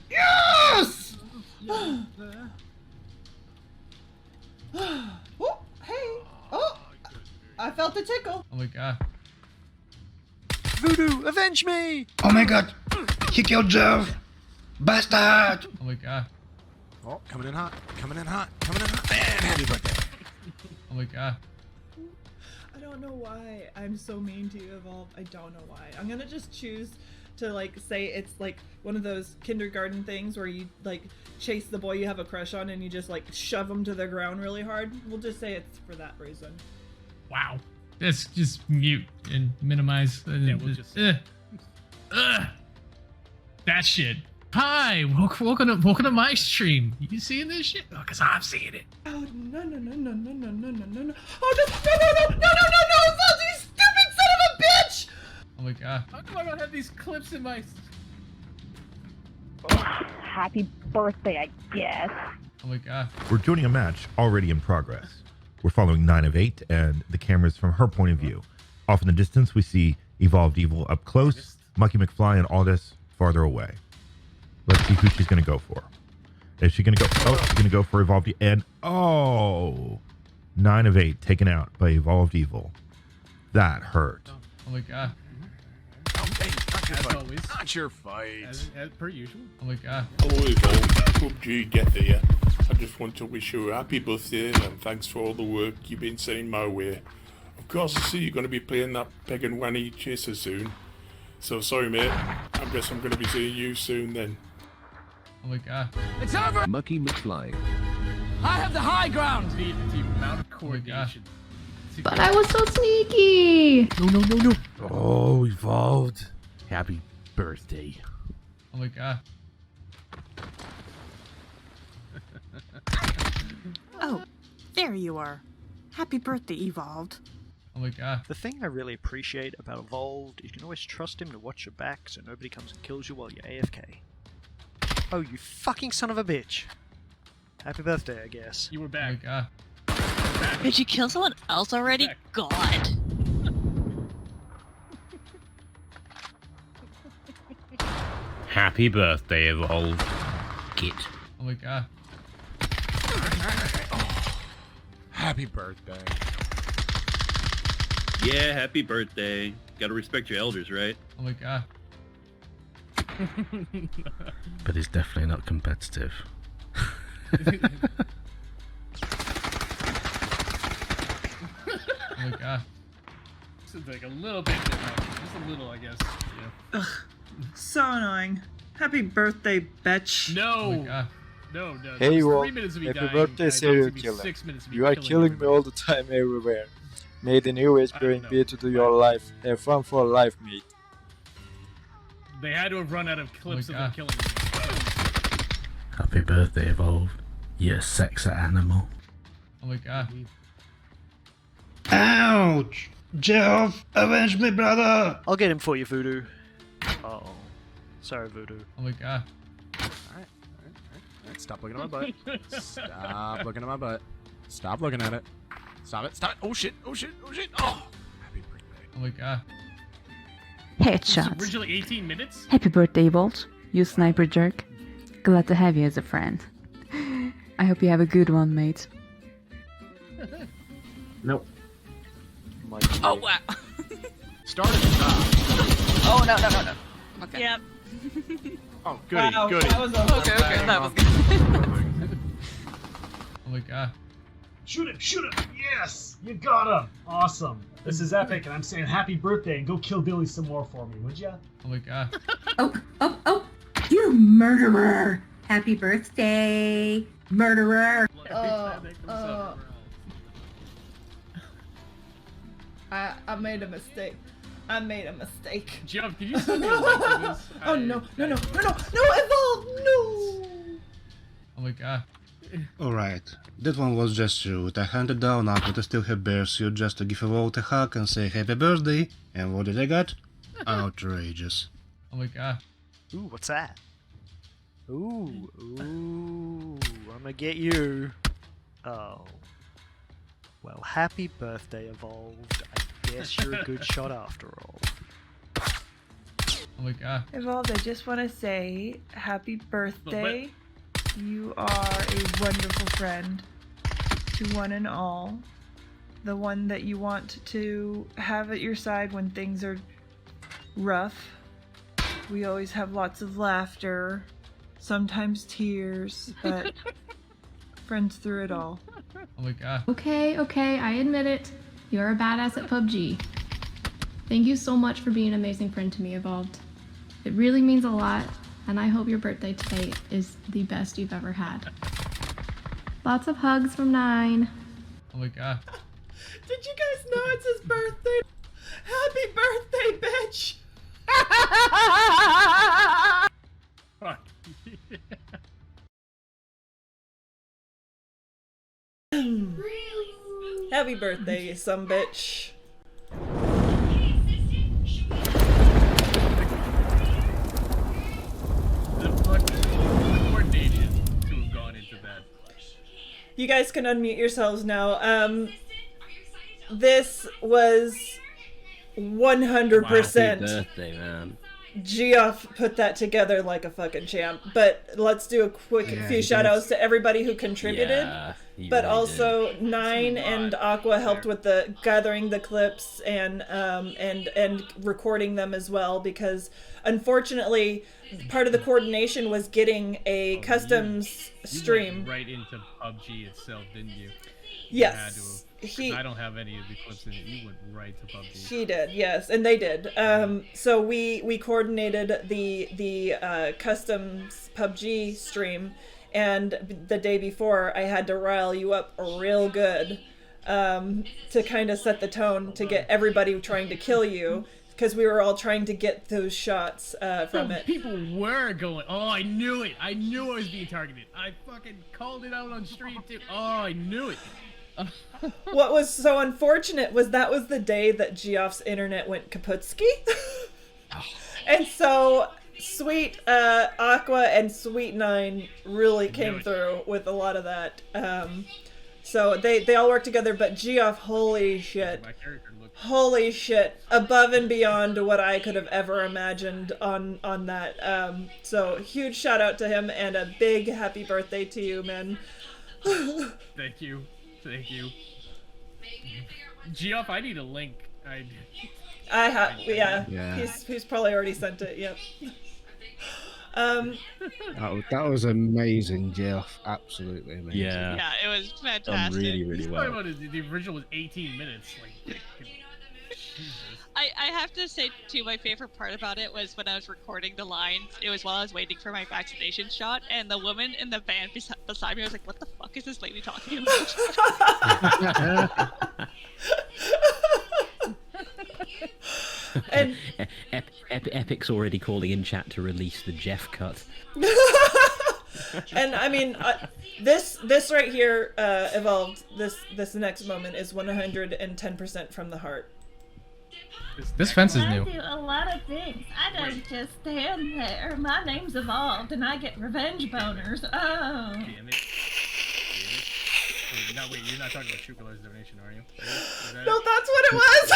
Yes! Oh, hey! Oh! I felt a tickle. Oh my god. Voodoo, avenge me! Oh my god! He killed Jeff! Bastard! Oh my god. Oh, coming in hot. Coming in hot. Coming in hot. And happy birthday. Oh my god. I don't know why I'm so mean to you, Evolve. I don't know why. I'm gonna just choose to like say it's like one of those kindergarten things where you like chase the boy you have a crush on and you just like shove him to the ground really hard. We'll just say it's for that reason. Wow. Let's just mute and minimize. Yeah, we'll just... That shit. Hi, welcome to my stream. You seeing this shit? Oh, cause I'm seeing it. Oh no! Oh no! No! Evolved, you stupid son of a bitch! Oh my god. How come I don't have these clips in my... Happy birthday, I guess. Oh my god. We're joining a match already in progress. We're following 9 of 8, and the camera's from her point of view. Off in the distance, we see Evolved Evil up close, Mucky McFly and Aldous farther away. Let's see who she's going to go for. Is she going to go... Oh, she's going to go for Evolved... And... Oh! 9 of 8 taken out by Evolved Evil. That hurt. Oh my god. Okay, not your As fight. always. Not your fight. As per usual. Oh my god. Hello Evolved, PUBG Get here. I just want to wish you a happy birthday and thanks for all the work you've been sending my way. Of course I see you're going to be playing that Peg and Wanny chaser soon. So sorry mate, I guess I'm going to be seeing you soon then. Oh my god. It's over! Mucky McFly. I have the high ground! The amount of coordination. But I was so sneaky! No. Oh, Evolved. Happy birthday. Oh my god. Oh, there you are. Happy birthday, Evolved. Oh my god. The thing I really appreciate about Evolved is you can always trust him to watch your back so nobody comes and kills you while you're AFK. Oh, you fucking son of a bitch. Happy birthday, I guess. You were back. Oh my god. Did you kill someone else already? God. Happy birthday, Evolved. Git. Oh my god. Happy birthday. Yeah, happy birthday. Gotta respect your elders, right? Oh my god. But it's definitely not competitive. Oh my god. This is like a little bit different. Just a little, I guess. Yeah. Ugh, so annoying. Happy birthday, bitch. No. Oh my god. No. Hey, There's Wolf. 3 minutes of me Happy dying. birthday, and it's serial gonna be killer. 6 minutes of me You are killing me everybody. all the time everywhere. May the new age bring beauty to your life. Have fun for life, mate. They had to have run out of clips of them killing me. Happy birthday, Evolved. You sexy animal. Oh my god. Ouch! Jeff, avenge me, brother! I'll get him for you, Voodoo. Oh. Sorry, Voodoo. Oh my god. Alright. Stop looking at my butt. Stop looking at my butt. Stop looking at it. Stop it. Stop it. Oh shit. Oh shit. Oh shit. Oh! Happy birthday. Oh my god. This Headshots. is originally 18 minutes? Happy birthday, Volt. You sniper jerk. Glad to have you as a friend. I hope you have a good one, mate. Nope. Oh wow. Start at the top. Oh no. Okay. Yep. Oh, goody, Wow, goody. that was a- Okay, that was good. Oh my god. Shoot him! Yes! You got him! Awesome. This is epic, and I'm saying happy birthday and go kill Billy some more for me, would ya? Oh my god. Oh, you murderer! Happy birthday, murderer! I made a mistake. Jeff, can you send me a link to this? Oh no, Evolve, no! Oh my god. Alright, that one was just rude. I handed down up, but I still have bear suit just to give Evolved a hug and say happy birthday. And what did I get? Outrageous. Oh my god. Ooh, what's that? Ooh, I'm gonna get you. Oh. Well, happy birthday, Evolved. I guess you're a good shot after all. Oh my god. Evolved, I just want to say happy birthday. You are a wonderful friend to one and all. The one that you want to have at your side when things are rough. We always have lots of laughter, sometimes tears, but friends through it all. Oh my god. Okay, I admit it. You're a badass at PUBG. Thank you so much for being an amazing friend to me, Evolved. It really means a lot, and I hope your birthday today is the best you've ever had. Lots of hugs from 9. Oh my god. Did you guys know it's his birthday? Happy birthday, bitch! Fuck birthday, you some bitch. The coordination to have gone into that. You guys can unmute yourselves now. This was 100%. Happy birthday, man. Geoff put that together like a fucking champ. But let's do a quick few shout outs to everybody who contributed. Yeah, you but really also Nine and Aqua helped with the gathering the clips and recording them as well, because unfortunately part of the coordination was getting a customs stream. You went right into PUBG itself, didn't you? Yes. I don't have any of the clips in it. You went right to PUBG. He did, yes, and they did. So we coordinated the customs PUBG stream, and the day before I had to rile you up real good to kind of set the tone to get everybody trying to kill you, because we were all trying to get those shots from it. People were going, oh, I knew it. I knew I was being targeted. I fucking called it out on stream too. Oh, I knew it. What was so unfortunate was that was the day that Geoff's internet went kaputski. And so Sweet Aqua and Sweet Nine really came through with a lot of that. So they all worked together, but Geoff, holy shit, above and beyond what I could have ever imagined on that. So huge shout out to him and a big happy birthday to you, man. Thank you. Geoff, I need a link. I have, yeah. He's probably already sent it. Yep. That was amazing, Geoff. Absolutely amazing. Yeah, it was fantastic. Done really, really well. About it, the original was 18 minutes. Like, Jesus. I have to say, too, my favorite part about it was when I was recording the lines. It was while I was waiting for my vaccination shot, and the woman in the van beside me was like, what the fuck is this lady talking about? And Epic's already calling in chat to release the Jeff cut. And I mean, this right here, Evolved, this next moment is 110% from the heart. This fence is new. I do a lot of things. I don't just stand there. My name's Evolved, and I get revenge boners. Oh. Damn it. No, wait, you're not talking about Shukalar's donation, are you? No, that's what it was!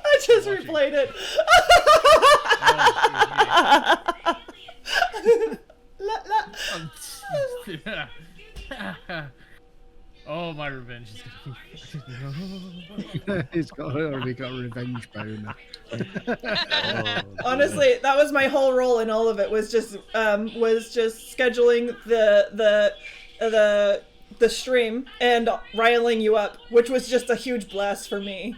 I just replayed it. Oh, my revenge is gonna be... He's already got a revenge boner. Honestly, that was my whole role in all of it, was just scheduling the stream and riling you up, which was just a huge blast for me.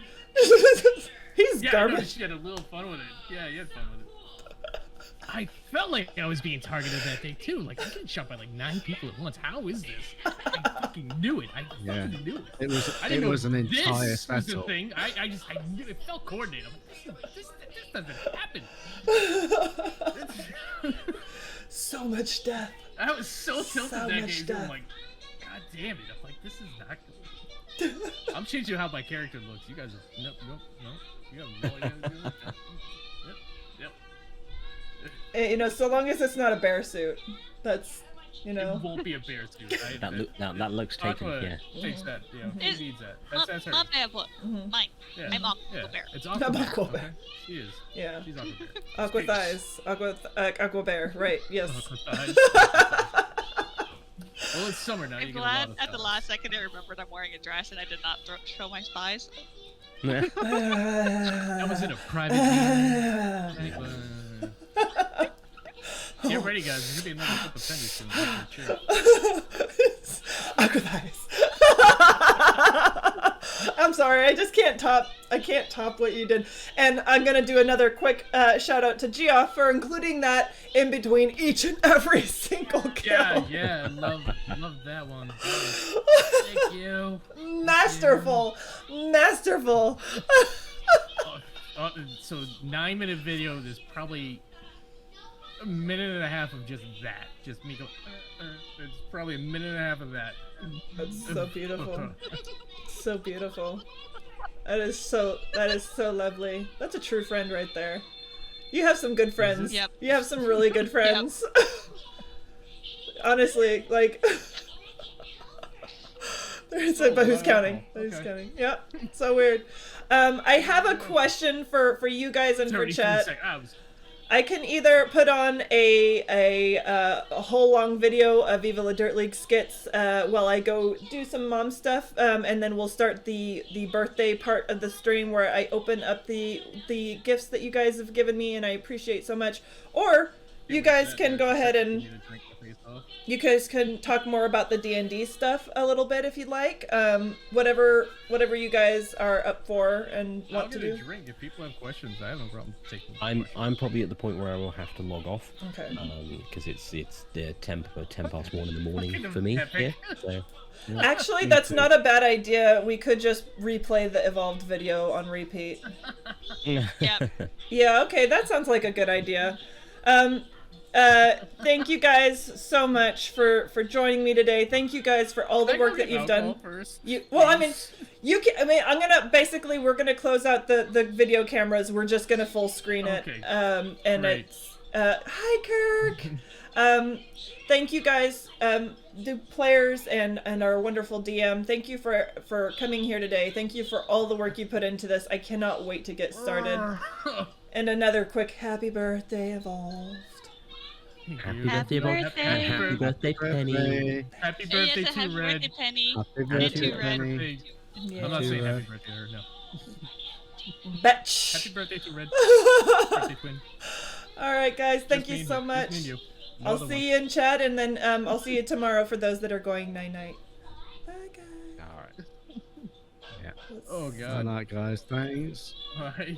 He's garbage. You had a little fun with it. Yeah, you had fun with it. I felt like I was being targeted that day too. Like, I'm getting shot by like 9 people at once. How is this? I fucking knew it. I fucking knew it. It was an entire this was the setup. thing. I knew it. Felt coordinated. I'm like, this doesn't happen. So much death. I was so tilted So that much game. I'm death. like, God damn it. I'm like, this is not good. I'm changing how my character looks. You guys are, no. You have no idea how to do that. You know, so long as it's not a bear suit, that's, you know. It won't be a bear suit. That looks taken. Aqua Yeah. takes that. Yeah. Is- Who needs that? That's her. Love Bear, mine. Yeah. I'm Aqua Yeah. Bear. It's I'm Aqua Bear. Aqua Bear. Okay. She is. Yeah. She's Aqua Bear. Aqua thighs. Aqua bear. Right. Yes. Aqua thighs. Well, it's summer now. I'm You get a lot glad of at the last second I remembered I'm wearing a dress and I did not show my spies. That was in a private meeting. Get ready, guys. There's gonna be another flip of Fendi soon. Sure. Aqua thighs. I'm sorry, I just can't top. I can't top what you did. And I'm gonna do another quick shout out to Geoff for including that in between each and every single kill. Yeah. Love that one. Thank you. Masterful. So 9-minute video. There's probably a minute and a half of just that. Just me go. It's probably a minute and a half of that. That's so beautiful. So beautiful. That is so lovely. That's a true friend right there. You have some good friends. Yep. You have some really good friends. Honestly, like. But who's counting? Who's counting? Yep. So weird. I have a question for you guys and for chat. I can either put on a whole long video of Viva La Dirt League skits while I go do some mom stuff, and then we'll start the birthday part of the stream where I open up the gifts that you guys have given me and I appreciate so much. Or you guys can go ahead and you guys can talk more about the D&D stuff a little bit if you'd like. Whatever you guys are up for and want to do. Drink. If people have questions, I have no problem taking. I'm probably at the point where I will have to log off. Okay. Because it's the 10 past 1 in the morning for me. Yeah. So, yeah. Actually, that's not a bad idea. We could just replay the evolved video on repeat. Yeah. Okay, that sounds like a good idea. Thank you guys so much for joining me today. Thank you guys for all the work that you've done. We're gonna close out the video cameras. We're just gonna full screen it. And great. It's hi Kirk. Thank you guys, the players and our wonderful DM. Thank you for coming here today. Thank you for all the work you put into this. I cannot wait to get started. And another quick happy birthday, Evolved. Happy birthday, Penny. Happy birthday to Red. Penny. Happy birthday, Penny. Yeah. I'm not saying happy birthday to her, no. Betch. Happy birthday to Red. Birthday twin. All right, guys. Thank you so much. I'll see you in chat, and then I'll see you tomorrow for those that are going night-night. Bye, guys. All right. Yeah. Oh, God. Good night, guys. Thanks. Bye.